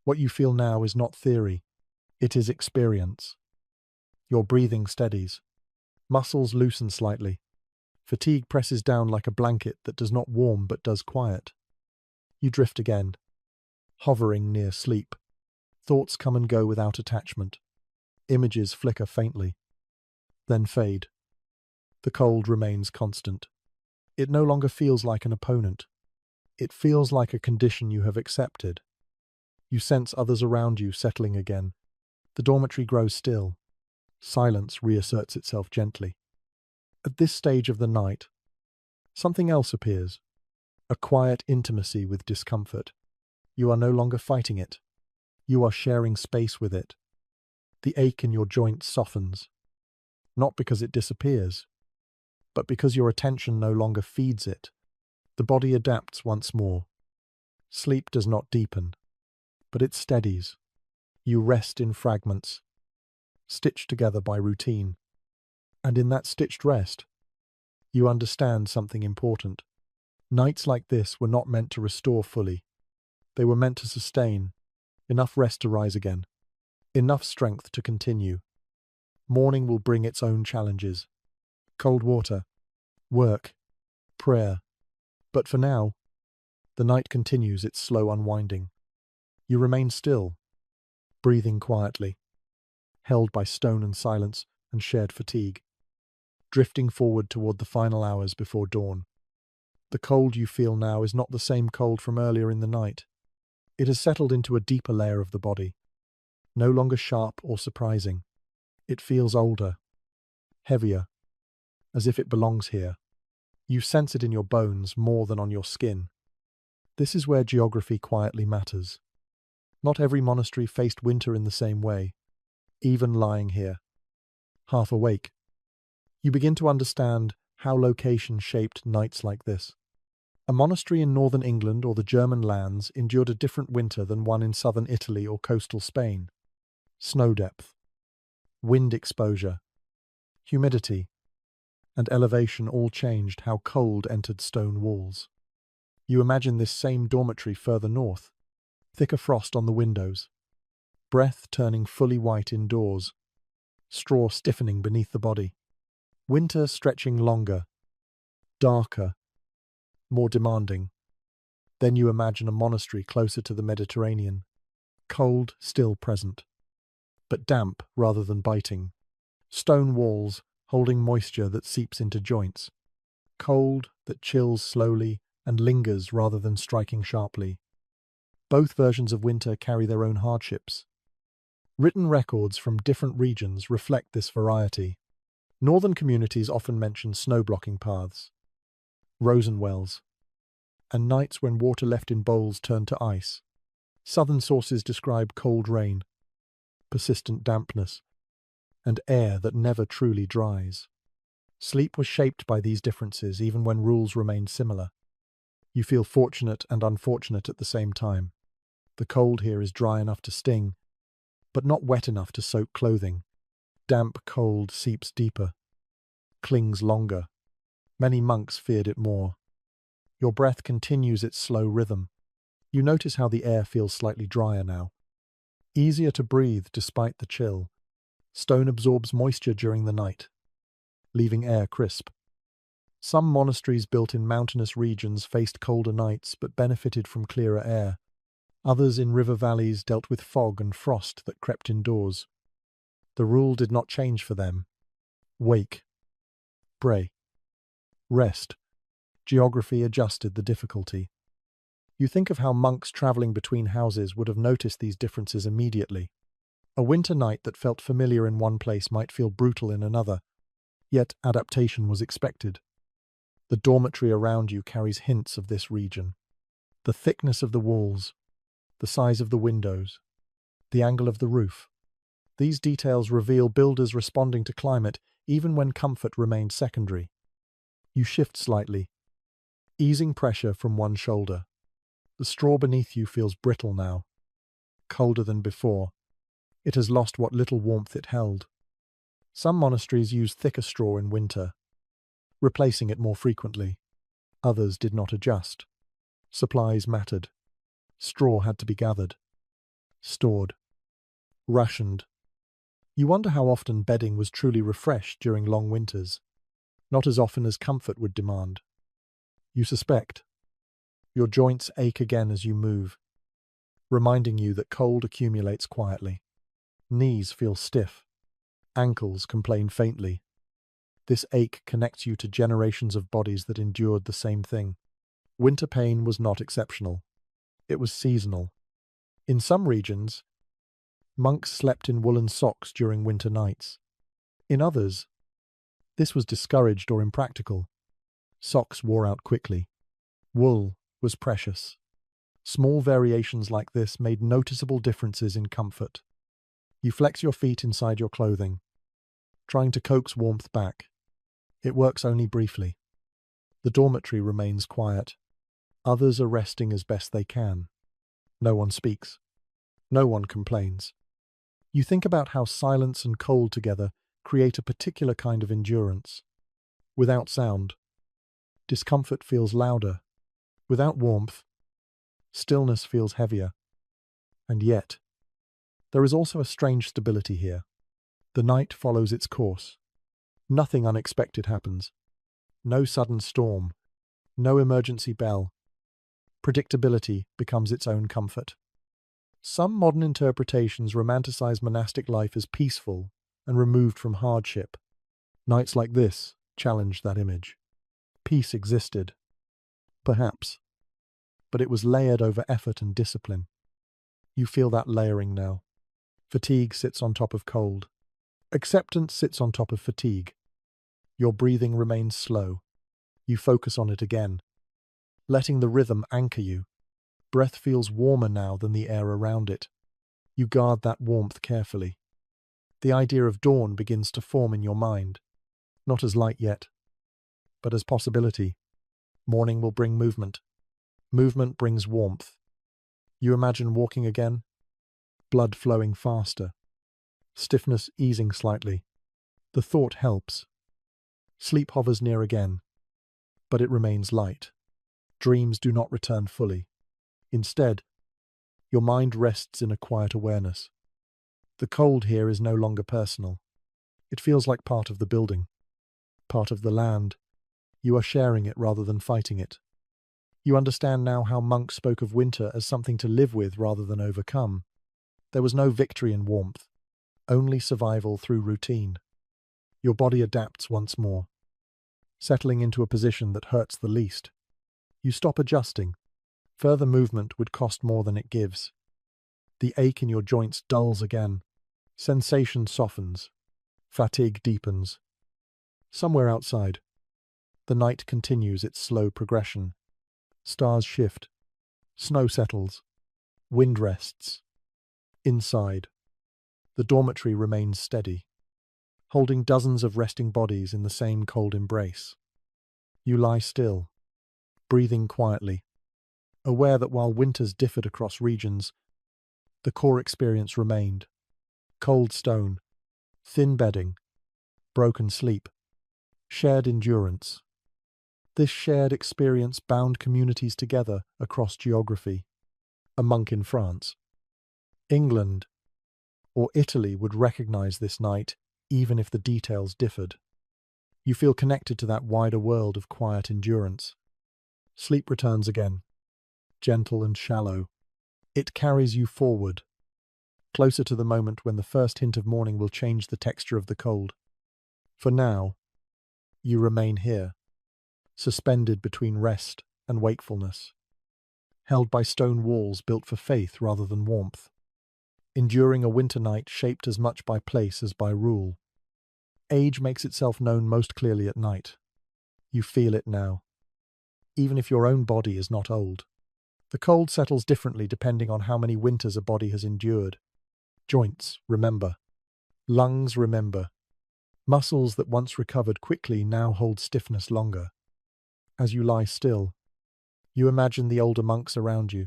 What you feel now is not theory. It is experience. Your breathing steadies. Muscles loosen slightly. Fatigue presses down like a blanket that does not warm but does quiet. You drift again, hovering near sleep. Thoughts come and go without attachment. Images flicker faintly, then fade. The cold remains constant. It no longer feels like an opponent. It feels like a condition you have accepted. You sense others around you settling again. The dormitory grows still. Silence reasserts itself gently. At this stage of the night, something else appears. A quiet intimacy with discomfort. You are no longer fighting it. You are sharing space with it. The ache in your joints softens. Not because it disappears, but because your attention no longer feeds it. The body adapts once more. Sleep does not deepen, but it steadies. You rest in fragments, stitched together by routine. And in that stitched rest, you understand something important. Nights like this were not meant to restore fully. They were meant to sustain. Enough rest to rise again. Enough strength to continue. Morning will bring its own challenges. Cold water, work, prayer. But for now, the night continues its slow unwinding. You remain still, breathing quietly, held by stone and silence and shared fatigue, drifting forward toward the final hours before dawn. The cold you feel now is not the same cold from earlier in the night. It has settled into a deeper layer of the body, no longer sharp or surprising. It feels older, heavier, as if it belongs here. You sense it in your bones more than on your skin. This is where geography quietly matters. Not every monastery faced winter in the same way, even lying here, half awake. You begin to understand how location shaped nights like this. A monastery in northern England or the German lands endured a different winter than one in southern Italy or coastal Spain. Snow depth, wind exposure, humidity, and elevation all changed how cold entered stone walls. You imagine this same dormitory further north, Thicker frost on the windows. Breath turning fully white indoors. Straw stiffening beneath the body. Winter stretching longer, darker, more demanding. Then you imagine a monastery closer to the Mediterranean. Cold still present, but damp rather than biting. Stone walls holding moisture that seeps into joints. Cold that chills slowly and lingers rather than striking sharply. Both versions of winter carry their own hardships. Written records from different regions reflect this variety. Northern communities often mention snow-blocking paths, frozen wells, and nights when water left in bowls turned to ice. Southern sources describe cold rain, persistent dampness, and air that never truly dries. Sleep was shaped by these differences even when rules remained similar. You feel fortunate and unfortunate at the same time. The cold here is dry enough to sting, but not wet enough to soak clothing. Damp cold seeps deeper, clings longer. Many monks feared it more. Your breath continues its slow rhythm. You notice how the air feels slightly drier now. Easier to breathe despite the chill. Stone absorbs moisture during the night, leaving air crisp. Some monasteries built in mountainous regions faced colder nights but benefited from clearer air. Others in river valleys dealt with fog and frost that crept indoors. The rule did not change for them. Wake, pray, rest. Geography adjusted the difficulty. You think of how monks traveling between houses would have noticed these differences immediately. A winter night that felt familiar in one place might feel brutal in another, yet adaptation was expected. The dormitory around you carries hints of this region. The thickness of the walls, the size of the windows, the angle of the roof. These details reveal builders responding to climate even when comfort remained secondary. You shift slightly, easing pressure from one shoulder. The straw beneath you feels brittle now, colder than before. It has lost what little warmth it held. Some monasteries use thicker straw in winter, replacing it more frequently. Others did not adjust. Supplies mattered. Straw had to be gathered, stored, rationed. You wonder how often bedding was truly refreshed during long winters. Not as often as comfort would demand. You suspect. Your joints ache again as you move, reminding you that cold accumulates quietly. Knees feel stiff. Ankles complain faintly. This ache connects you to generations of bodies that endured the same thing. Winter pain was not exceptional. It was seasonal. In some regions, monks slept in woolen socks during winter nights. In others, this was discouraged or impractical. Socks wore out quickly. Wool was precious. Small variations like this made noticeable differences in comfort. You flex your feet inside your clothing, trying to coax warmth back. It works only briefly. The dormitory remains quiet. Others are resting as best they can. No one speaks. No one complains. You think about how silence and cold together create a particular kind of endurance. Without sound, discomfort feels louder. Without warmth, stillness feels heavier. And yet, there is also a strange stability here. The night follows its course. Nothing unexpected happens. No sudden storm. No emergency bell. Predictability becomes its own comfort. Some modern interpretations romanticize monastic life as peaceful and removed from hardship. Nights like this challenge that image. Peace existed, perhaps, but it was layered over effort and discipline. You feel that layering now. Fatigue sits on top of cold. Acceptance sits on top of fatigue. Your breathing remains slow. You focus on it again, letting the rhythm anchor you. Breath feels warmer now than the air around it. You guard that warmth carefully. The idea of dawn begins to form in your mind, not as light yet, but as possibility. Morning will bring movement. Movement brings warmth. You imagine walking again, blood flowing faster, stiffness easing slightly. The thought helps. Sleep hovers near again, but it remains light. Dreams do not return fully. Instead, Your mind rests in a quiet awareness. The cold here is no longer personal. It feels like part of the building, part of the land. You are sharing it rather than fighting it. You understand now how monks spoke of winter as something to live with rather than overcome. There was no victory in warmth, only survival through routine. Your body adapts once more, settling into a position that hurts the least. You stop adjusting. Further movement would cost more than it gives. The ache in your joints dulls again. Sensation softens. Fatigue deepens. Somewhere outside, the night continues its slow progression. Stars shift. Snow settles. Wind rests. Inside, the dormitory remains steady, holding dozens of resting bodies in the same cold embrace. You lie still, breathing quietly, aware that while winters differed across regions, the core experience remained. Cold stone, thin bedding, broken sleep, shared endurance. This shared experience bound communities together across geography. A monk in France, England, or Italy would recognize this night, even if the details differed. You feel connected to that wider world of quiet endurance. Sleep returns again, gentle and shallow. It carries you forward, closer to the moment when the first hint of morning will change the texture of the cold. For now, you remain here, suspended between rest and wakefulness, held by stone walls built for faith rather than warmth, enduring a winter night shaped as much by place as by rule. Age makes itself known most clearly at night. You feel it now, even if your own body is not old. The cold settles differently depending on how many winters a body has endured. Joints, remember. Lungs, remember. Muscles that once recovered quickly now hold stiffness longer. As you lie still, you imagine the older monks around you,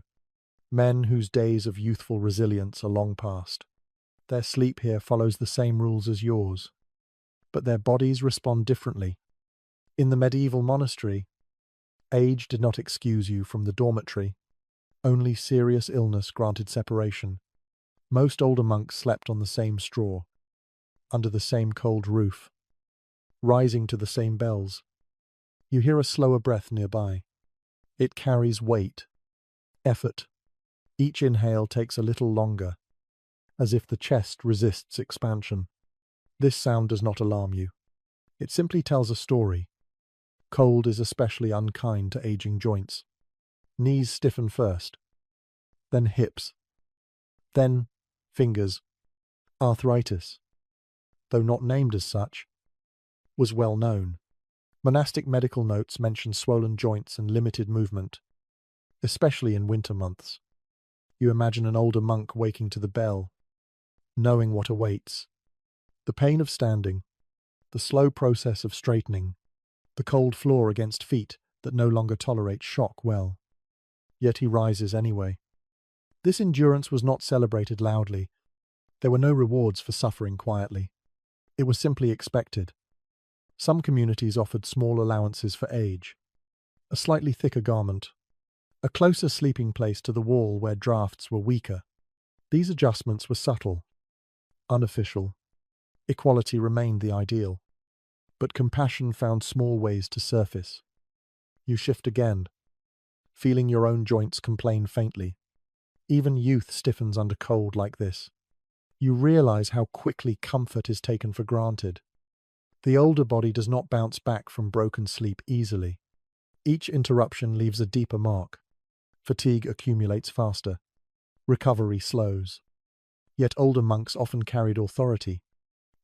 men whose days of youthful resilience are long past. Their sleep here follows the same rules as yours, but their bodies respond differently. In the medieval monastery, age did not excuse you from the dormitory. Only serious illness granted separation. Most older monks slept on the same straw, under the same cold roof, rising to the same bells. You hear a slower breath nearby. It carries weight, effort. Each inhale takes a little longer, as if the chest resists expansion. This sound does not alarm you. It simply tells a story. Cold is especially unkind to aging joints. Knees stiffen first, then hips, then fingers. Arthritis, though not named as such, was well known. Monastic medical notes mention swollen joints and limited movement, especially in winter months. You imagine an older monk waking to the bell, knowing what awaits. The pain of standing, the slow process of straightening, the cold floor against feet that no longer tolerate shock well. Yet he rises anyway. This endurance was not celebrated loudly. There were no rewards for suffering quietly. It was simply expected. Some communities offered small allowances for age, a slightly thicker garment, a closer sleeping place to the wall where drafts were weaker. These adjustments were subtle, unofficial. Equality remained the ideal, but compassion found small ways to surface. You shift again, feeling your own joints complain faintly. Even youth stiffens under cold like this. You realize how quickly comfort is taken for granted. The older body does not bounce back from broken sleep easily. Each interruption leaves a deeper mark. Fatigue accumulates faster. Recovery slows. Yet older monks often carried authority.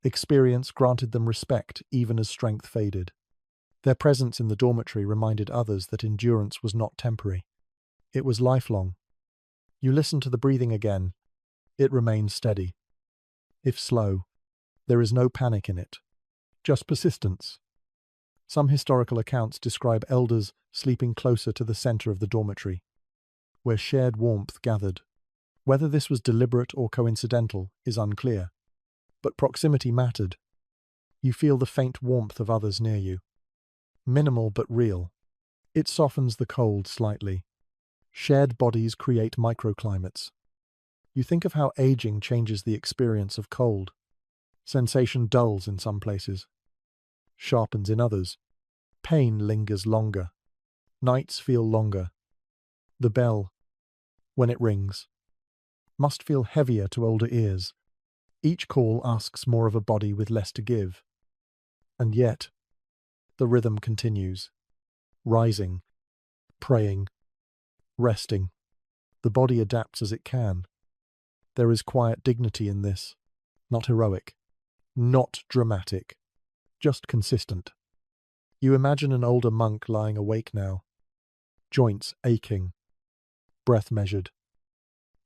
Experience granted them respect even as strength faded. Their presence in the dormitory reminded others that endurance was not temporary. It was lifelong. You listen to the breathing again. It remains steady. If slow, there is no panic in it, just persistence. Some historical accounts describe elders sleeping closer to the center of the dormitory, where shared warmth gathered. Whether this was deliberate or coincidental is unclear, but proximity mattered. You feel the faint warmth of others near you. Minimal but real. It softens the cold slightly. Shared bodies create microclimates. You think of how aging changes the experience of cold. Sensation dulls in some places, sharpens in others. Pain lingers longer. Nights feel longer. The bell, when it rings, must feel heavier to older ears. Each call asks more of a body with less to give. And yet, the rhythm continues, rising, praying, resting. The body adapts as it can. There is quiet dignity in this, not heroic, not dramatic, just consistent. You imagine an older monk lying awake now, joints aching, breath measured,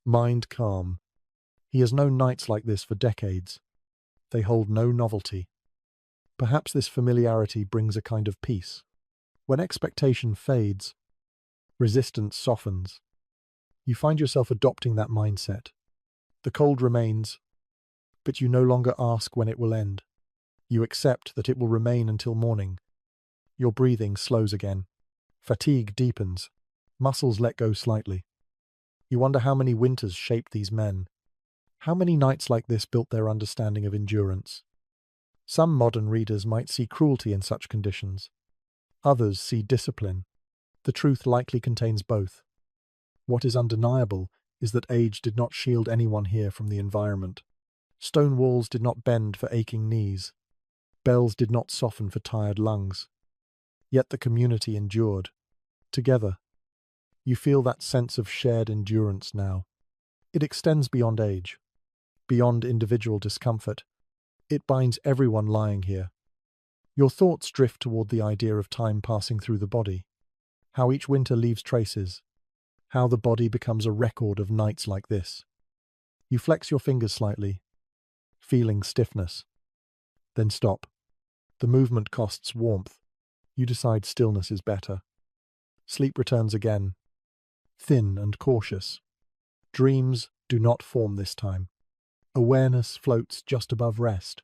mind calm. He has known nights like this for decades. They hold no novelty. Perhaps this familiarity brings a kind of peace. When expectation fades, resistance softens. You find yourself adopting that mindset. The cold remains, but you no longer ask when it will end. You accept that it will remain until morning. Your breathing slows again. Fatigue deepens. Muscles let go slightly. You wonder how many winters shaped these men. How many nights like this built their understanding of endurance? Some modern readers might see cruelty in such conditions. Others see discipline. The truth likely contains both. What is undeniable is that age did not shield anyone here from the environment. Stone walls did not bend for aching knees. Bells did not soften for tired lungs. Yet the community endured. Together, you feel that sense of shared endurance now. It extends beyond age, beyond individual discomfort. It binds everyone lying here. Your thoughts drift toward the idea of time passing through the body, how each winter leaves traces, how the body becomes a record of nights like this. You flex your fingers slightly, feeling stiffness. Then stop. The movement costs warmth. You decide stillness is better. Sleep returns again, thin and cautious. Dreams do not form this time. Awareness floats just above rest.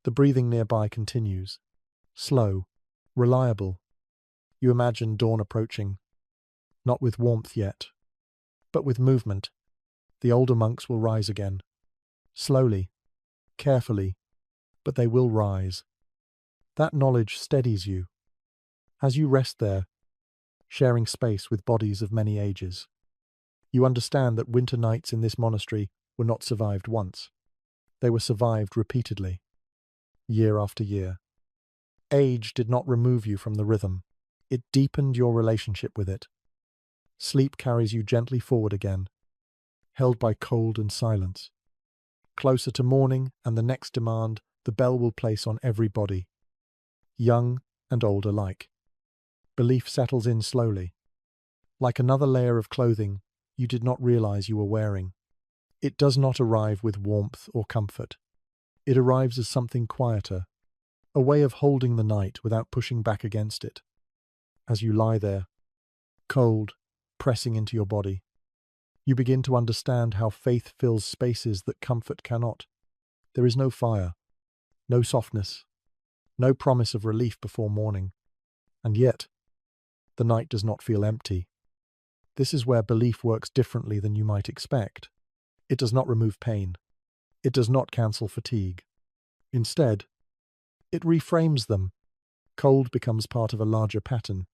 The breathing nearby continues, slow, reliable. You imagine dawn approaching, not with warmth yet, but with movement. The older monks will rise again. Slowly, carefully, but they will rise. That knowledge steadies you. As you rest there, sharing space with bodies of many ages, you understand that winter nights in this monastery were not survived once. They were survived repeatedly, year after year. Age did not remove you from the rhythm. It deepened your relationship with it. Sleep carries you gently forward again, held by cold and silence. Closer to morning and the next demand the bell will place on every body, young and old alike. Belief settles in slowly, like another layer of clothing you did not realize you were wearing. It does not arrive with warmth or comfort. It arrives as something quieter, a way of holding the night without pushing back against it. As you lie there, cold, pressing into your body, you begin to understand how faith fills spaces that comfort cannot. There is no fire, no softness, no promise of relief before morning. And yet, the night does not feel empty. This is where belief works differently than you might expect. It does not remove pain. It does not cancel fatigue. Instead, it reframes them. Cold becomes part of a larger pattern.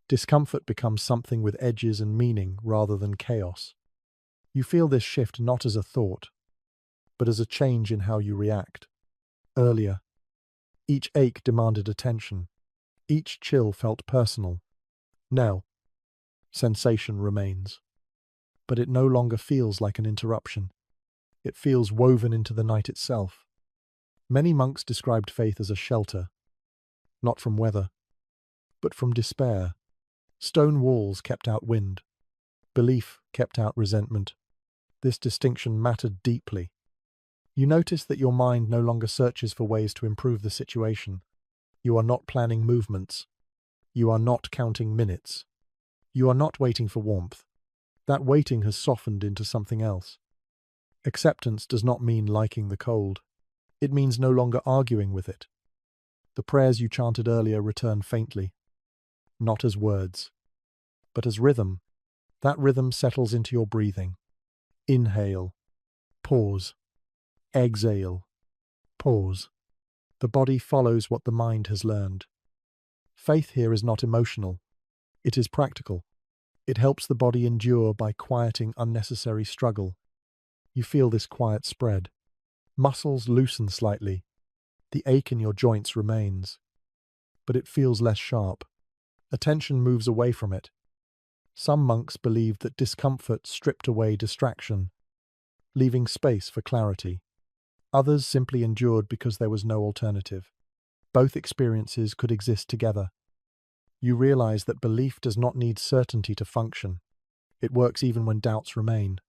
Discomfort becomes something with edges and meaning rather than chaos. You feel this shift not as a thought, but as a change in how you react. Earlier, each ache demanded attention. Each chill felt personal. Now, sensation remains. But it no longer feels like an interruption. It feels woven into the night itself. Many monks described faith as a shelter, not from weather, but from despair. Stone walls kept out wind. Belief kept out resentment. This distinction mattered deeply. You notice that your mind no longer searches for ways to improve the situation. You are not planning movements. You are not counting minutes. You are not waiting for warmth. That waiting has softened into something else. Acceptance does not mean liking the cold. It means no longer arguing with it. The prayers you chanted earlier return faintly, not as words, but as rhythm. That rhythm settles into your breathing. Inhale. Pause. Exhale. Pause. The body follows what the mind has learned. Faith here is not emotional. It is practical. It helps the body endure by quieting unnecessary struggle. You feel this quiet spread. Muscles loosen slightly. The ache in your joints remains, but it feels less sharp. Attention moves away from it. Some monks believed that discomfort stripped away distraction, leaving space for clarity. Others simply endured because there was no alternative. Both experiences could exist together. You realize that belief does not need certainty to function. It works even when doubts remain.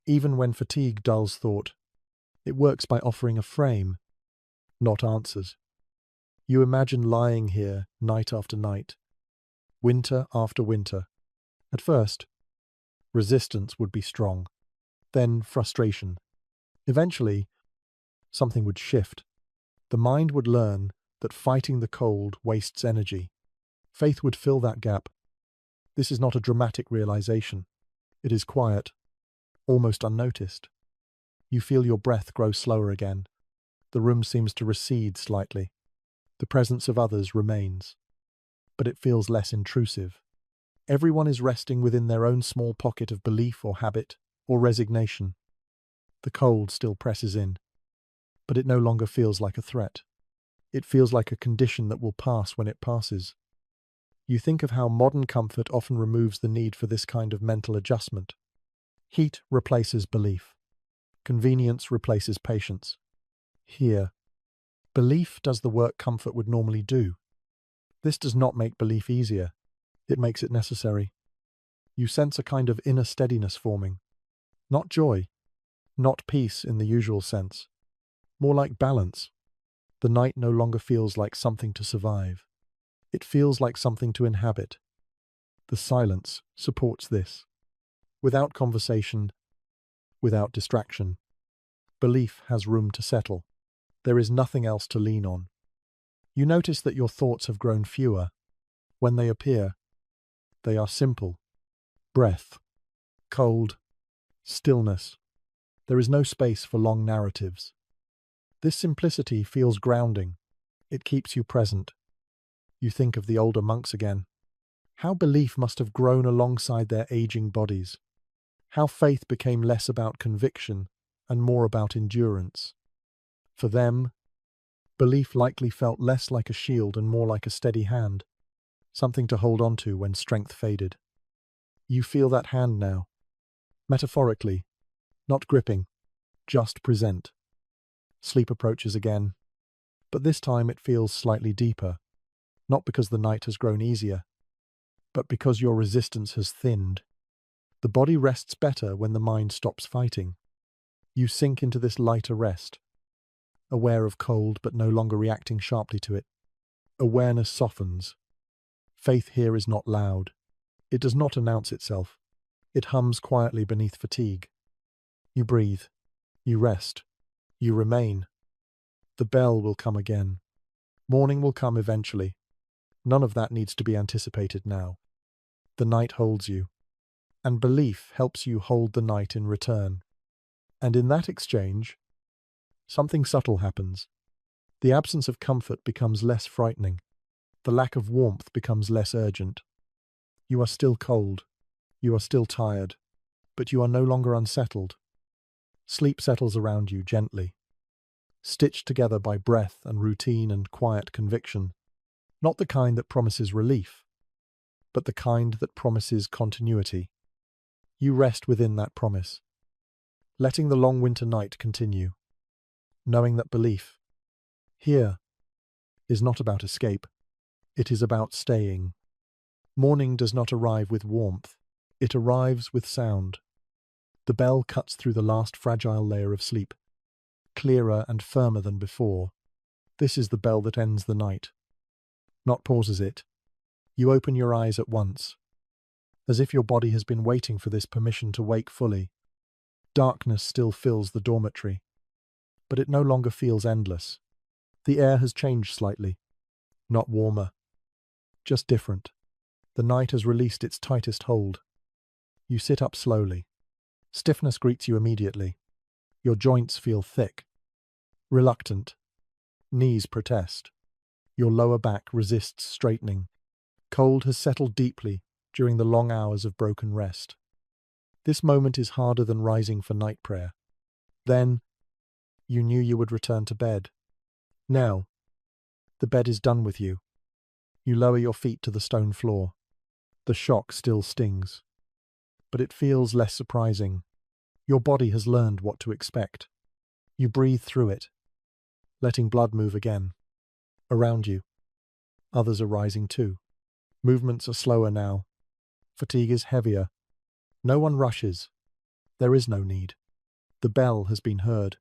Even when fatigue dulls thought. It works by offering a frame, not answers. You imagine lying here night after night, winter after winter. At first, resistance would be strong, then frustration. Eventually, something would shift. The mind would learn that fighting the cold wastes energy. Faith would fill that gap. This is not a dramatic realization. It is quiet, almost unnoticed. You feel your breath grow slower again. The room seems to recede slightly. The presence of others remains, but it feels less intrusive. Everyone is resting within their own small pocket of belief or habit or resignation. The cold still presses in, but it no longer feels like a threat. It feels like a condition that will pass when it passes. You think of how modern comfort often removes the need for this kind of mental adjustment. Heat replaces belief. Convenience replaces patience. Here, belief does the work comfort would normally do. This does not make belief easier. It makes it necessary. You sense a kind of inner steadiness forming. Not joy, not peace in the usual sense. More like balance. The night no longer feels like something to survive. It feels like something to inhabit. The silence supports this. Without conversation, without distraction, belief has room to settle. There is nothing else to lean on. You notice that your thoughts have grown fewer. When they appear, they are simple. Breath, cold, stillness. There is no space for long narratives. This simplicity feels grounding. It keeps you present. You think of the older monks again. How belief must have grown alongside their aging bodies. How faith became less about conviction and more about endurance. For them, belief likely felt less like a shield and more like a steady hand, something to hold on to when strength faded. You feel that hand now, metaphorically, not gripping, just present. Sleep approaches again, but this time it feels slightly deeper, not because the night has grown easier, but because your resistance has thinned. The body rests better when the mind stops fighting. You sink into this lighter rest, aware of cold but no longer reacting sharply to it. Awareness softens. Faith here is not loud. It does not announce itself. It hums quietly beneath fatigue. You breathe. You rest. You remain. The bell will come again. Morning will come eventually. None of that needs to be anticipated now. The night holds you, and belief helps you hold the night in return. And in that exchange, something subtle happens. The absence of comfort becomes less frightening. The lack of warmth becomes less urgent. You are still cold. You are still tired, but you are no longer unsettled. Sleep settles around you gently, stitched together by breath and routine and quiet conviction. Not the kind that promises relief, but the kind that promises continuity. You rest within that promise, letting the long winter night continue, knowing that belief, here, is not about escape. It is about staying. Morning does not arrive with warmth. It arrives with sound. The bell cuts through the last fragile layer of sleep, clearer and firmer than before. This is the bell that ends the night, not pauses it. You open your eyes at once, as if your body has been waiting for this permission to wake fully. Darkness still fills the dormitory, but it no longer feels endless. The air has changed slightly, not warmer, just different. The night has released its tightest hold. You sit up slowly. Stiffness greets you immediately. Your joints feel thick, reluctant. Knees protest. Your lower back resists straightening. Cold has settled deeply during the long hours of broken rest. This moment is harder than rising for night prayer. Then, you knew you would return to bed. Now, the bed is done with you. You lower your feet to the stone floor. The shock still stings, but it feels less surprising. Your body has learned what to expect. You breathe through it, letting blood move again. Around you, others are rising too. Movements are slower now. Fatigue is heavier. No one rushes. There is no need. The bell has been heard.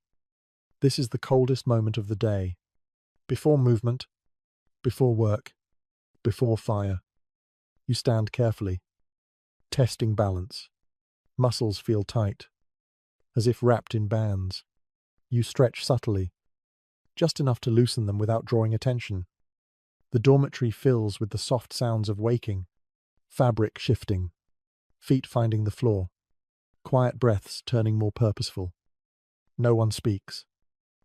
This is the coldest moment of the day. Before movement, before work, before fire. You stand carefully, testing balance. Muscles feel tight, as if wrapped in bands. You stretch subtly, just enough to loosen them without drawing attention. The dormitory fills with the soft sounds of waking, fabric shifting, feet finding the floor, quiet breaths turning more purposeful. No one speaks.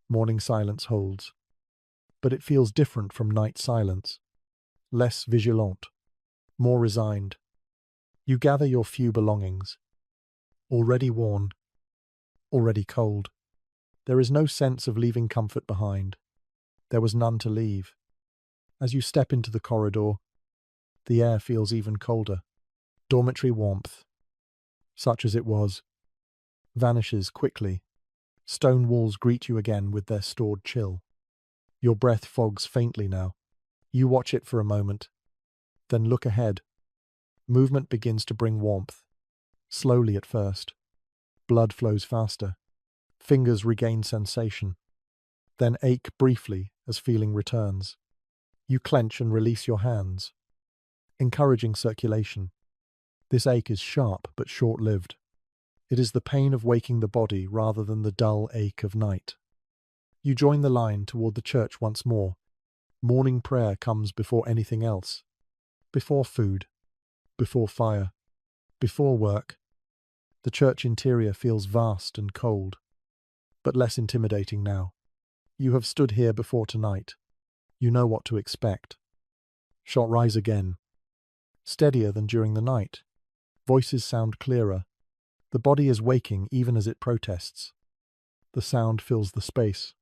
Morning silence holds. But it feels different from night silence. Less vigilant, more resigned. You gather your few belongings. Already worn, already cold. There is no sense of leaving comfort behind. There was none to leave. As you step into the corridor, the air feels even colder. Dormitory warmth, such as it was, vanishes quickly. Stone walls greet you again with their stored chill. Your breath fogs faintly now. You watch it for a moment, then look ahead. Movement begins to bring warmth. Slowly at first. Blood flows faster. Fingers regain sensation. Then ache briefly as feeling returns. You clench and release your hands, encouraging circulation. This ache is sharp but short-lived. It is the pain of waking the body rather than the dull ache of night. You join the line toward the church once more. Morning prayer comes before anything else. Before food. Before fire. Before work. The church interior feels vast and cold, but less intimidating now. You have stood here before tonight. You know what to expect. Shall rise again. Steadier than during the night. Voices sound clearer. The body is waking even as it protests. The sound fills the space,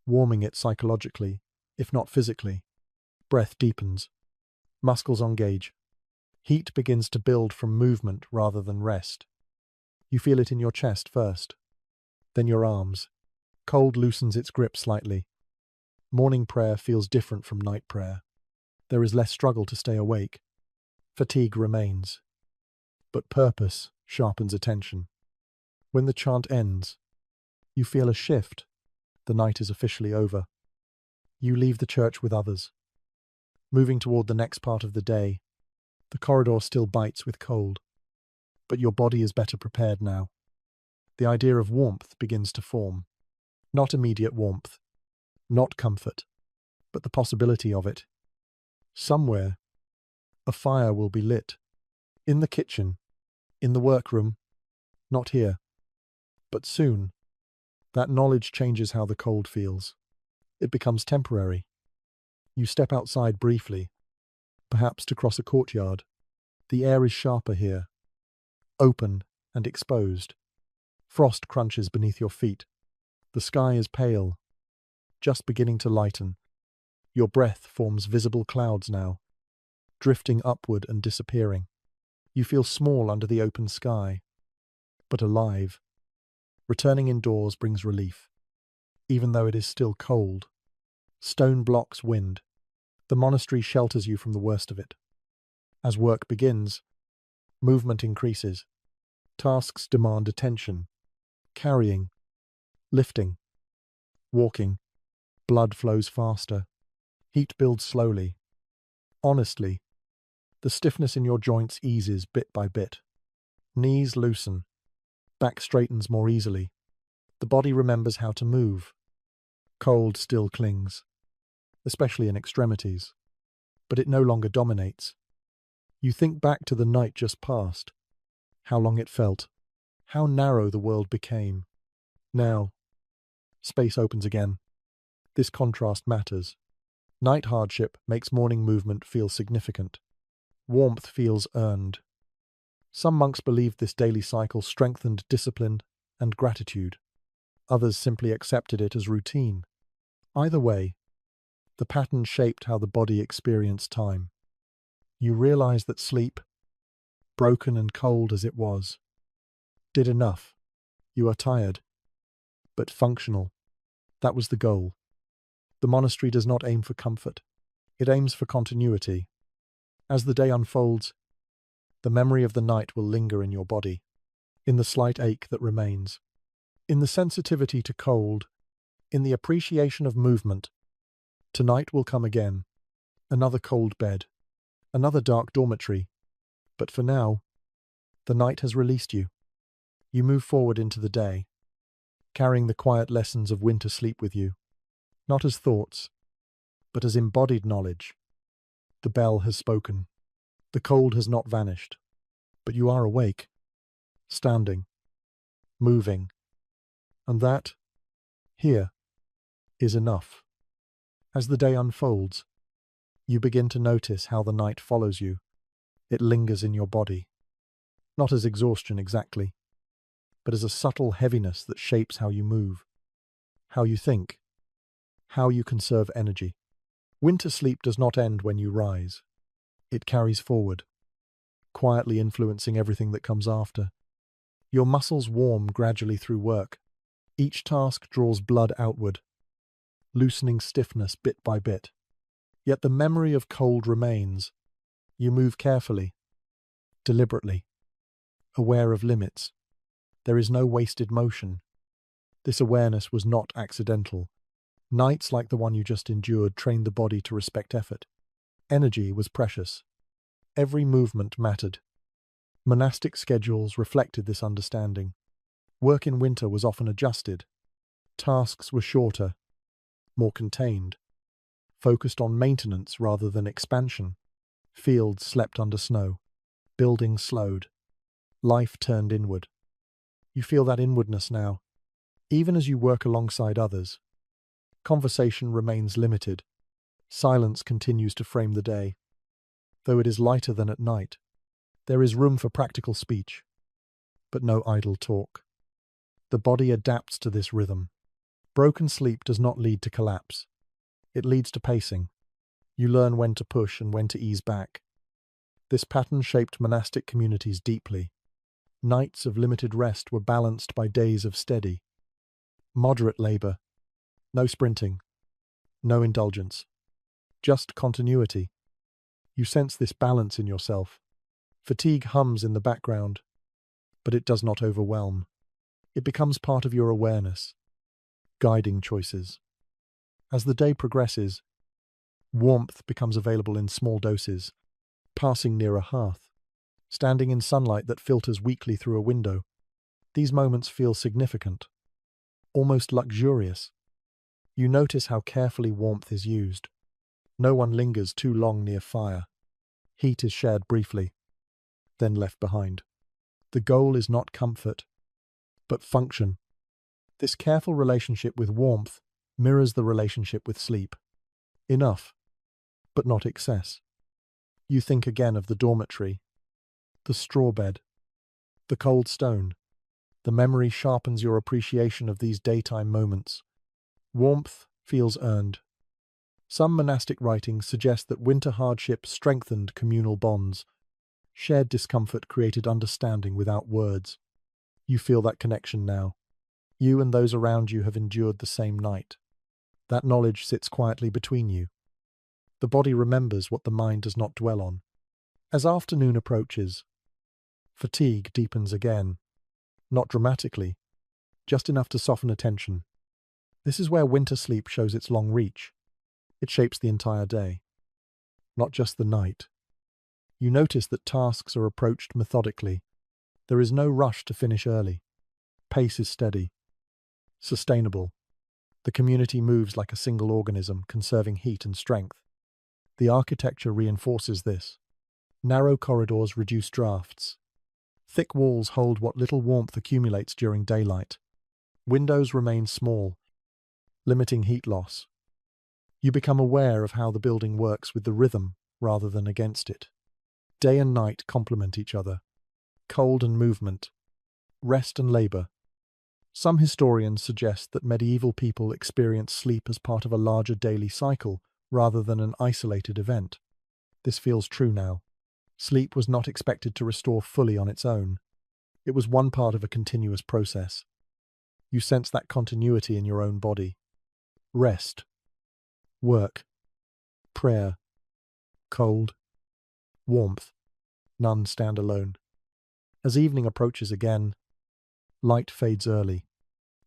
warming it psychologically, if not physically. Breath deepens. Muscles engage. Heat begins to build from movement rather than rest. You feel it in your chest first, then your arms. Cold loosens its grip slightly. Morning prayer feels different from night prayer. There is less struggle to stay awake. Fatigue remains, but purpose sharpens attention. When the chant ends, you feel a shift. The night is officially over. You leave the church with others. Moving toward the next part of the day, the corridor still bites with cold, but your body is better prepared now. The idea of warmth begins to form. Not immediate warmth, not comfort, but the possibility of it. Somewhere, a fire will be lit. In the kitchen, in the workroom, not here. But soon, that knowledge changes how the cold feels. It becomes temporary. You step outside briefly, perhaps to cross a courtyard. The air is sharper here, open and exposed. Frost crunches beneath your feet. The sky is pale, just beginning to lighten. Your breath forms visible clouds now, drifting upward and disappearing. You feel small under the open sky, but alive. Returning indoors brings relief, even though it is still cold. Stone blocks wind. The monastery shelters you from the worst of it. As work begins, movement increases. Tasks demand attention. Carrying, lifting, walking. Blood flows faster. Heat builds slowly. Honestly, the stiffness in your joints eases bit by bit. Knees loosen. Back straightens more easily. The body remembers how to move. Cold still clings, especially in extremities, but it no longer dominates. You think back to the night just past, how long it felt, How narrow the world became. Now, space opens again. This contrast matters. Night hardship makes morning movement feel significant. Warmth feels earned. Some monks believed this daily cycle strengthened discipline and gratitude. Others simply accepted it as routine. Either way, the pattern shaped how the body experienced time. You realize that sleep, broken and cold as it was, did enough. You are tired, but functional. That was the goal. The monastery does not aim for comfort. It aims for continuity. As the day unfolds, the memory of the night will linger in your body, in the slight ache that remains, in the sensitivity to cold, in the appreciation of movement. Tonight will come again. Another cold bed, another dark dormitory. But for now, the night has released you. You move forward into the day, carrying the quiet lessons of winter sleep with you, not as thoughts, but as embodied knowledge. The bell has spoken. The cold has not vanished, but you are awake, standing, moving, and that, here, is enough. As the day unfolds, you begin to notice how the night follows you. It lingers in your body, not as exhaustion exactly, but as a subtle heaviness that shapes how you move, how you think, how you conserve energy. Winter sleep does not end when you rise. It carries forward, quietly influencing everything that comes after. Your muscles warm gradually through work. Each task draws blood outward, loosening stiffness bit by bit. Yet the memory of cold remains. You move carefully, deliberately, aware of limits. There is no wasted motion. This awareness was not accidental. Nights like the one you just endured trained the body to respect effort. Energy was precious. Every movement mattered. Monastic schedules reflected this understanding. Work in winter was often adjusted. Tasks were shorter, more contained, focused on maintenance rather than expansion. Fields slept under snow. Buildings slowed. Life turned inward. You feel that inwardness now, even as you work alongside others. Conversation remains limited. Silence continues to frame the day. Though it is lighter than at night, there is room for practical speech, but no idle talk. The body adapts to this rhythm. Broken sleep does not lead to collapse. It leads to pacing. You learn when to push and when to ease back. This pattern shaped monastic communities deeply. Nights of limited rest were balanced by days of steady, moderate labor. No sprinting, no indulgence, just continuity. You sense this balance in yourself. Fatigue hums in the background, but it does not overwhelm. It becomes part of your awareness, guiding choices. As the day progresses, warmth becomes available in small doses, passing near a hearth, standing in sunlight that filters weakly through a window. These moments feel significant, almost luxurious. You notice how carefully warmth is used. No one lingers too long near fire. Heat is shared briefly, then left behind. The goal is not comfort, but function. This careful relationship with warmth mirrors the relationship with sleep. Enough, but not excess. You think again of the dormitory, the straw bed, the cold stone. The memory sharpens your appreciation of these daytime moments. Warmth feels earned. Some monastic writings suggest that winter hardship strengthened communal bonds. Shared discomfort created understanding without words. You feel that connection now. You and those around you have endured the same night. That knowledge sits quietly between you. The body remembers what the mind does not dwell on. As afternoon approaches, fatigue deepens again. Not dramatically, just enough to soften attention. This is where winter sleep shows its long reach. It shapes the entire day, not just the night. You notice that tasks are approached methodically. There is no rush to finish early. Pace is steady, sustainable. The community moves like a single organism, conserving heat and strength. The architecture reinforces this. Narrow corridors reduce drafts. Thick walls hold what little warmth accumulates during daylight. Windows remain small, limiting heat loss. You become aware of how the building works with the rhythm rather than against it. Day and night complement each other. Cold and movement, rest and labor. Some historians suggest that medieval people experienced sleep as part of a larger daily cycle rather than an isolated event. This feels true now. Sleep was not expected to restore fully on its own. It was one part of a continuous process. You sense that continuity in your own body. Rest, work, prayer, cold, warmth. None stand alone. As evening approaches again, light fades early.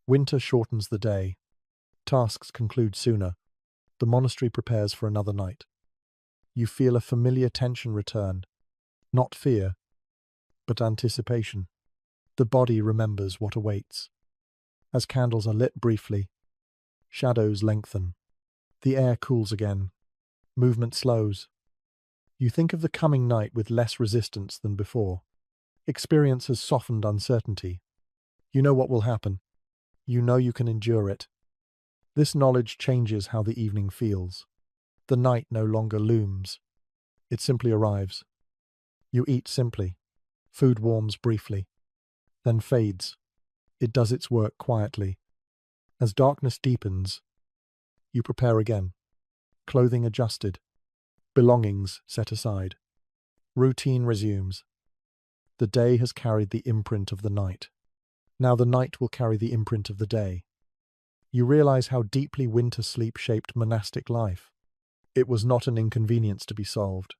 Winter shortens the day. Tasks conclude sooner. The monastery prepares for another night. You feel a familiar tension return. Not fear, but anticipation. The body remembers what awaits. As candles are lit briefly, shadows lengthen. The air cools again. Movement slows. You think of the coming night with less resistance than before. Experience has softened uncertainty. You know what will happen. You know you can endure it. This knowledge changes how the evening feels. The night no longer looms. It simply arrives. You eat simply. Food warms briefly, then fades. It does its work quietly. As darkness deepens, you prepare again. Clothing adjusted. Belongings set aside. Routine resumes. The day has carried the imprint of the night. Now the night will carry the imprint of the day. You realize how deeply winter sleep shaped monastic life. It was not an inconvenience to be solved.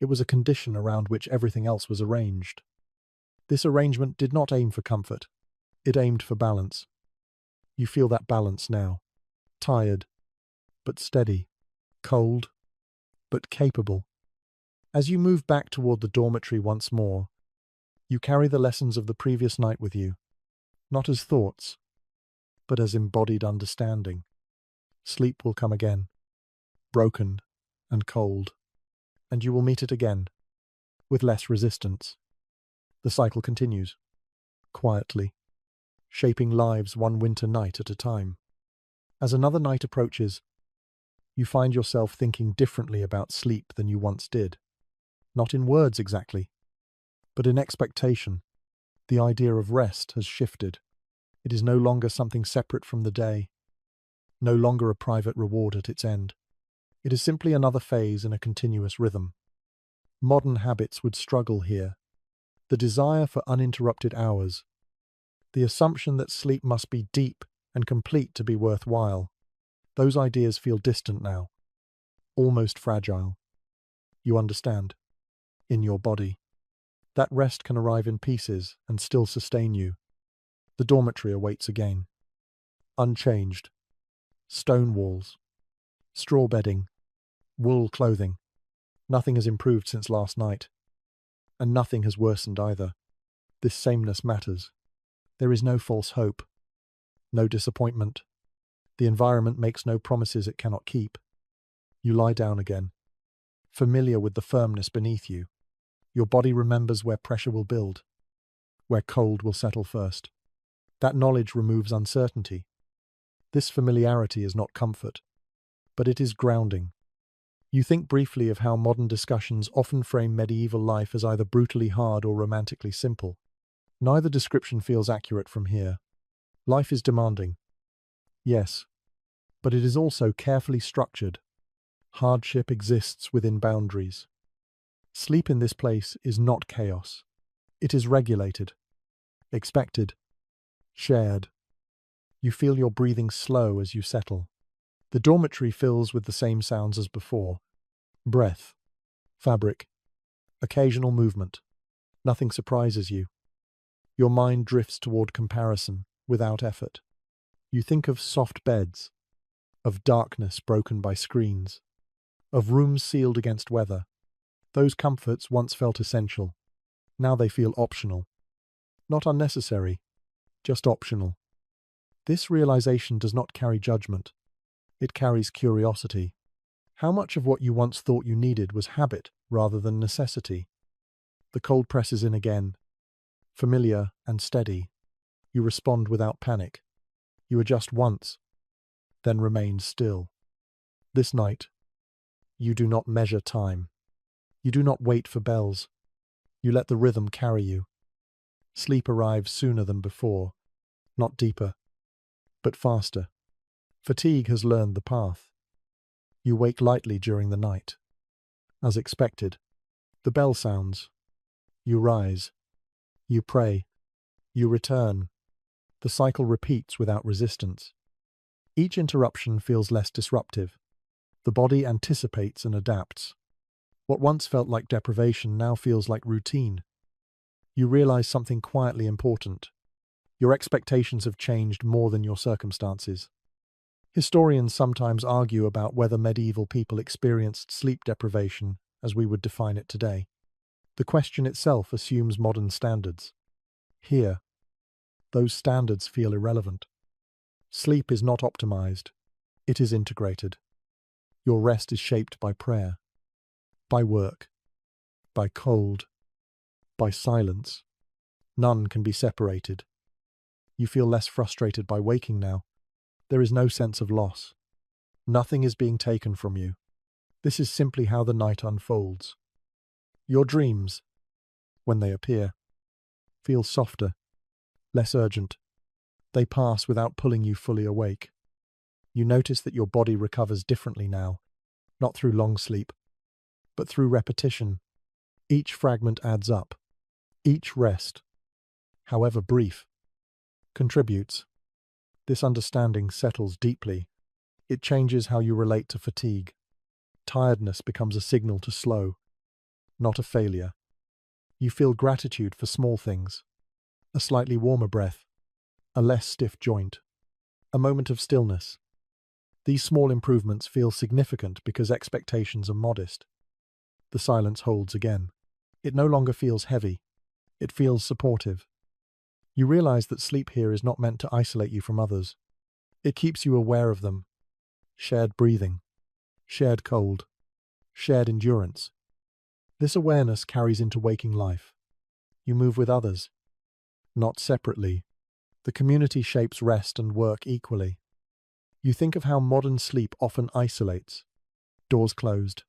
It was a condition around which everything else was arranged. This arrangement did not aim for comfort. It aimed for balance. You feel that balance now. Tired, but steady. Cold, but capable. As you move back toward the dormitory once more, you carry the lessons of the previous night with you, not as thoughts, but as embodied understanding. Sleep will come again, broken and cold, and you will meet it again, with less resistance. The cycle continues, quietly, shaping lives one winter night at a time. As another night approaches, you find yourself thinking differently about sleep than you once did. Not in words exactly, but in expectation. The idea of rest has shifted. It is no longer something separate from the day, no longer a private reward at its end. It is simply another phase in a continuous rhythm. Modern habits would struggle here. The desire for uninterrupted hours, the assumption that sleep must be deep and complete to be worthwhile. Those ideas feel distant now, almost fragile. You understand, in your body. That rest can arrive in pieces and still sustain you. The dormitory awaits again. Unchanged. Stone walls. Straw bedding. Wool clothing. Nothing has improved since last night. And nothing has worsened either. This sameness matters. There is no false hope. No disappointment. The environment makes no promises it cannot keep. You lie down again, familiar with the firmness beneath you. Your body remembers where pressure will build, where cold will settle first. That knowledge removes uncertainty. This familiarity is not comfort, but it is grounding. You think briefly of how modern discussions often frame medieval life as either brutally hard or romantically simple. Neither description feels accurate from here. Life is demanding. Yes, but it is also carefully structured. Hardship exists within boundaries. Sleep in this place is not chaos. It is regulated, expected, shared. You feel your breathing slow as you settle. The dormitory fills with the same sounds as before. Breath, fabric, occasional movement. Nothing surprises you. Your mind drifts toward comparison without effort. You think of soft beds, of darkness broken by screens, of rooms sealed against weather. Those comforts once felt essential. Now they feel optional. Not unnecessary, just optional. This realization does not carry judgment. It carries curiosity. How much of what you once thought you needed was habit rather than necessity? The cold presses in again. familiar and steady. You respond without panic. You adjust once, then remain still. This night, you do not measure time. You do not wait for bells. You let the rhythm carry you. Sleep arrives sooner than before, not deeper, but faster. Fatigue has learned the path. You wake lightly during the night. As expected, the bell sounds. You rise. You pray. You return. The cycle repeats without resistance. Each interruption feels less disruptive. The body anticipates and adapts. What once felt like deprivation now feels like routine. You realize something quietly important. Your expectations have changed more than your circumstances. Historians sometimes argue about whether medieval people experienced sleep deprivation as we would define it today. The question itself assumes modern standards. Here, those standards feel irrelevant. Sleep is not optimized. It is integrated. Your rest is shaped by prayer, by work, by cold, by silence. None can be separated. You feel less frustrated by waking now. There is no sense of loss. Nothing is being taken from you. This is simply how the night unfolds. Your dreams, when they appear, feel softer, less urgent. They pass without pulling you fully awake. You notice that your body recovers differently now, not through long sleep, but through repetition. Each fragment adds up. Each rest, however brief, contributes. This understanding settles deeply. It changes how you relate to fatigue. Tiredness becomes a signal to slow, not a failure. You feel gratitude for small things. A slightly warmer breath, a less stiff joint, a moment of stillness. These small improvements feel significant because expectations are modest. The silence holds again. It no longer feels heavy. It feels supportive. You realize that sleep here is not meant to isolate you from others. It keeps you aware of them. Shared breathing, shared cold, shared endurance. This awareness carries into waking life. You move with others, not separately. The community shapes rest and work equally. You think of how modern sleep often isolates. Doors closed,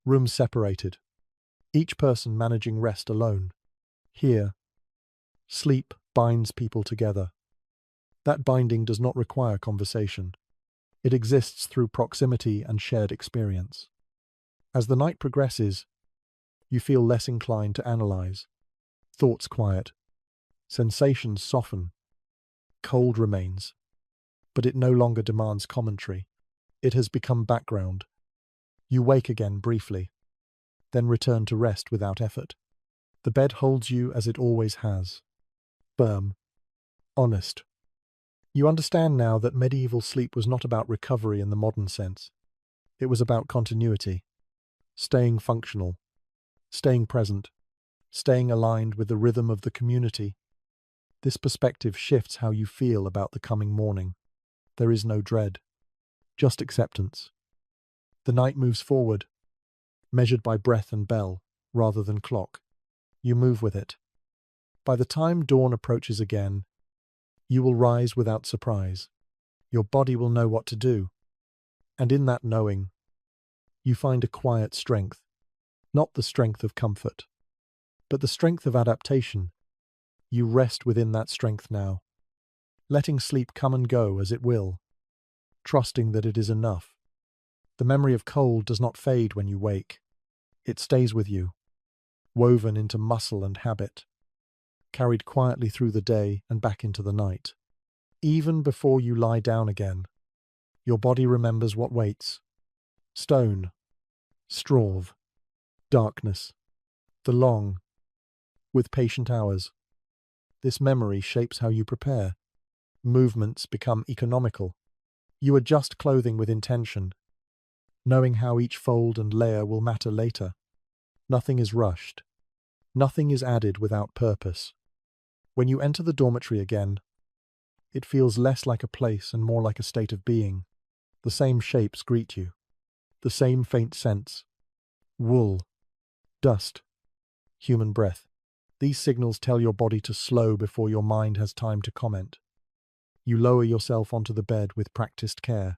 rooms separated, each person managing rest alone. Here, sleep binds people together. That binding does not require conversation. It exists through proximity and shared experience. As the night progresses, you feel less inclined to analyze. Thoughts quiet. Sensations soften. Cold remains. But it no longer demands commentary. It has become background. You wake again briefly, then return to rest without effort. The bed holds you as it always has. Firm. Honest. You understand now that medieval sleep was not about recovery in the modern sense. It was about continuity. Staying functional. Staying present. Staying aligned with the rhythm of the community. This perspective shifts how you feel about the coming morning. There is no dread, just acceptance. The night moves forward, measured by breath and bell, rather than clock. You move with it. By the time dawn approaches again, you will rise without surprise. Your body will know what to do. And in that knowing, you find a quiet strength, not the strength of comfort, but the strength of adaptation. You rest within that strength now, letting sleep come and go as it will, trusting that it is enough. The memory of cold does not fade when you wake. It stays with you, woven into muscle and habit, carried quietly through the day and back into the night. Even before you lie down again, your body remembers what waits. Stone, straw, darkness, the long, with patient hours. This memory shapes how you prepare. Movements become economical. You adjust clothing with intention, knowing how each fold and layer will matter later. Nothing is rushed. Nothing is added without purpose. When you enter the dormitory again, it feels less like a place and more like a state of being. The same shapes greet you. The same faint scents. Wool, dust, human breath. These signals tell your body to slow before your mind has time to comment. You lower yourself onto the bed with practiced care.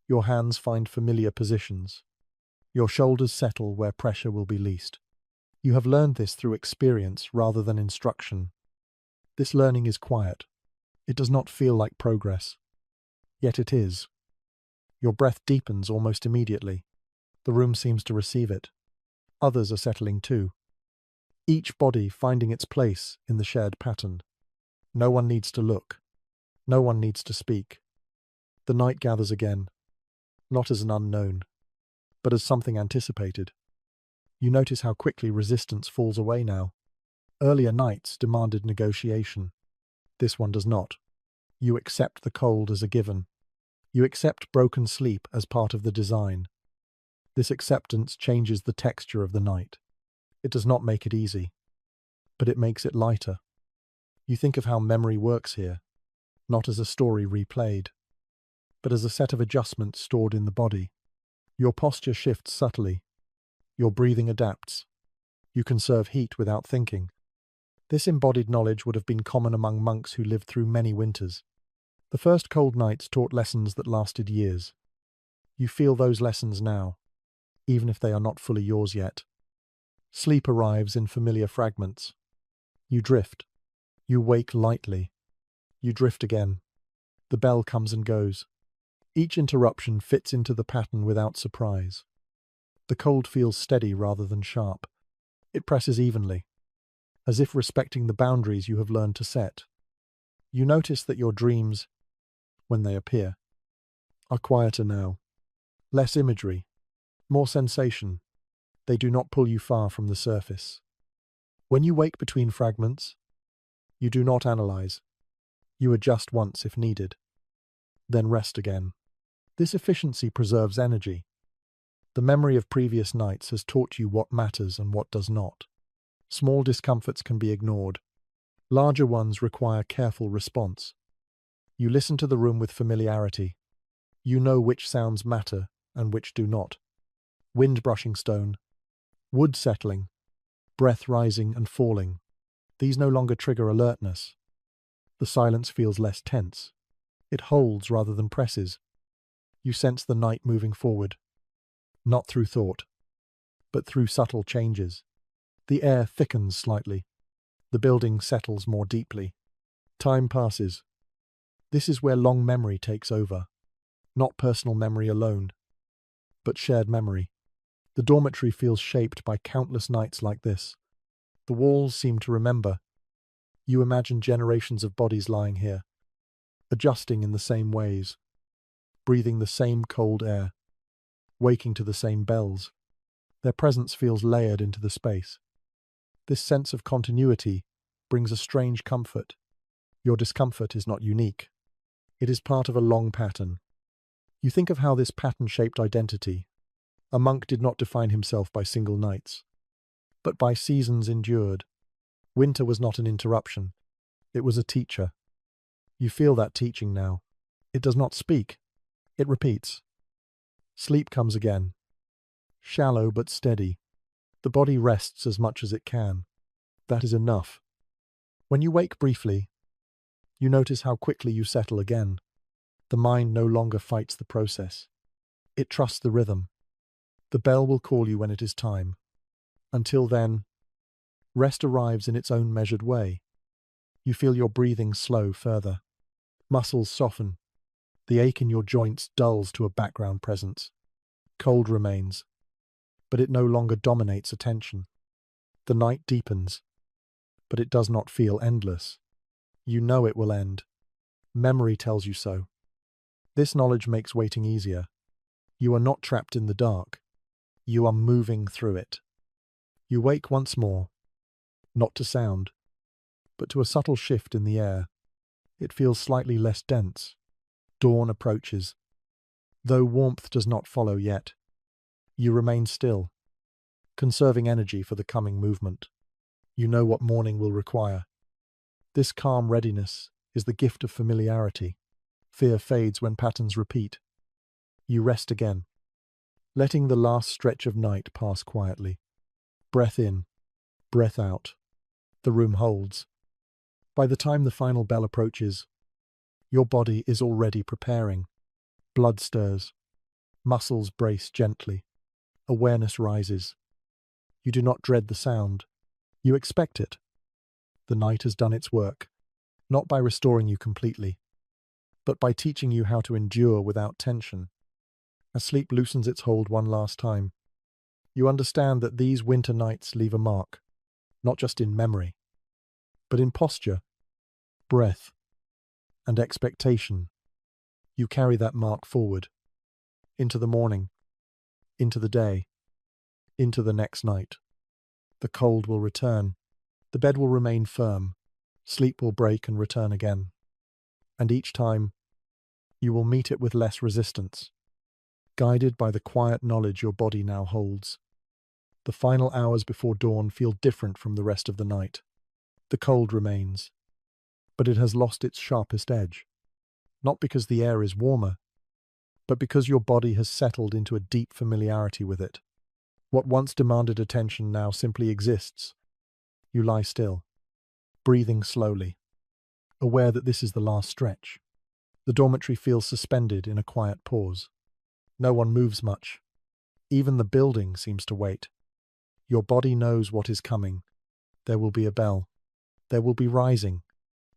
Your hands find familiar positions. Your shoulders settle where pressure will be least. You have learned this through experience rather than instruction. This learning is quiet. It does not feel like progress. Yet it is. Your breath deepens almost immediately. The room seems to receive it. Others are settling too. Each body finding its place in the shared pattern. No one needs to look. No one needs to speak. The night gathers again, not as an unknown, but as something anticipated. You notice how quickly resistance falls away now. Earlier nights demanded negotiation. This one does not. You accept the cold as a given. You accept broken sleep as part of the design. This acceptance changes the texture of the night. It does not make it easy, but it makes it lighter. You think of how memory works here, not as a story replayed, but as a set of adjustments stored in the body. Your posture shifts subtly. Your breathing adapts. You conserve heat without thinking. This embodied knowledge would have been common among monks who lived through many winters. The first cold nights taught lessons that lasted years. You feel those lessons now, even if they are not fully yours yet. Sleep arrives in familiar fragments. You drift. You wake lightly. You drift again. The bell comes and goes. Each interruption fits into the pattern without surprise. The cold feels steady rather than sharp. It presses evenly, as if respecting the boundaries you have learned to set. You notice that your dreams, when they appear, are quieter now. Less imagery, more sensation. They do not pull you far from the surface. When you wake between fragments, you do not analyze. You adjust once if needed, then rest again. This efficiency preserves energy. The memory of previous nights has taught you what matters and what does not. Small discomforts can be ignored. Larger ones require careful response. You listen to the room with familiarity. You know which sounds matter and which do not. Wind brushing stone, wood settling, breath rising and falling. These no longer trigger alertness. The silence feels less tense. It holds rather than presses. You sense the night moving forward, not through thought, but through subtle changes. The air thickens slightly. The building settles more deeply. Time passes. This is where long memory takes over. Not personal memory alone, but shared memory. The dormitory feels shaped by countless nights like this. The walls seem to remember. You imagine generations of bodies lying here, adjusting in the same ways, breathing the same cold air, waking to the same bells. Their presence feels layered into the space. This sense of continuity brings a strange comfort. Your discomfort is not unique. It is part of a long pattern. You think of how this pattern shaped identity. A monk did not define himself by single nights, but by seasons endured. Winter was not an interruption. It was a teacher. You feel that teaching now. It does not speak. It repeats. Sleep comes again. Shallow but steady. The body rests as much as it can. That is enough. When you wake briefly, you notice how quickly you settle again. The mind no longer fights the process. It trusts the rhythm. The bell will call you when it is time. Until then, rest arrives in its own measured way. You feel your breathing slow further. Muscles soften. The ache in your joints dulls to a background presence. Cold remains, but it no longer dominates attention. The night deepens, but it does not feel endless. You know it will end. Memory tells you so. This knowledge makes waiting easier. You are not trapped in the dark. You are moving through it. You wake once more, not to sound, but to a subtle shift in the air. It feels slightly less dense. Dawn approaches. Though warmth does not follow yet, you remain still, conserving energy for the coming movement. You know what morning will require. This calm readiness is the gift of familiarity. Fear fades when patterns repeat. You rest again, letting the last stretch of night pass quietly. Breath in, breath out. The room holds. By the time the final bell approaches, your body is already preparing. Blood stirs. Muscles brace gently. Awareness rises. You do not dread the sound. You expect it. The night has done its work, not by restoring you completely, but by teaching you how to endure without tension. As sleep loosens its hold one last time, you understand that these winter nights leave a mark, not just in memory, but in posture, breath, and expectation. You carry that mark forward, into the morning, into the day, into the next night. The cold will return. The bed will remain firm. Sleep will break and return again. And each time, you will meet it with less resistance, guided by the quiet knowledge your body now holds. The final hours before dawn feel different from the rest of the night. The cold remains, but it has lost its sharpest edge. Not because the air is warmer, but because your body has settled into a deep familiarity with it. What once demanded attention now simply exists. You lie still, breathing slowly, aware that this is the last stretch. The dormitory feels suspended in a quiet pause. No one moves much. Even the building seems to wait. Your body knows what is coming. There will be a bell. There will be rising.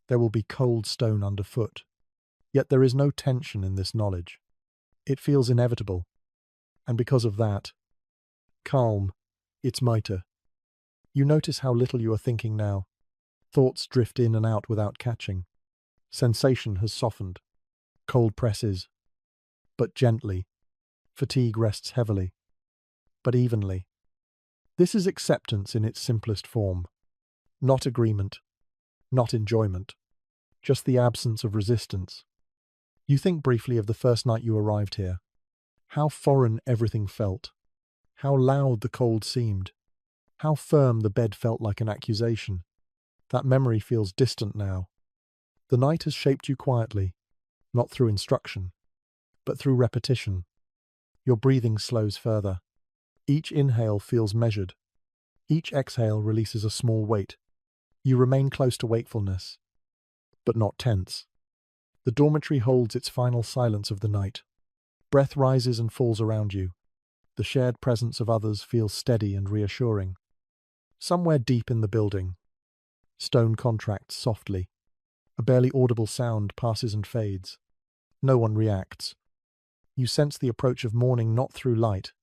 There will be cold stone underfoot. Yet there is no tension in this knowledge. It feels inevitable. And because of that, calm, it's mitre. You notice how little you are thinking now. Thoughts drift in and out without catching. Sensation has softened. Cold presses, but gently. Fatigue rests heavily, but evenly. This is acceptance in its simplest form. Not agreement, not enjoyment, just the absence of resistance. You think briefly of the first night you arrived here. How foreign everything felt. How loud the cold seemed. How firm the bed felt like an accusation. That memory feels distant now. The night has shaped you quietly, not through instruction, but through repetition. Your breathing slows further. Each inhale feels measured. Each exhale releases a small weight. You remain close to wakefulness, but not tense. The dormitory holds its final silence of the night. Breath rises and falls around you. The shared presence of others feels steady and reassuring. Somewhere deep in the building, stone contracts softly. A barely audible sound passes and fades. No one reacts. You sense the approach of morning not through light,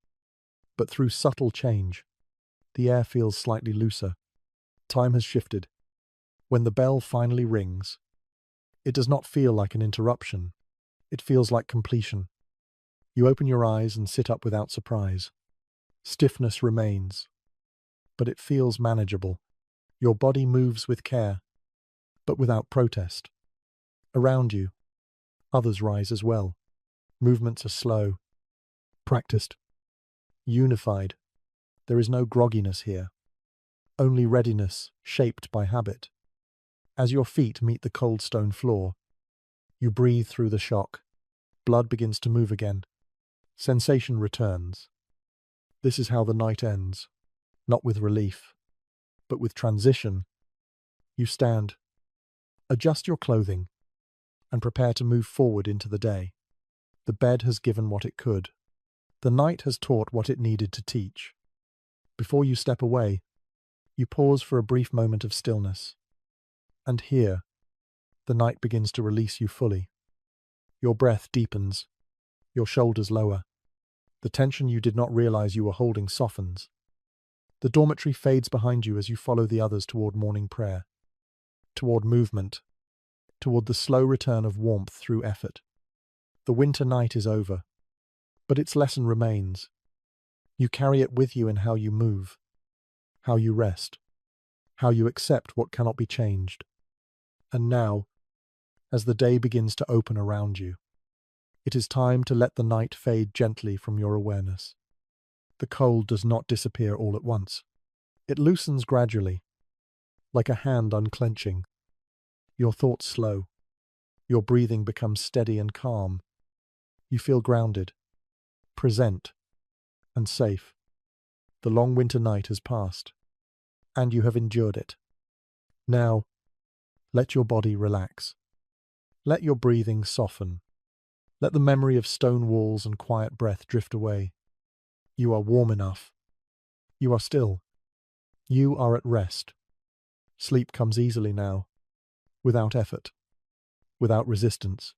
but through subtle change. The air feels slightly looser. Time has shifted. When the bell finally rings, it does not feel like an interruption. It feels like completion. You open your eyes and sit up without surprise. Stiffness remains, but it feels manageable. Your body moves with care, but without protest. Around you, others rise as well. Movements are slow, practiced, unified. There is no grogginess here, only readiness shaped by habit. As your feet meet the cold stone floor, you breathe through the shock. Blood begins to move again. Sensation returns. This is how the night ends, not with relief, but with transition. You stand, adjust your clothing, and prepare to move forward into the day. The bed has given what it could. The night has taught what it needed to teach. Before you step away, you pause for a brief moment of stillness. And here, the night begins to release you fully. Your breath deepens, your shoulders lower. The tension you did not realize you were holding softens. The dormitory fades behind you as you follow the others toward morning prayer, toward movement, toward the slow return of warmth through effort. The winter night is over, but its lesson remains. You carry it with you in how you move, how you rest, how you accept what cannot be changed. And now, as the day begins to open around you, it is time to let the night fade gently from your awareness. The cold does not disappear all at once. It loosens gradually, like a hand unclenching. Your thoughts slow. Your breathing becomes steady and calm. You feel grounded, present, and safe. The long winter night has passed, and you have endured it. Now, let your body relax. Let your breathing soften. Let the memory of stone walls and quiet breath drift away. You are warm enough. You are still. You are at rest. Sleep comes easily now, without effort, without resistance.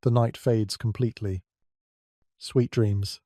The night fades completely. Sweet dreams.